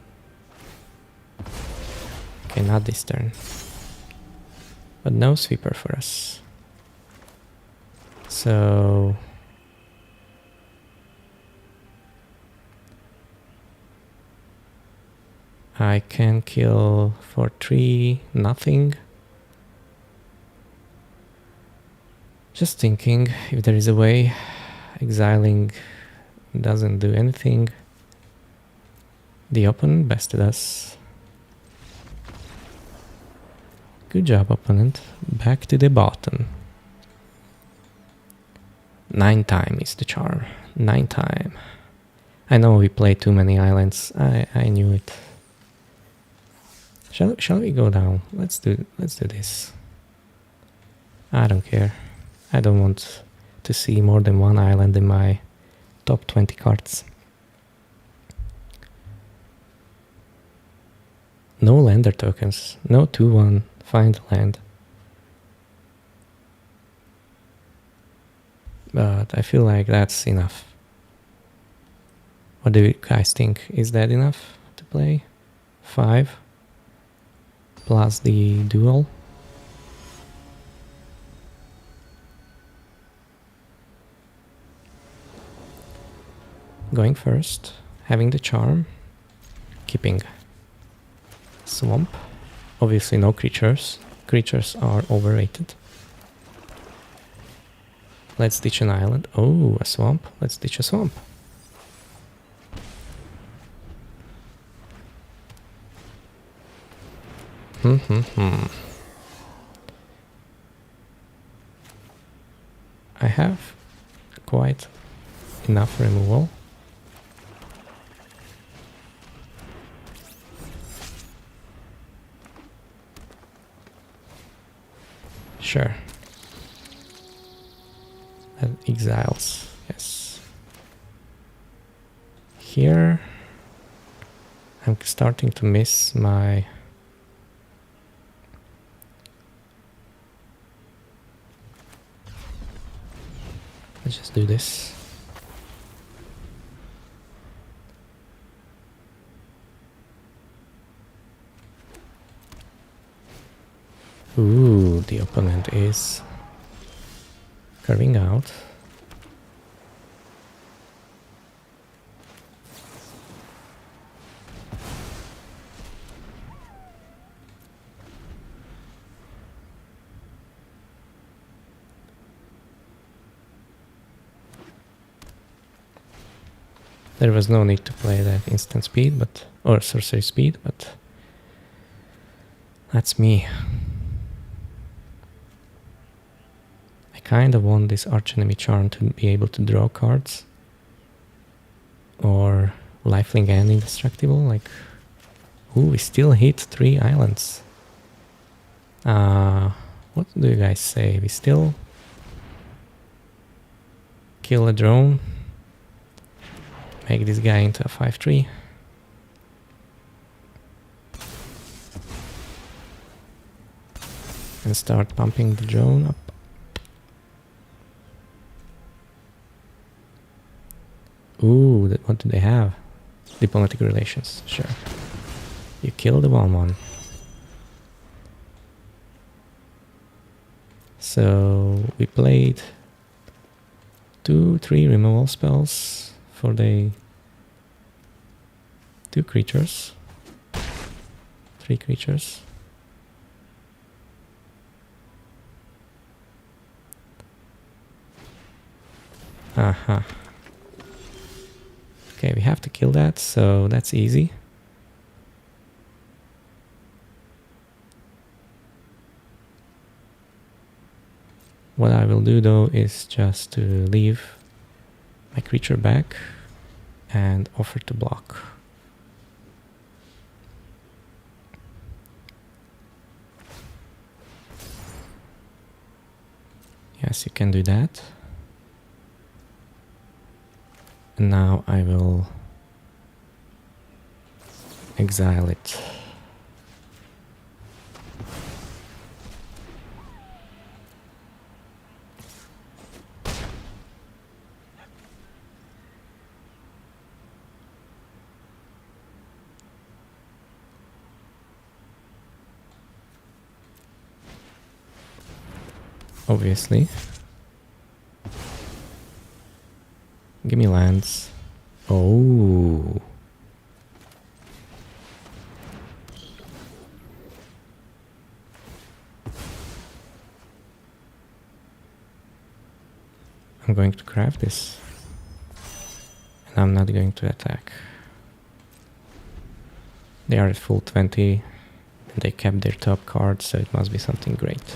Okay, not this turn. But no sweeper for us. So... I can kill for 3, nothing. Just thinking if there is a way. Exiling doesn't do anything. The opponent bested us. Good job, opponent. Back to the bottom. 9 time is the charm. 9 time. I know we played too many islands. I knew it. Shall we go down? Let's do this. I don't care. I don't want to see more than one island in my top 20 cards. No lander tokens. No 2/1. Find land. But I feel like that's enough. What do you guys think? Is that enough to play? 5 plus the duel. Going first, having the charm, keeping swamp. Obviously no creatures. Creatures are overrated. Let's ditch an island. Oh, a swamp. Let's ditch a swamp. I have quite enough removal. Sure. And exiles, yes. Here I'm starting to miss my... Let's just do this. Ooh, the opponent is carving out. There was no need to play that instant speed, but or sorcery speed, but that's me. kind of want this archenemy charm to be able to draw cards. Or lifelink and indestructible, like... Ooh, we still hit 3 islands. What do you guys say? We still... kill a drone. Make this guy into a 5-3. And start pumping the drone up. Ooh, what do they have? Diplomatic relations, sure. You kill the 1-1. So we played 2-3 removal spells for the 2 creatures. 3 creatures. Aha. Okay, we have to kill that, so that's easy. What I will do though is just to leave my creature back and offer to block. Yes, you can do that. And now I will exile it. Obviously. Give me lands. Oh. I'm going to craft this. And I'm not going to attack. They are at full 20. And they kept their top card, so it must be something great.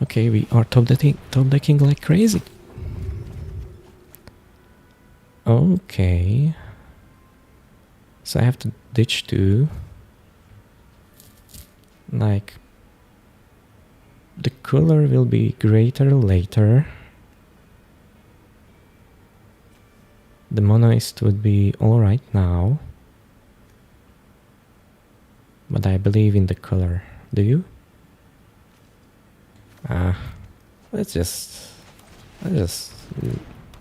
Okay, we are top decking like crazy. Okay. So I have to ditch 2. Like... the color will be greater later. The monoist would be alright now. But I believe in the color. Do you? Let's just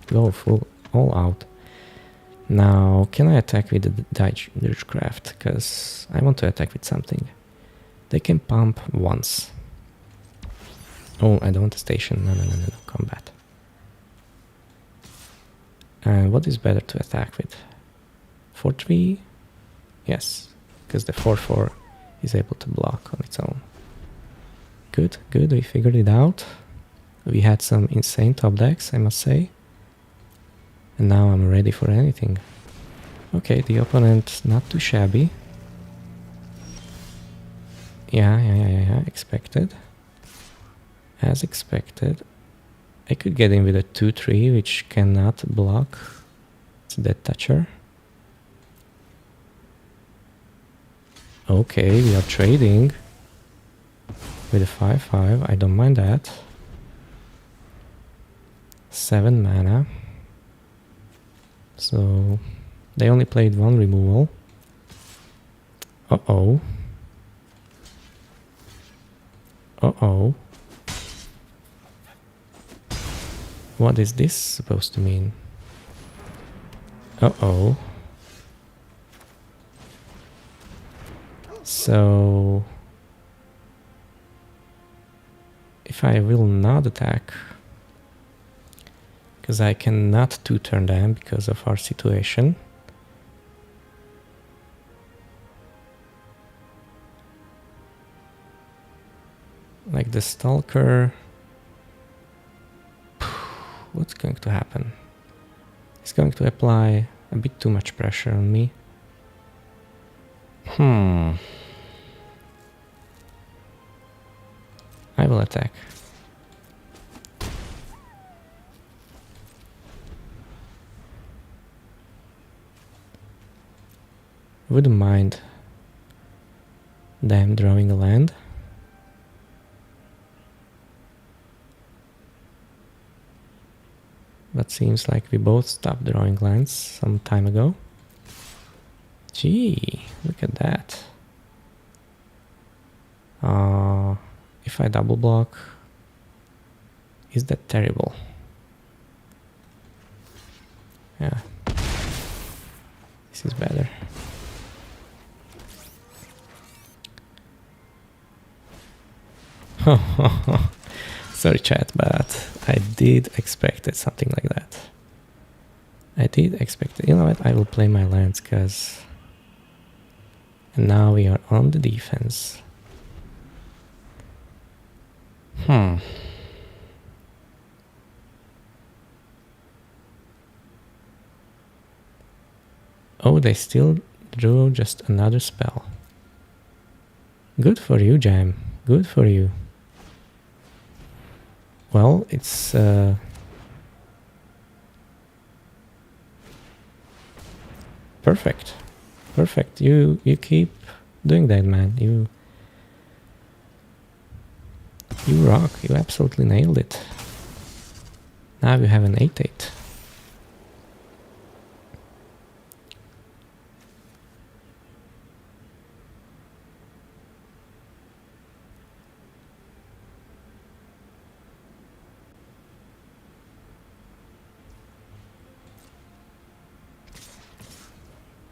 go full all out. Now, can I attack with the Dirgecraft? Because I want to attack with something. They can pump once. Oh, I don't want to station. No, combat. And what is better to attack with? 4-3? Yes, because the 4-4 is able to block on its own. Good, we figured it out. We had some insane top decks, I must say. And now I'm ready for anything. Okay, the opponent not too shabby. Yeah, expected. As expected. I could get in with a 2-3, which cannot block. It's a dead toucher. Okay, we are trading with a 5-5. I don't mind that. 7 mana. So they only played 1 removal. Uh-oh. Uh-oh. What is this supposed to mean? Uh-oh. So... if I will not attack... because I cannot 2-turn them because of our situation. Like the Stalker... what's going to happen? It's going to apply a bit too much pressure on me. I will attack. Wouldn't mind them drawing a land. But seems like we both stopped drawing lands some time ago. Gee, look at that. If I double block, is that terrible? Yeah. This is better. Sorry chat, but I did expect it, something like that. I did expect it. You know what, I will play my lands because... And now we are on the defense. Oh, they still drew just another spell. Good for you, Jam. Good for you. Well, it's... perfect. Perfect. You keep doing that, man. You rock. You absolutely nailed it. Now you have an 8/8.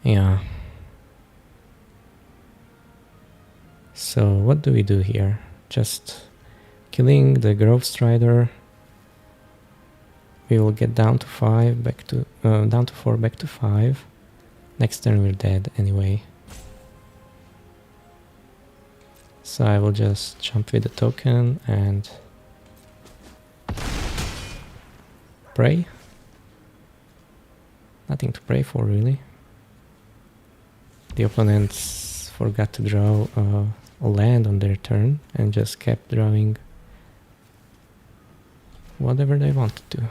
Yeah. So what do we do here? Just killing the Grove Strider. We will get down to 5, back to down to 4, back to 5. Next turn we're dead anyway. So I will just jump with the token and pray. Nothing to pray for, really. The opponents forgot to draw a land on their turn and just kept drawing whatever they wanted to.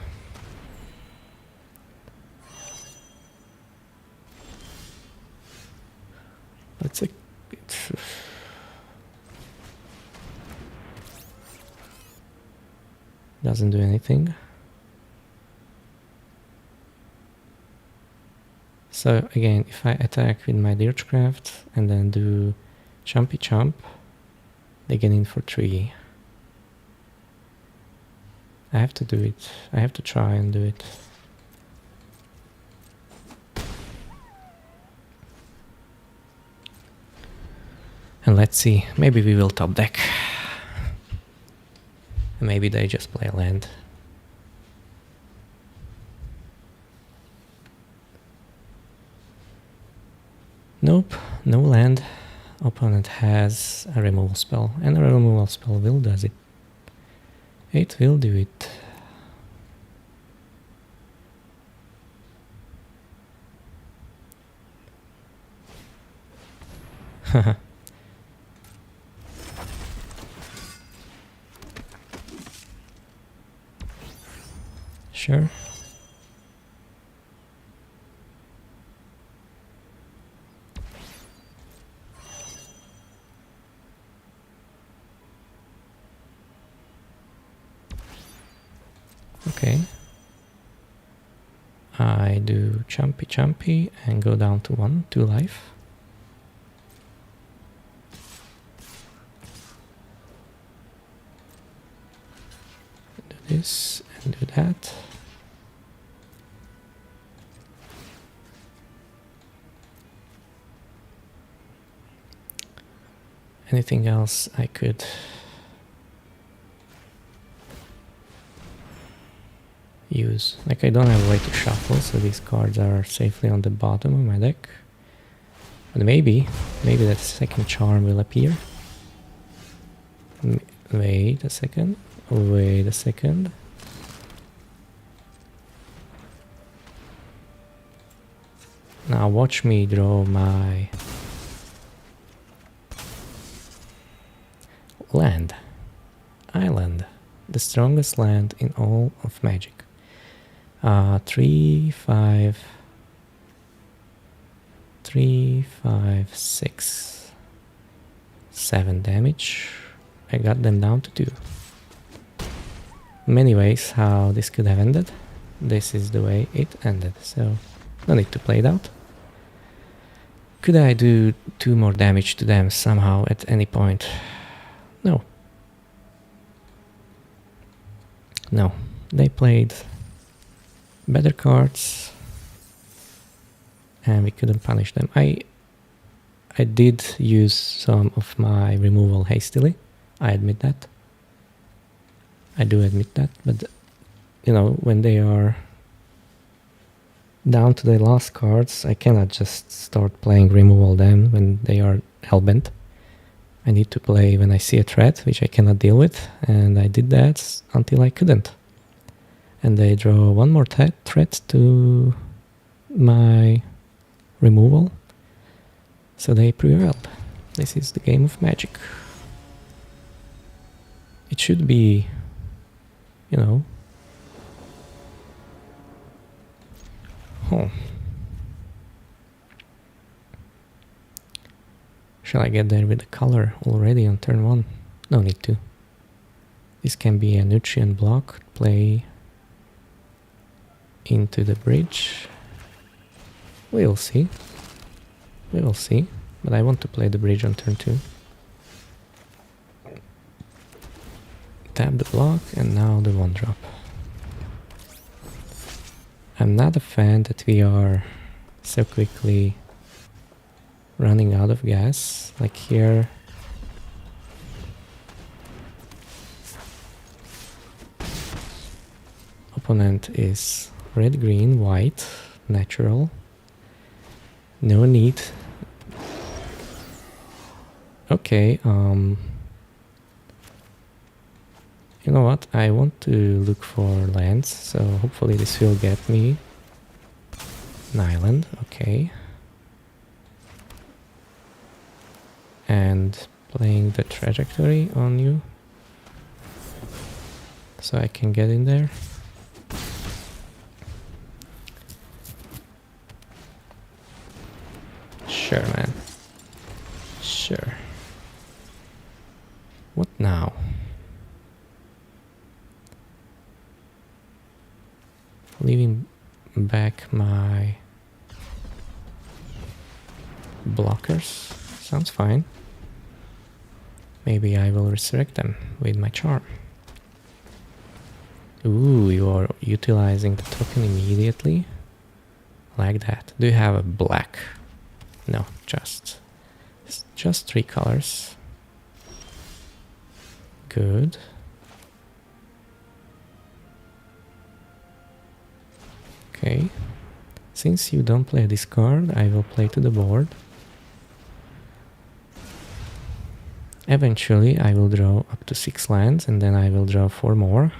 It's doesn't do anything. So again, if I attack with my Dirtcraft and then do Chumpy Chump, they get in for 3. I have to do it. I have to try and do it. And let's see, maybe we will top deck. Maybe they just play a land. Nope, no land. Opponent has a removal spell, and a removal spell will does it. It will do it. Haha. Sure. Okay. I do Chumpy Chumpy and go down to 2 life. Do this and do that. Anything else I could use? Like, I don't have a way to shuffle, so these cards are safely on the bottom of my deck. But maybe that second charm will appear. Wait a second. Wait a second. Now watch me draw my land. Island, the strongest land in all of Magic. 3, 5, 3, 5, 6, 7 damage. I got them down to 2. Many ways how this could have ended. This is the way it ended, so no need to play it out. Could I do 2 more damage to them somehow at any point? No. No. They played better cards and we couldn't punish them. I did use some of my removal hastily. I admit that. I do admit that, but you know, when they are down to the last cards, I cannot just start playing removal then when they are hellbent. I need to play when I see a threat, which I cannot deal with, and I did that until I couldn't. And they draw one more threat to my removal, so they prevailed. This is the game of Magic. It should be, you know... Oh. Shall I get there with the color already on turn 1? No need to. This can be a Nutrian block, play into the bridge. We'll see. We will see. But I want to play the bridge on turn 2. Tap the block and now the 1-drop. I'm not a fan that we are so quickly running out of gas. Like here. Opponent is red, green, white, natural. No need. Okay, you know what? I want to look for lands, so hopefully this will get me an island. Okay. And playing the trajectory on you, so I can get in there. Sure, man. Sure. What now? Leaving back my blockers sounds fine. Maybe I will resurrect them with my charm. Ooh, you are utilizing the token immediately. Like that. Do you have a black? No, just 3 colors. Good. Okay. Since you don't play this card, I will play to the board. Eventually, I will draw up to 6 lands, and then I will draw 4 more.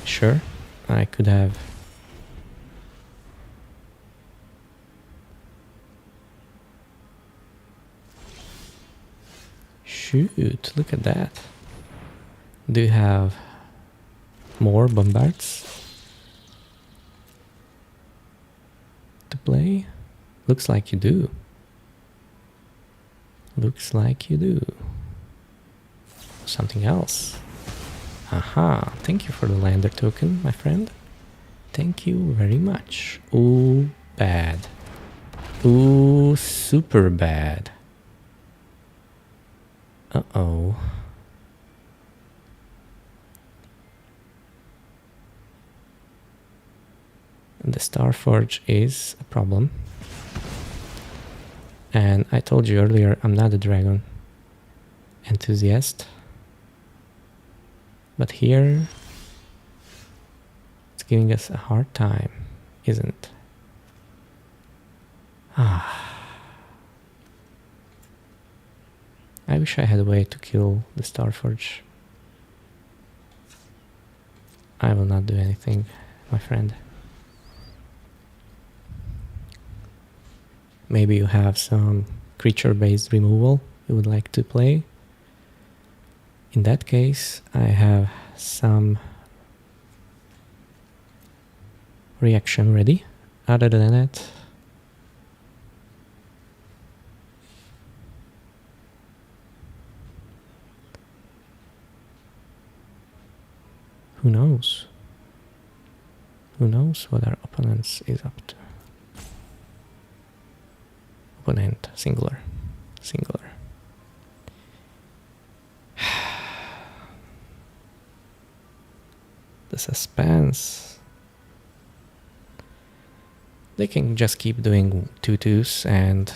Sure, I could have... Shoot, look at that. Do you have more bombards to play? Looks like you do. Looks like you do. Something else. Aha, thank you for the lander token, my friend. Thank you very much. Ooh, bad. Ooh, super bad. Uh-oh. The Starforge is a problem. And I told you earlier, I'm not a dragon enthusiast. But here, it's giving us a hard time, isn't it? Ah. I wish I had a way to kill the Starforge. I will not do anything, my friend. Maybe you have some creature-based removal who would like to play. In that case, I have some reaction ready. Other than that, who knows? Who knows what our opponent is up to? Opponent, singular. Singular. The suspense. They can just keep doing 2-2s and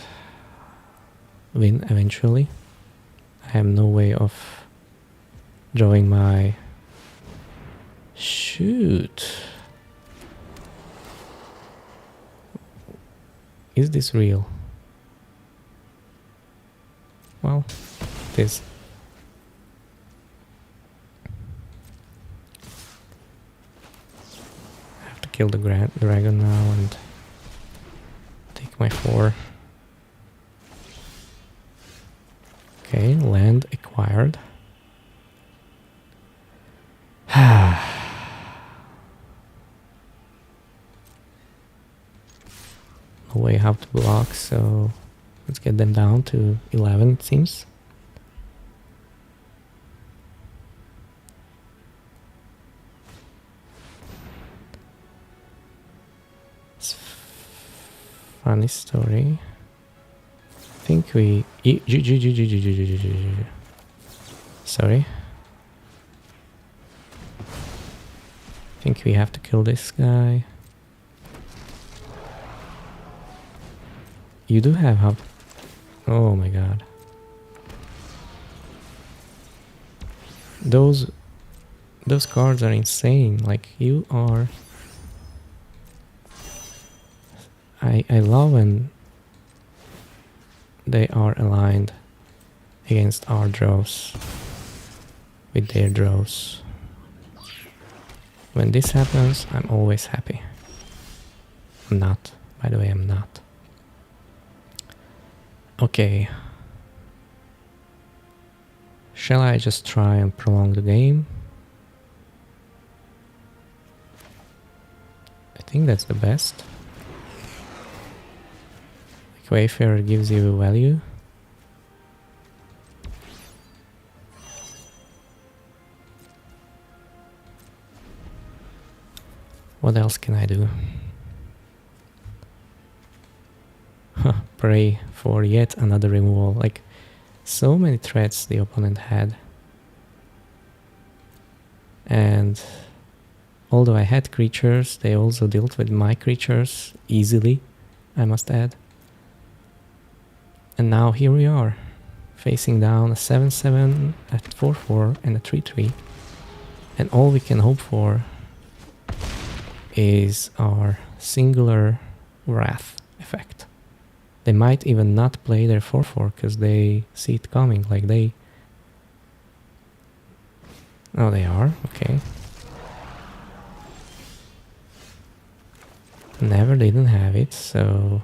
win eventually. I have no way of drawing my... Shoot. Is this real? Well, it is. I have to kill the dragon now and take my 4. Okay, land acquired. No way how to block, so let's get them down to 11, it seems. It's funny story. I think we... Sorry. I think we have to kill this guy. You do have how... Oh my god. Those cards are insane. Like, you are... I love when they are aligned against our draws with their draws. When this happens, I'm always happy. I'm not. By the way, I'm not. Okay. Shall I just try and prolong the game? I think that's the best. Like, Wayfarer gives you value. What else can I do? Pray for yet another removal. Like, so many threats the opponent had. And although I had creatures, they also dealt with my creatures easily, I must add. And now here we are, facing down a 7-7, a 4-4 and a 3-3. And all we can hope for is our singular wrath effect. They might even not play their 4-4 because they see it coming, like they... Oh, they are? Okay. Never didn't have it, so...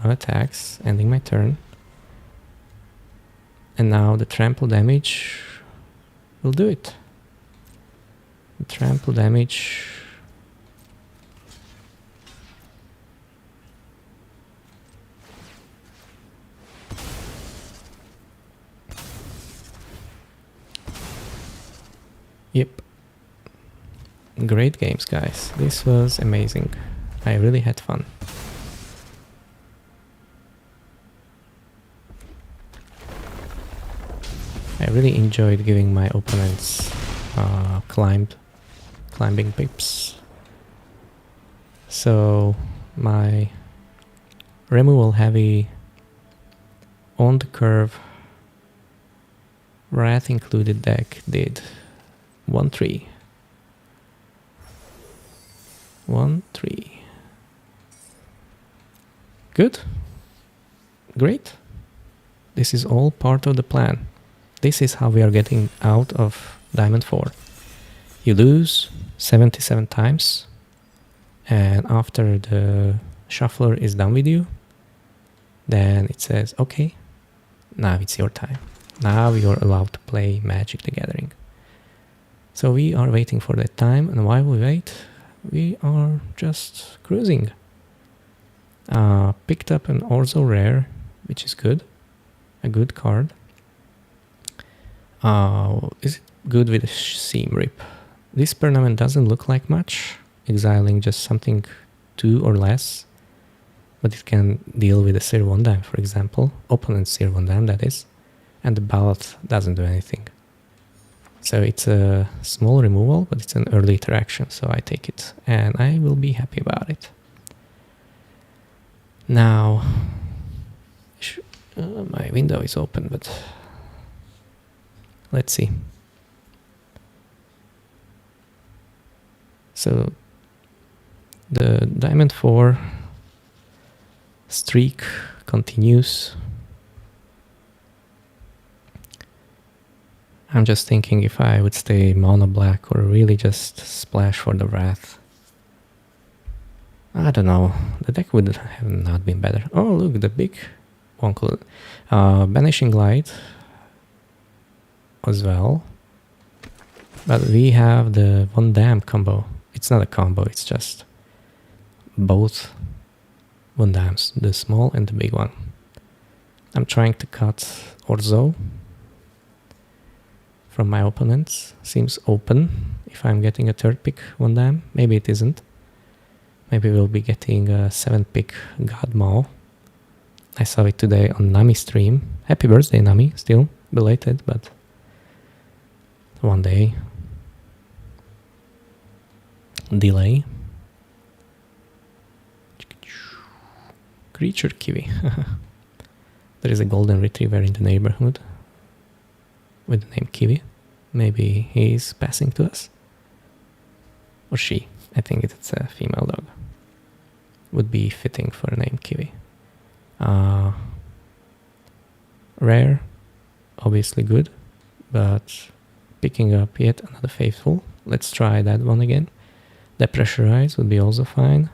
No attacks, ending my turn. And now the trample damage will do it. The trample damage... Yep. Great games, guys. This was amazing. I really had fun. I really enjoyed giving my opponents climbing pips. So my removal heavy on the curve wrath included deck did 1-3. 1-3. Good. Great. This is all part of the plan. This is how we are getting out of Diamond 4. You lose 77 times, and after the shuffler is done with you, then it says, okay, Now it's your time. Now you're allowed to play Magic the Gathering. So we are waiting for that time, and while we wait, we are just cruising. Picked up an Orzo Rare, which is good. A good card. Is it good with a Seam Rip? This permanent doesn't look like much, exiling just something 2 or less, but it can deal with a Seer 1 dime, for example. Opponent's Seer 1 dime, that is. And the ballot doesn't do anything. So it's a small removal, but it's an early interaction, so I take it. And I will be happy about it. Now, my window is open, but let's see. So the Diamond 4 streak continues. I'm just thinking if I would stay mono black or really just splash for the Wrath. I don't know. The deck would have not been better. Oh, look, the big Onkel. Banishing Light as well. But we have the 1 dam combo. It's not a combo, it's just both 1 dams, the small and the big one. I'm trying to cut Orzo from my opponents. Seems open if I'm getting a 3rd pick 1 dam. Maybe it isn't. Maybe we'll be getting a 7th pick God Maw. I saw it today on Nami stream. Happy birthday, Nami, still belated, but one day delay. Creature Kiwi. There is a golden retriever in the neighborhood with the name Kiwi. Maybe he's passing to us. Or she. I think it's a female dog. Would be fitting for a name Kiwi. Rare. Obviously good. But picking up yet another Faithful. Let's try that one again. Depressurize would be also fine.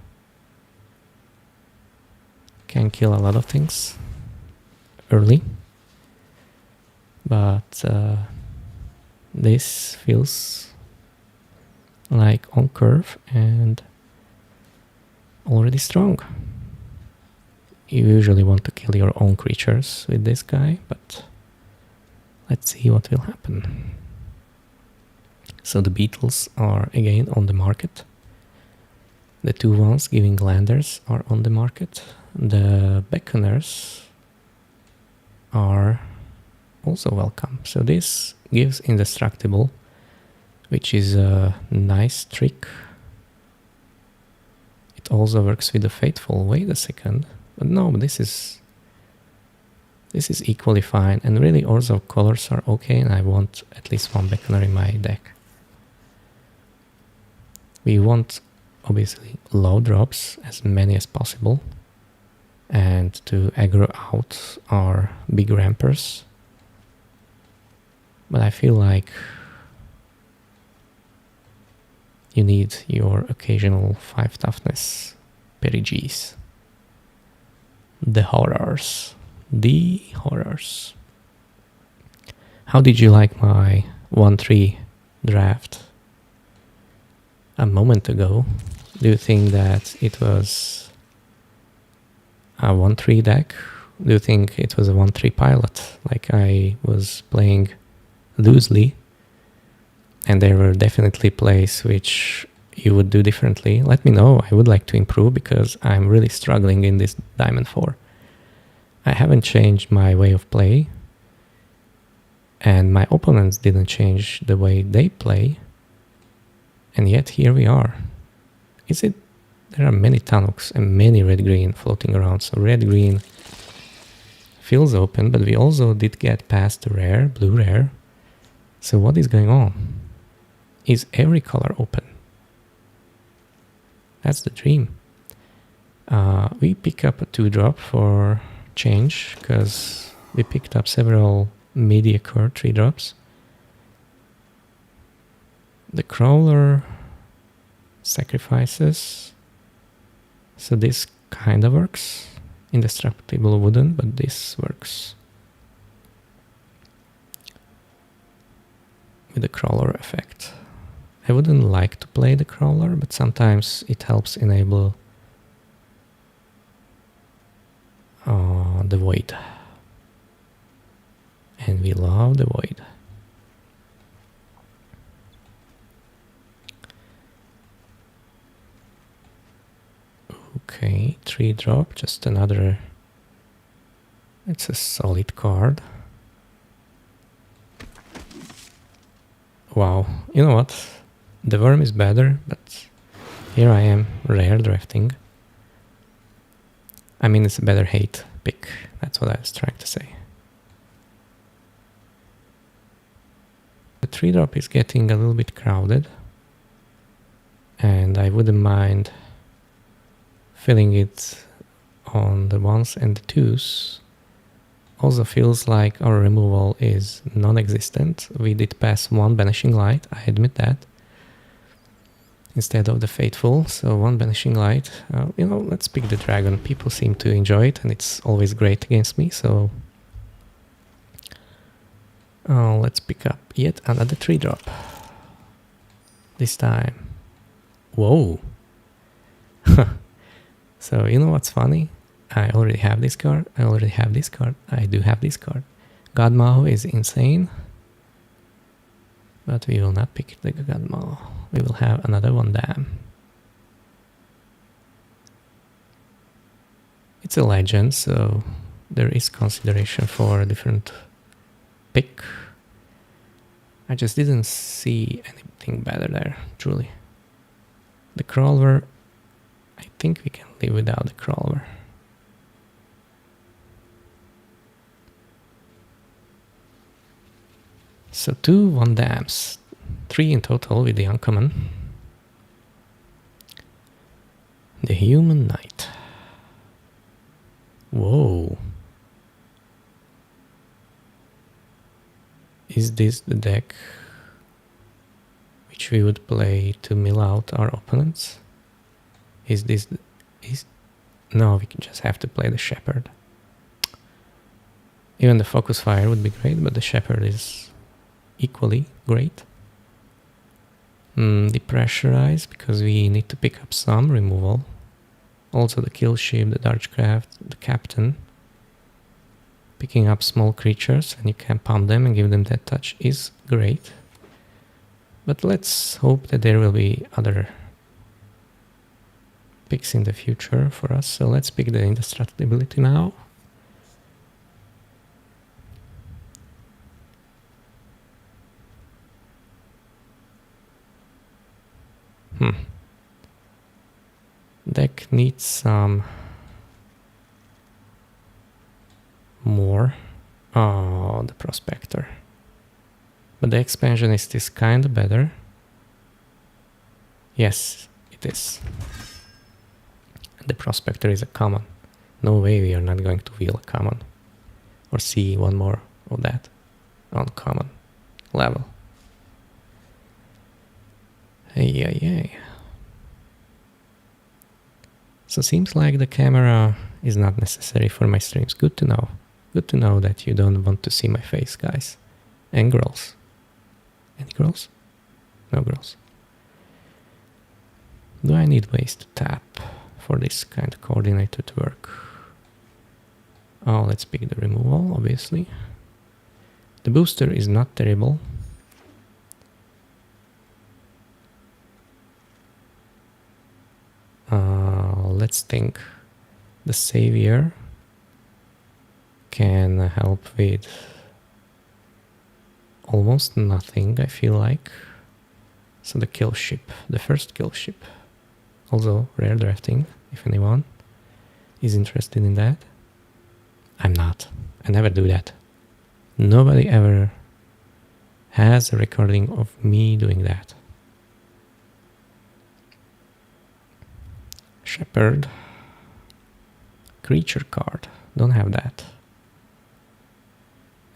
Can kill a lot of things early. But this feels like on curve and already strong. You usually want to kill your own creatures with this guy, but let's see what will happen. So the Beetles are again on the market. The 2 ones giving landers are on the market. The Beckoners are also welcome. So this gives Indestructible, which is a nice trick. It also works with the Faithful. Wait a second. But no, this is equally fine. And really Orzo colors are okay, and I want at least 1 Beckoner in my deck. We want obviously low drops, as many as possible, and to aggro out our big rampers. But I feel like you need your occasional 5 toughness Perigis. The horrors. The horrors. How did you like my 1-3 draft a moment ago? Do you think that it was a 1-3 deck? Do you think it was a 1-3 pilot? Like I was playing loosely, and there were definitely plays which you would do differently. Let me know. I would like to improve because I'm really struggling in this Diamond 4. I haven't changed my way of play, and my opponents didn't change the way they play, and yet here we are. There are many Tanuks and many red-green floating around, so red-green feels open, but we also did get past the rare, blue-rare. So what is going on? Is every color open? That's the dream. We pick up a 2-drop for change, because we picked up several mediocre 3-drops. The Crawler sacrifices. So this kind of works. Indestructible wouldn't, but this works. with the crawler effect. I wouldn't like to play the crawler, but sometimes it helps enable the void. And we love the void. Okay, 3 drop, just another. It's a solid card. Wow, you know what? The worm is better, but here I am, rare drafting. I mean, it's a better hate pick. That's what I was trying to say. The 3 drop is getting a little bit crowded, and I wouldn't mind filling it on the 1s and the 2s. Also feels like our removal is non-existent. We did pass 1 Banishing Light, I admit that, instead of the Fateful. So 1 Banishing Light. You know, let's pick the Dragon. People seem to enjoy it, and it's always great against me, so let's pick up yet another 3 drop. This time. Whoa! So you know what's funny? I already have this card, I already have this card, I do have this card. Godmaw is insane, but we will not pick the Godmaw. We will have another 1 dam. It's a legend, so there is consideration for a different pick. I just didn't see anything better there, truly. The crawler, I think we can live without the crawler. So 2 1 dams, 3 in total with the uncommon. The Human Knight. Whoa. Is this the deck which we would play to mill out our opponents? Is this no, we can just have to play the Shepherd. Even the Focus Fire would be great, but the Shepherd is equally great. Depressurize, because we need to pick up some removal. Also the Kill Ship, the Darchcraft, the Captain. Picking up small creatures, and you can pump them and give them that touch is great. But let's hope that there will be other picks in the future for us. So let's pick the Indestructibility now. Deck needs some more. Oh, the Prospector. But the Expansionist is kinda better. Yes, it is. The Prospector is a common. No way we are not going to wheel a common. Or see one more of that on common level. Hey. So seems like the camera is not necessary for my streams. Good to know. Good to know that you don't want to see my face, guys. And girls. Any girls? No girls. Do I need ways to tap for this kind of coordinator to work? Oh, let's pick the removal, obviously. The booster is not terrible. Let's think. The Savior can help with almost nothing, I feel like. So the Kill Ship, the first Kill Ship. Also rare drafting, if anyone is interested in that. I'm not. I never do that. Nobody ever has a recording of me doing that. Shepherd. Creature card. Don't have that.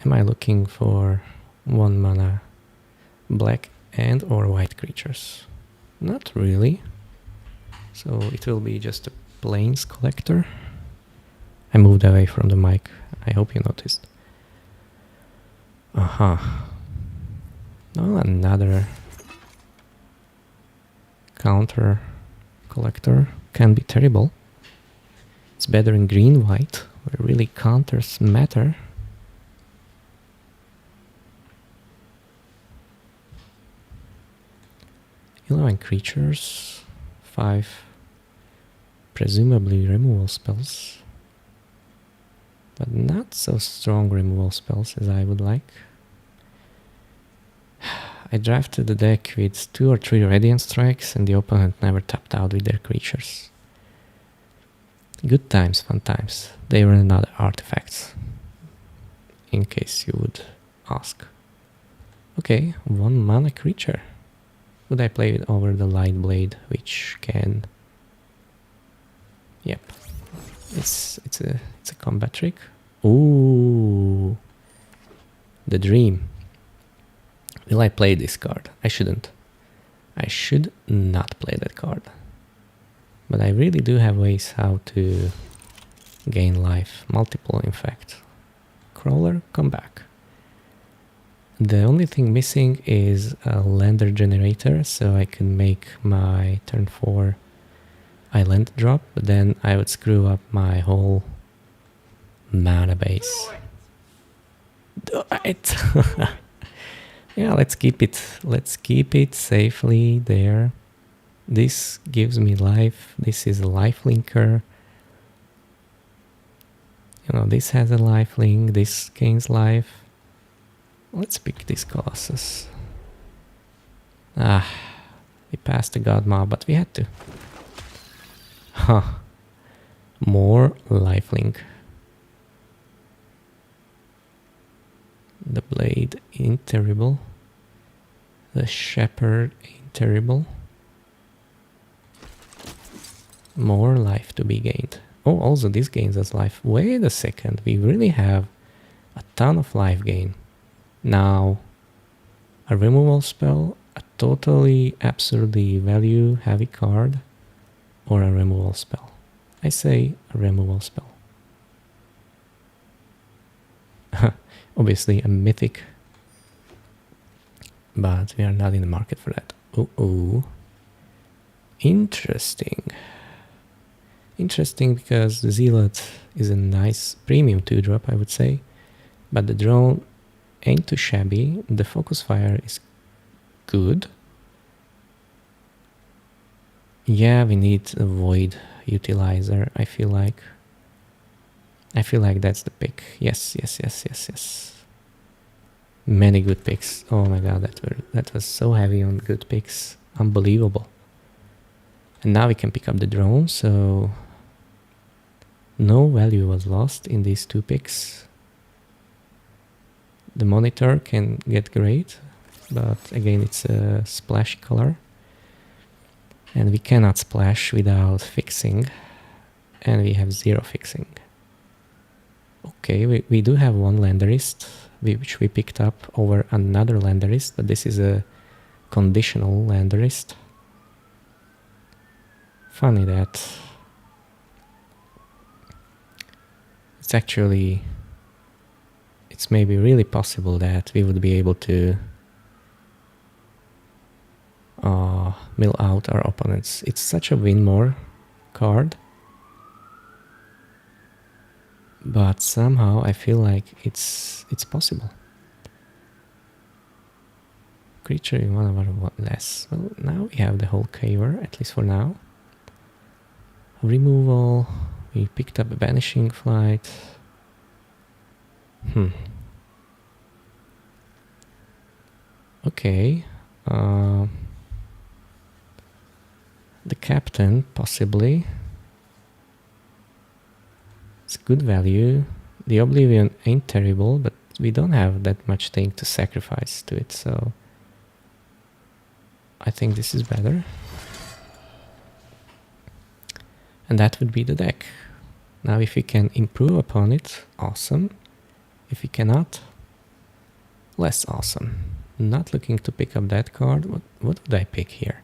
Am I looking for 1 mana black and or white creatures? Not really. So it will be just a Plains Collector. I moved away from the mic. I hope you noticed. Oh, another counter collector can be terrible. It's better in green-white, where really counters matter. Eleven creatures, 5 presumably removal spells, but not so strong removal spells as I would like. I drafted the deck with 2 or 3 Radiant Strikes and the opponent never tapped out with their creatures. Good times, fun times. They were not artifacts, in case you would ask. Okay, 1 mana creature. Would I play it over the Light Blade, which can... Yep. It's a combat trick. Ooh, the dream. Will I play this card? I shouldn't. I should not play that card. But I really do have ways how to gain life. Multiple, in fact. Crawler, come back. The only thing missing is a lander generator, so I can make my turn 4 island drop, but then I would screw up my whole mana base. Do it! Yeah, let's keep it safely there. This gives me life. This is a life linker. You know, this has a life link. This gains life. Let's pick this Colossus. Ah, we passed the God Mob, but we had to. Huh. More lifelink. The Blade ain't terrible. The Shepherd ain't terrible. More life to be gained. Oh, also this gains us life. Wait a second, we really have a ton of life gain. Now, a removal spell, a totally, absolutely value heavy card, or a removal spell. I say a removal spell. Obviously a mythic, but we are not in the market for that. Oh, interesting. Interesting because the Zealot is a nice premium 2-drop, I would say, but the drone ain't too shabby. The focus fire is good. Yeah, we need a Void Utilizer, I feel like. I feel like that's the pick. Yes. Many good picks. Oh my god, that was so heavy on good picks. Unbelievable. And now we can pick up the drone, so no value was lost in these 2 picks. The monitor can get great, but again it's a splash color. And we cannot splash without fixing, and we have 0 fixing. Okay, we do have 1 Landerist, which we picked up over another Landerist, but this is a conditional Landerist. Funny that it's maybe really possible that we would be able to mill out our opponents. It's such a win more card, but somehow I feel like it's possible. Creature in 1 or less. Well, now we have the whole caver, at least for now. Removal. We picked up a Vanishing Flight. Okay. The Captain, possibly. It's good value. The Oblivion ain't terrible, but we don't have that much thing to sacrifice to it, so I think this is better. And that would be the deck. Now if we can improve upon it, awesome. If we cannot, less awesome. Not looking to pick up that card. What would I pick here?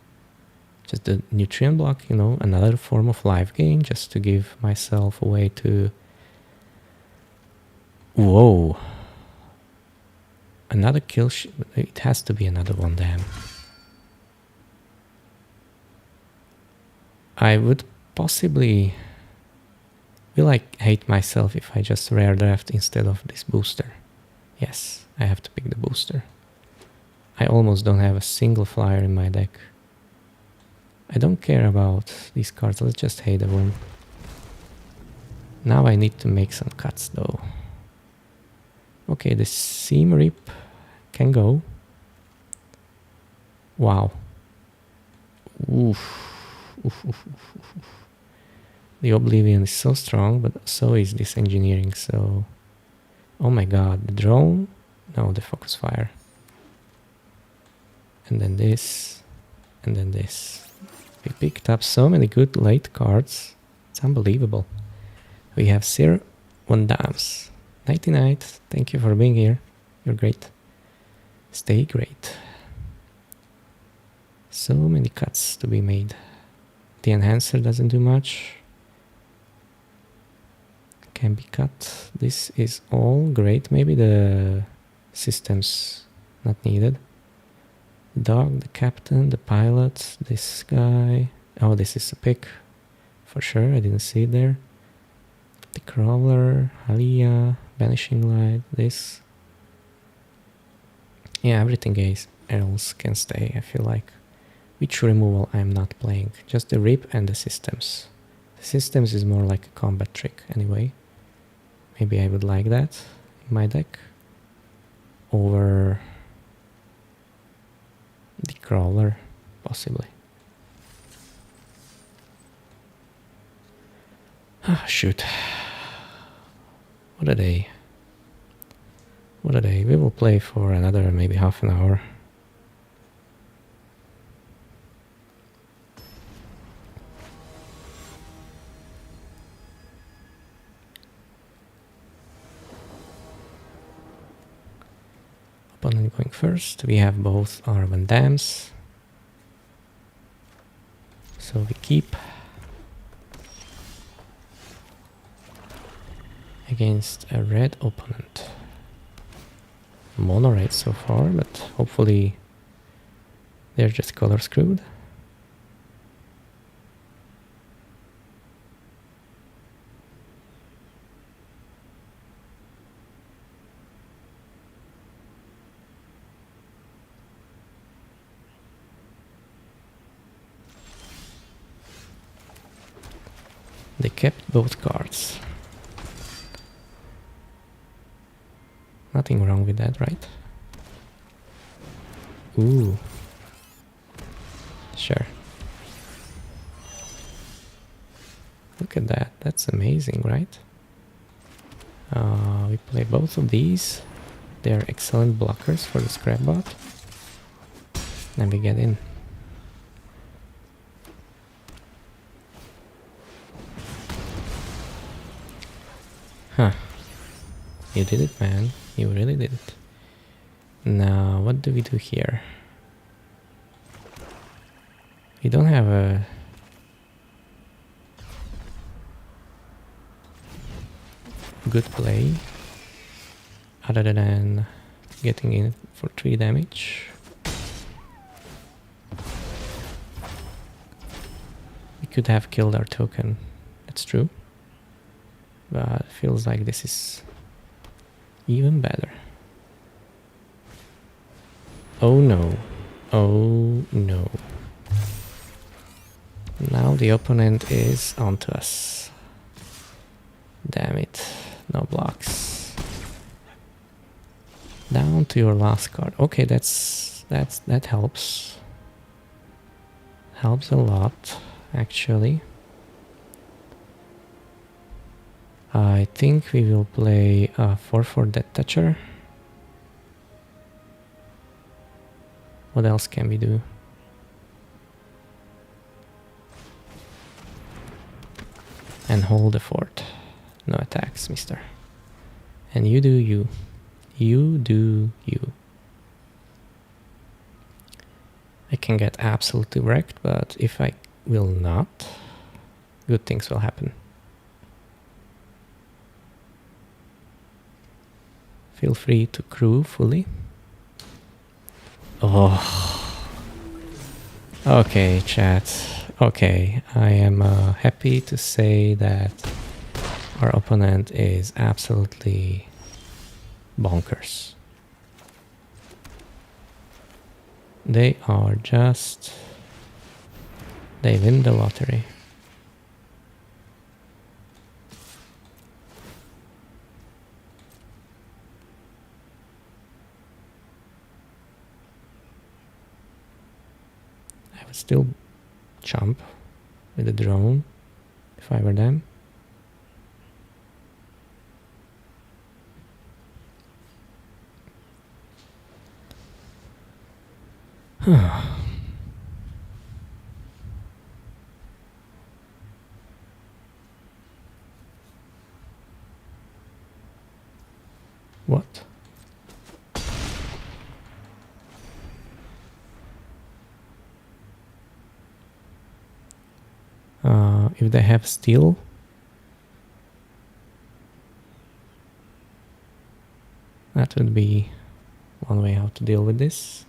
Just the Nutrient Block, you know, another form of life gain, just to give myself a way to... Whoa! Another kill. It has to be another one, damn. I would possibly... will I hate myself if I just rare draft instead of this booster? Yes, I have to pick the booster. I almost don't have a single flyer in my deck. I don't care about these cards, let's just hate them. Now I need to make some cuts though. Okay, the Seam Rip can go. Wow. Oof. Oof, oof, oof, oof. The Oblivion is so strong, but so is this Engineering, so... Oh my god, the Drone? No, the Focus Fire. And then this, and then this. We picked up so many good late cards. It's unbelievable. We have Sir Wondams. Nighty night. Thank you for being here. You're great. Stay great. So many cuts to be made. The Enhancer doesn't do much. Can be cut. This is all great. Maybe the systems not needed. The dog, the captain, the pilot, this guy. Oh, this is a pick. For sure, I didn't see it there. The Crawler, Halia, Vanishing Light, this. Yeah, everything else can stay, I feel like. Which removal I'm not playing. Just the Rip and the systems. The systems is more like a combat trick anyway. Maybe I would like that in my deck. Over the Crawler, possibly. Ah, shoot. What a day. What a day. We will play for another maybe half an hour. Opponent going first. We have both our Van Dams. So we keep against a red opponent. Mono red so far, but hopefully they're just color screwed. They kept both cards. Nothing wrong with that, right? Ooh. Sure. Look at that. That's amazing, right? We play both of these. They're excellent blockers for the Scrapbot. And we get in. Huh. You did it, man. You really did it. Now, what do we do here? We don't have a... good play. Other than getting in for 3 damage. We could have killed our token. That's true. But it feels like this is even better. Oh no. Oh no. Now the opponent is onto us. Damn it. No blocks. Down to your last card. Okay, that helps. Helps a lot, actually. I think we will play 4/4 Death Toucher. What else can we do? And hold the fort. No attacks, mister. And you do you. You do you. I can get absolutely wrecked, but if I will not, good things will happen. Feel free to crew fully Oh. Okay, chat. Okay, I am happy to say that our opponent is absolutely bonkers. They are just... They win the lottery. I would still jump with the drone if I were them. What? If they have steel, that would be one way how to deal with this.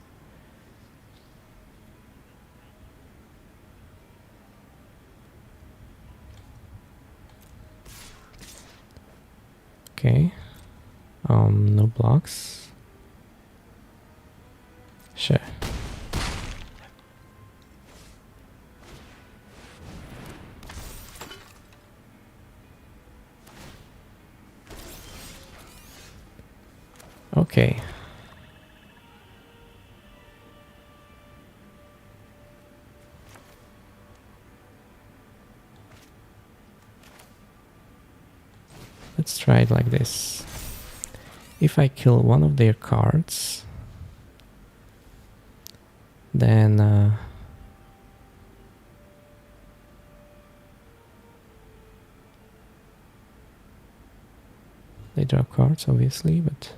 Okay. No blocks. Sure. Okay. Let's try it like this. If I kill one of their cards, then they drop cards, obviously, but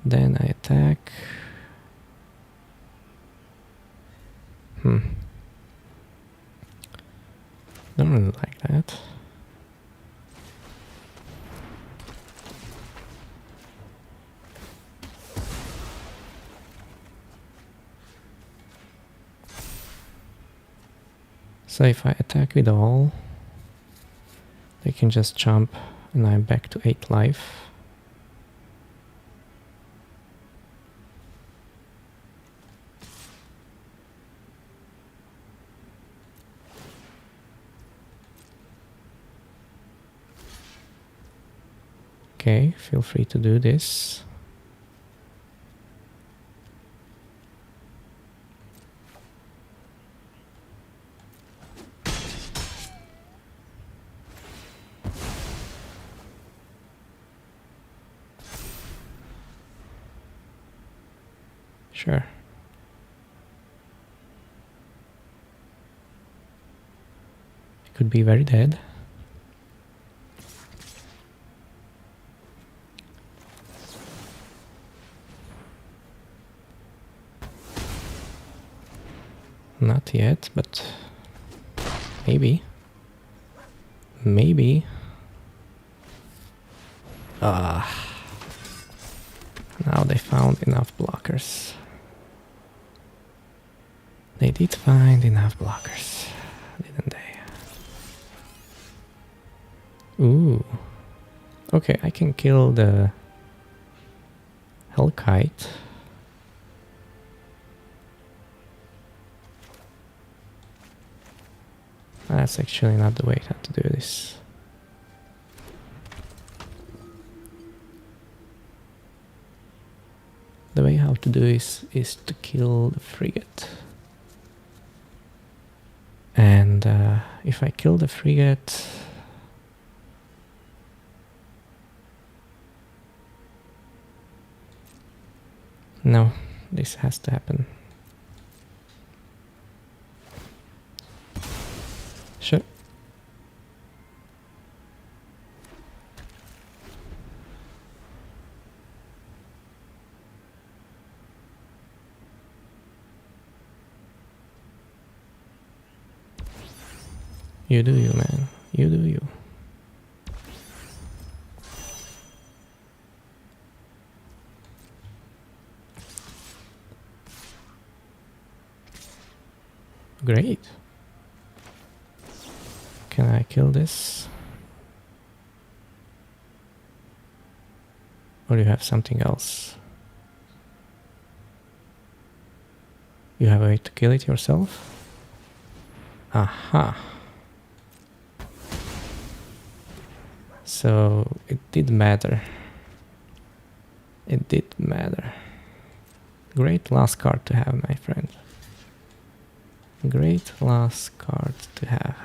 then I attack. Don't really like that. So if I attack with all, they can just jump and I'm back to 8 life. Okay, feel free to do this. Sure. It could be very dead. Not yet, but maybe. Maybe. Now they found enough blockers. They did find enough blockers, didn't they? Ooh. Okay, I can kill the Hellkite. That's actually not the way how to do this. The way how to do this is to kill the frigate. And if I kill the frigate... No, this has to happen. Sure. You do you, man. You do you. Great. Can I kill this? Or you have something else? You have a way to kill it yourself? Aha. So it did matter. It did matter. Great last card to have, my friend. Great last card to have.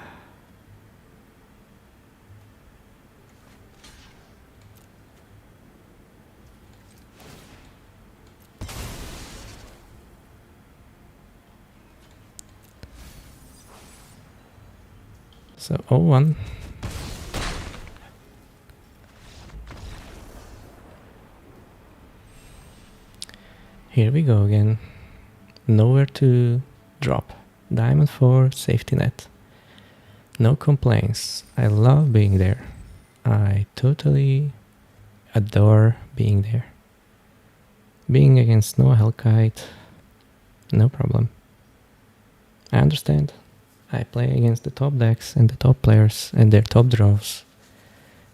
So 0-1. Here we go again. Nowhere to drop. Diamond 4, safety net. No complaints. I love being there. I totally adore being there. Being against no Hellkite, no problem. I understand. I play against the top decks and the top players and their top draws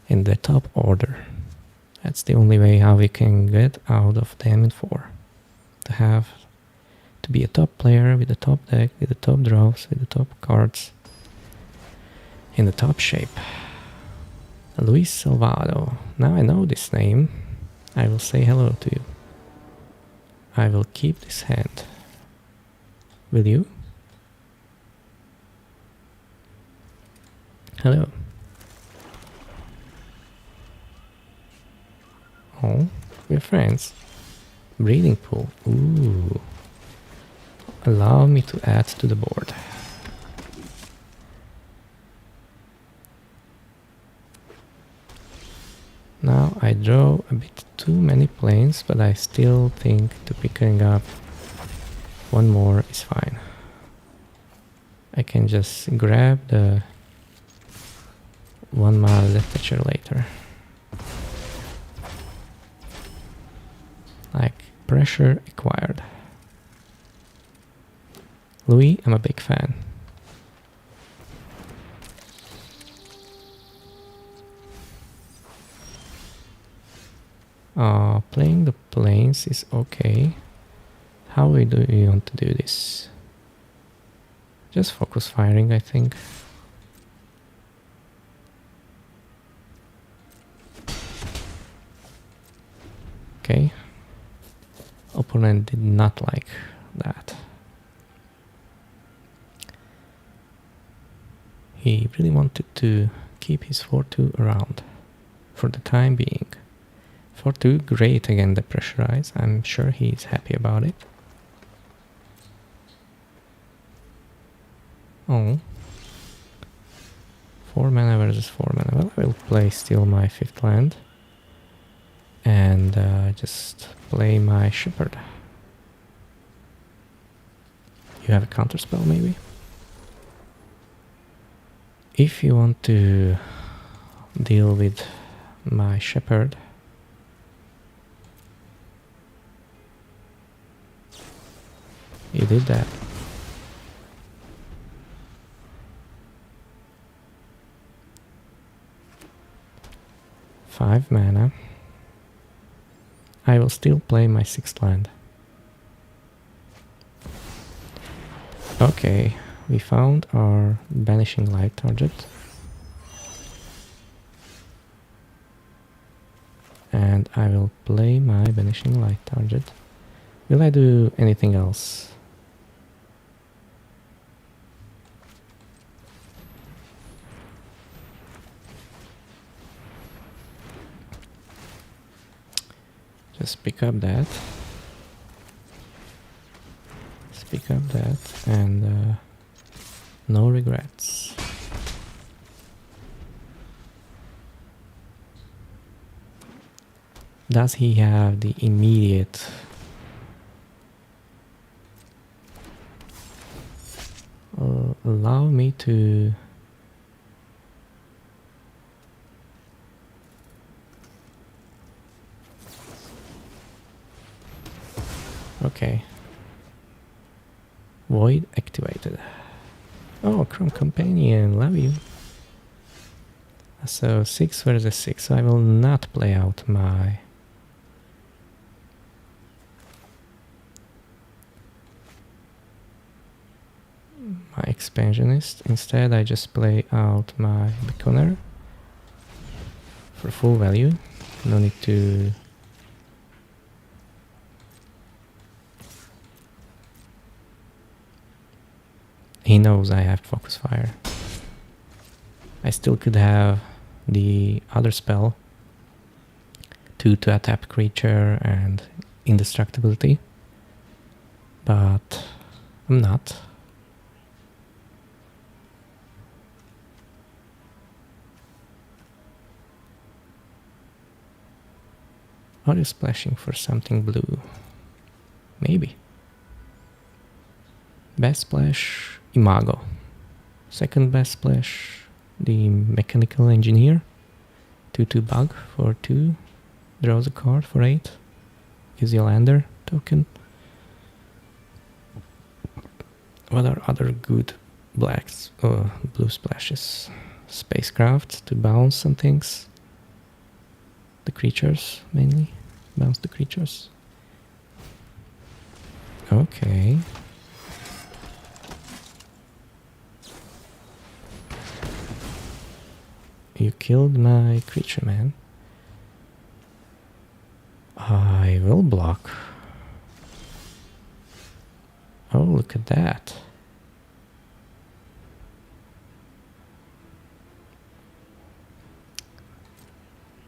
in the top order. That's the only way how we can get out of Diamond 4. To be a top player with the top deck, with the top draws, with the top cards, in the top shape. Luis Salvado. Now I know this name. I will say hello to you. I will keep this hand. Will you? Hello. Oh, we're friends. Breeding pool. Ooh. Allow me to add to the board. Now I draw a bit too many planes, but I still think to picking up one more is fine. I can just grab the 1 mana Deathwatcher later. Like, pressure acquired. Louis, I'm a big fan. Playing the planes is okay. How do we want to do this? Just focus firing, I think. Okay. Opponent did not like that. He really wanted to keep his 4-2 around for the time being. 4-2, great again, the pressurize. I'm sure he's happy about it. Oh. 4 mana versus 4 mana. Well, I will play still my 5th land. And just play my Shepherd. You have a counterspell, maybe? If you want to deal with my Shepherd, you did that. Five mana. I will still play my 6th land. Okay, we found our Banishing Light target. And I will play my Banishing Light target. Will I do anything else? Just pick up that. Just pick up that and no regrets. Does he have the immediate allow me to okay. Void activated. Oh, Chrome Companion, love you. So 6 versus 6, so I will not play out my expansionist. Instead I just play out my beaconer for full value. No need to he knows I have focus fire. I still could have the other spell to attack creature and indestructibility, but I'm not. Are you splashing for something blue? Maybe. Best splash, Imago. Second best splash, the Mechanical Engineer. 2/2 bug for 2. Draws a card for 8. Gives you a lander token. What are other good blacks or blue splashes? Spacecraft to bounce some things. The creatures mainly. Bounce the creatures. Okay. You killed my creature, man. I will block. Oh, look at that.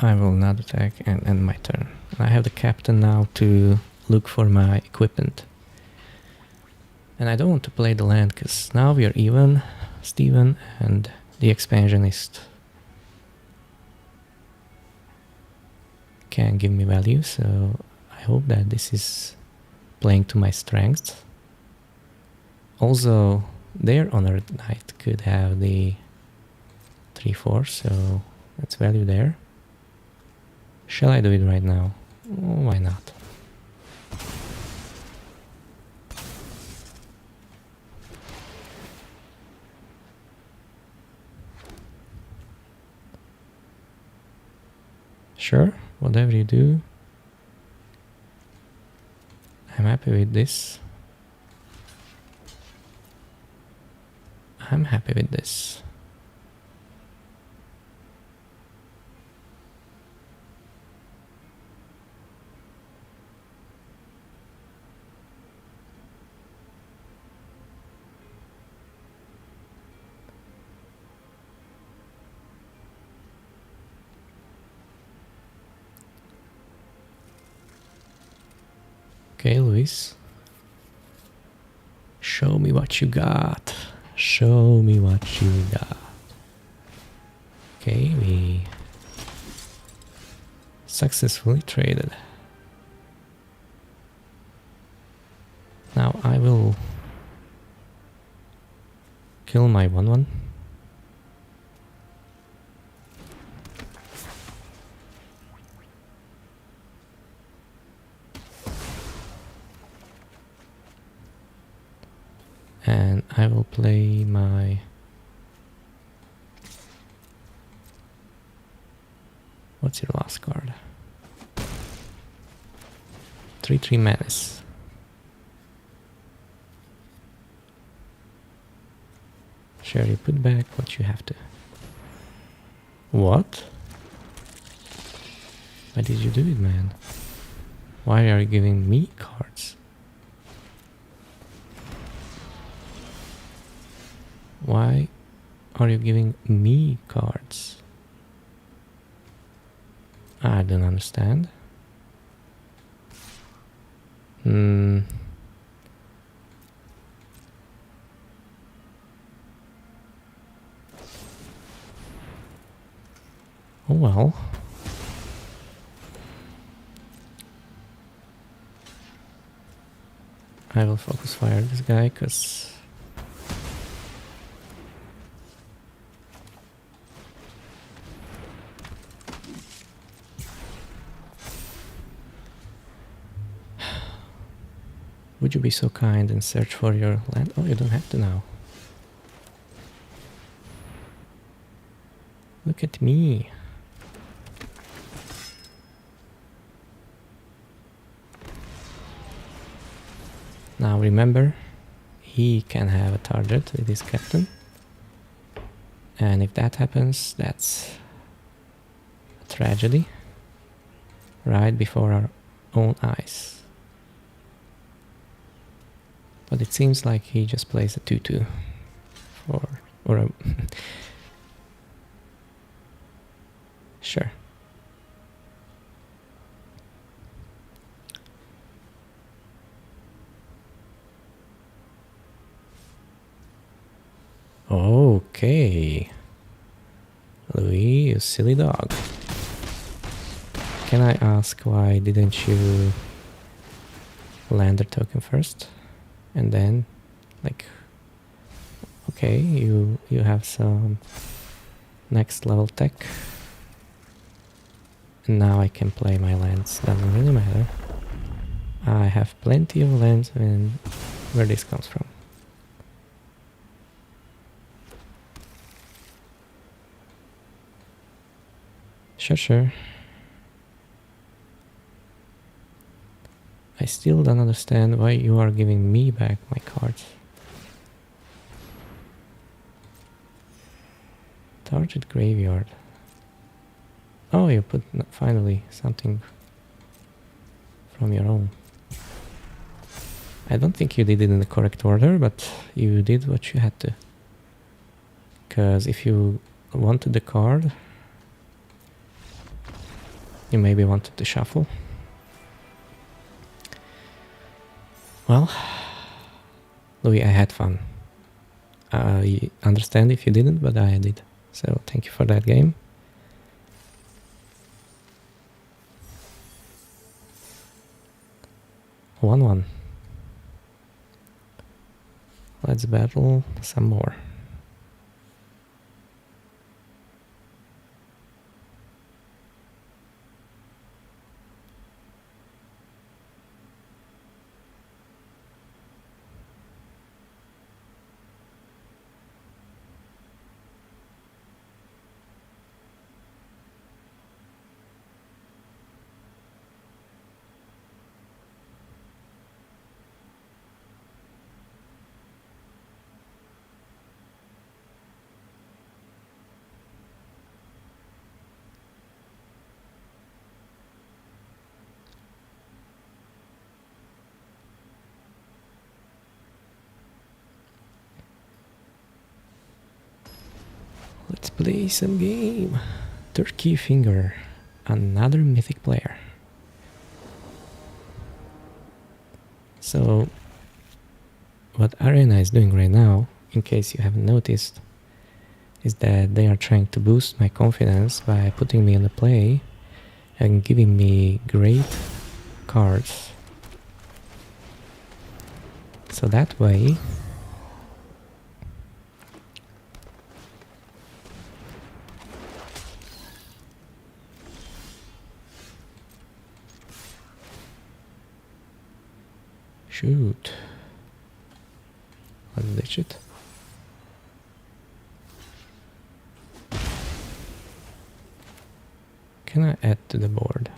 I will not attack and end my turn. I have the captain now to look for my equipment. And I don't want to play the land because now we are even, Steven, and the expansionist can give me value, so I hope that this is playing to my strengths. Also, their Honored Knight could have the 3/4, so that's value there. Shall I do it right now? Oh, why not? Sure, whatever you do. I'm happy with this. I'm happy with this. Okay, Luis. Show me what you got. Show me what you got. Okay, we successfully traded. Now I will kill my 1/1. And I will play my... What's your last card? 3/3 Menace. Sure, you put back what you have to. What? Why did you do it, man? Why are you giving me cards? Why are you giving me cards? I don't understand. Oh well. I will focus fire this guy, cause would you be so kind and search for your land? Oh, you don't have to now. Look at me. Now remember, he can have a target with his captain. And if that happens, that's a tragedy. Right before our own eyes. But it seems like he just plays a 2-2. Or a sure. Okay. Louis, you silly dog. Can I ask why didn't you land the token first? And then, like, okay, you have some next level tech. And now I can play my lands. Doesn't really matter. I have plenty of lands and where this comes from. Sure. I still don't understand why you are giving me back my cards. Target graveyard. Oh, you put finally something from your own. I don't think you did it in the correct order, but you did what you had to. Because if you wanted the card, you maybe wanted to shuffle. Well, Louis, I had fun. I understand if you didn't, but I did. So thank you for that game. One. Let's battle some more. Let's play some game. Turkey Finger, another mythic player. So, what Arena is doing right now, in case you haven't noticed, is that they are trying to boost my confidence by putting me in the play and giving me great cards. So that way, shoot, let's ditch it. Can I add to the board?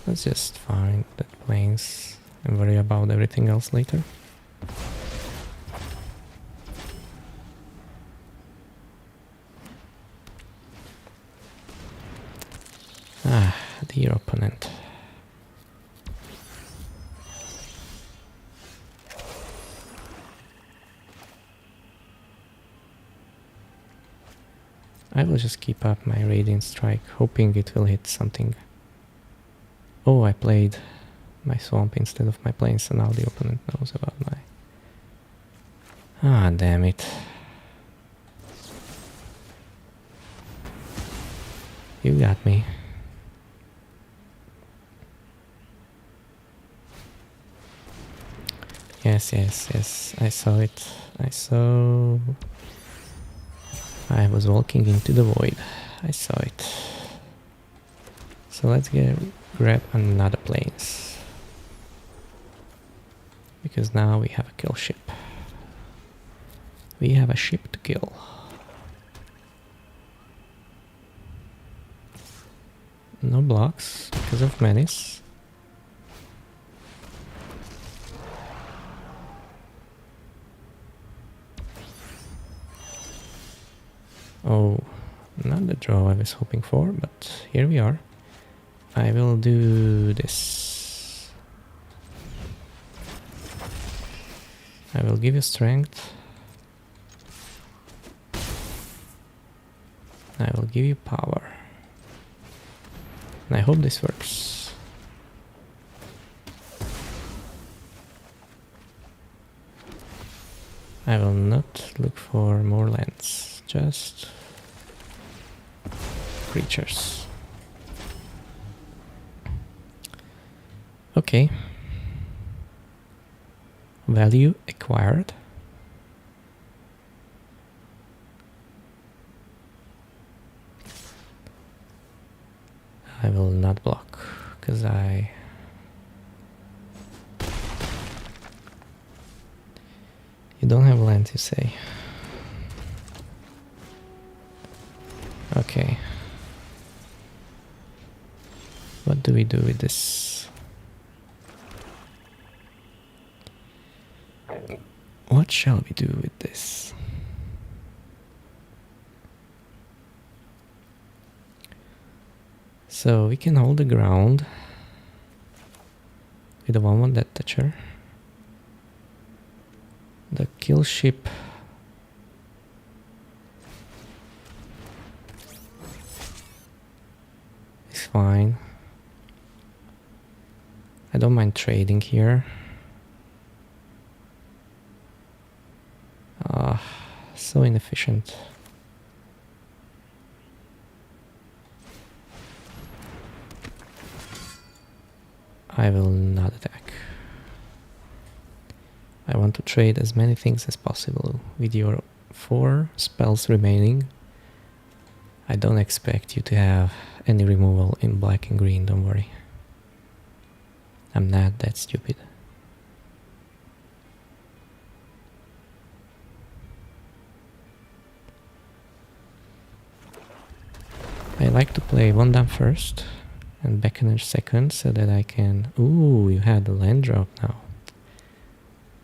Let's just find that planes and worry about everything else later. Ah, dear opponent. I will just keep up my Radiant Strike, hoping it will hit something. Oh, I played my swamp instead of my plains, so now the opponent knows about my... Ah, damn it. You got me. Yes, I saw it. I was walking into the void. I saw it. So let's get grab another planes. Because now we have a kill ship. We have a ship to kill. No blocks because of menace. Oh, not the draw I was hoping for, but here we are. I will do this. I will give you strength. I will give you power. And I hope this works. I will not look for more lands, just creatures. Okay. Value acquired. I will not block, because You don't have land, you say? Okay. What do we do with this? What shall we do with this? So we can hold the ground with a 1/1 death toucher. The kill ship is fine. I don't mind trading here. So inefficient. I will not attack. I want to trade as many things as possible. With your 4 spells remaining, I don't expect you to have any removal in black and green, don't worry. I'm not that stupid. I like to play 1 down first and Beckoner second so that I can... Ooh, you had a land drop now.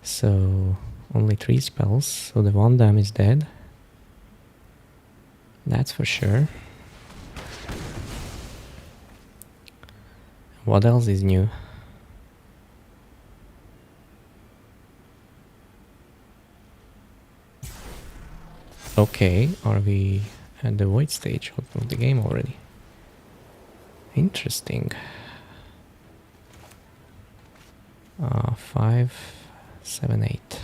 So only 3 spells, so the 1 dam is dead. That's for sure. What else is new? Okay, are we at the void stage of the game already? Interesting. 5, 7, 8.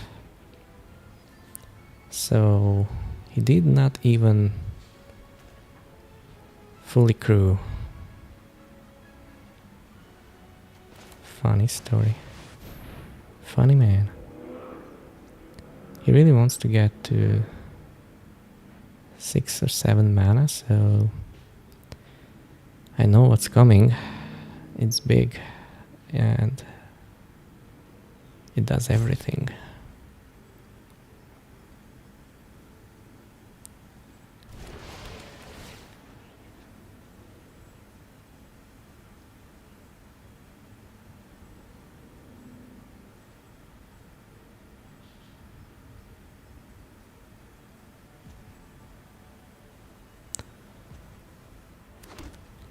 So he did not even fully crew. Funny story. Funny man. He really wants to get to 6 or 7 mana, so I know what's coming. It's big and it does everything.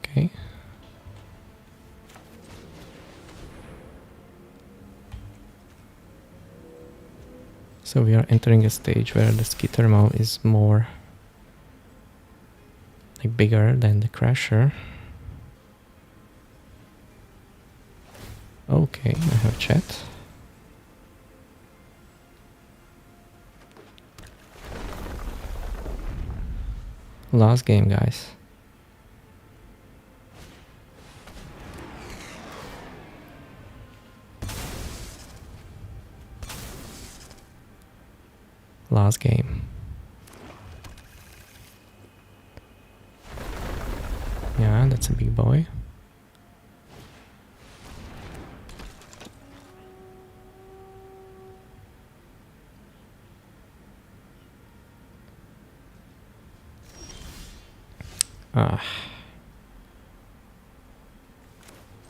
Okay. So we are entering a stage where the Skittermo is more like bigger than the Crasher. Okay, I have chat. Last game, guys. Last game. Yeah, that's a big boy. Ah.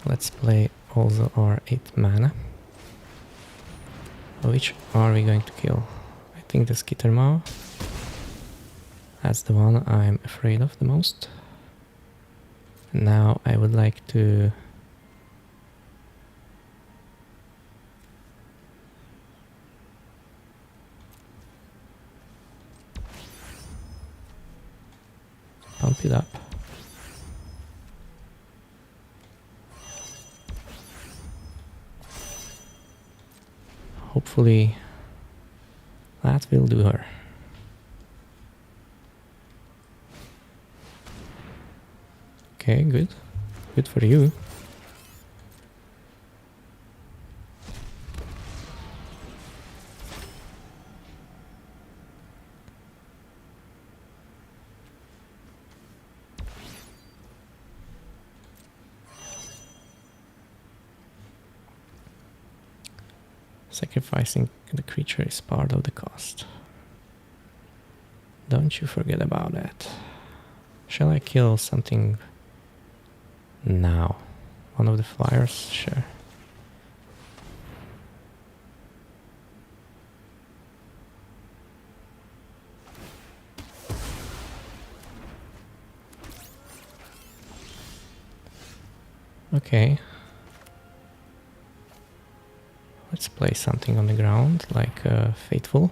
Let's play also our 8 mana. Which are we going to kill? I think the Skittermaw. That's the one I'm afraid of the most. Now I would like to pump it up. Hopefully that will do her. Okay, good. Good for you. Sacrificing the creature is part of the cost. Don't you forget about that. Shall I kill something now? One of the flyers? Sure. Okay. Let's play something on the ground, like Faithful.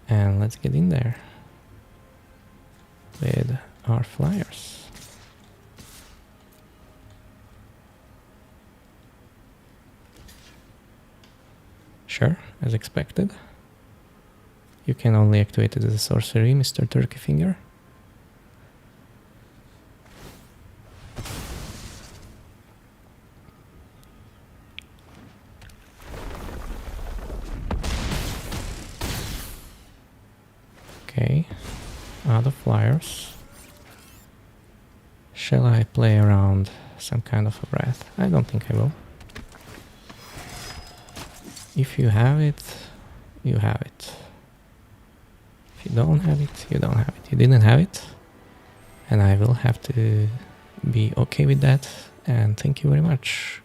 And let's get in there with our flyers. Sure, as expected. You can only activate it as a sorcery, Mr. Turkey Finger. Okay, other flyers. Shall I play around some kind of a wrath? I don't think I will. If you have it, you have it. If you don't have it, you don't have it. You didn't have it, and I will have to be okay with that. And thank you very much.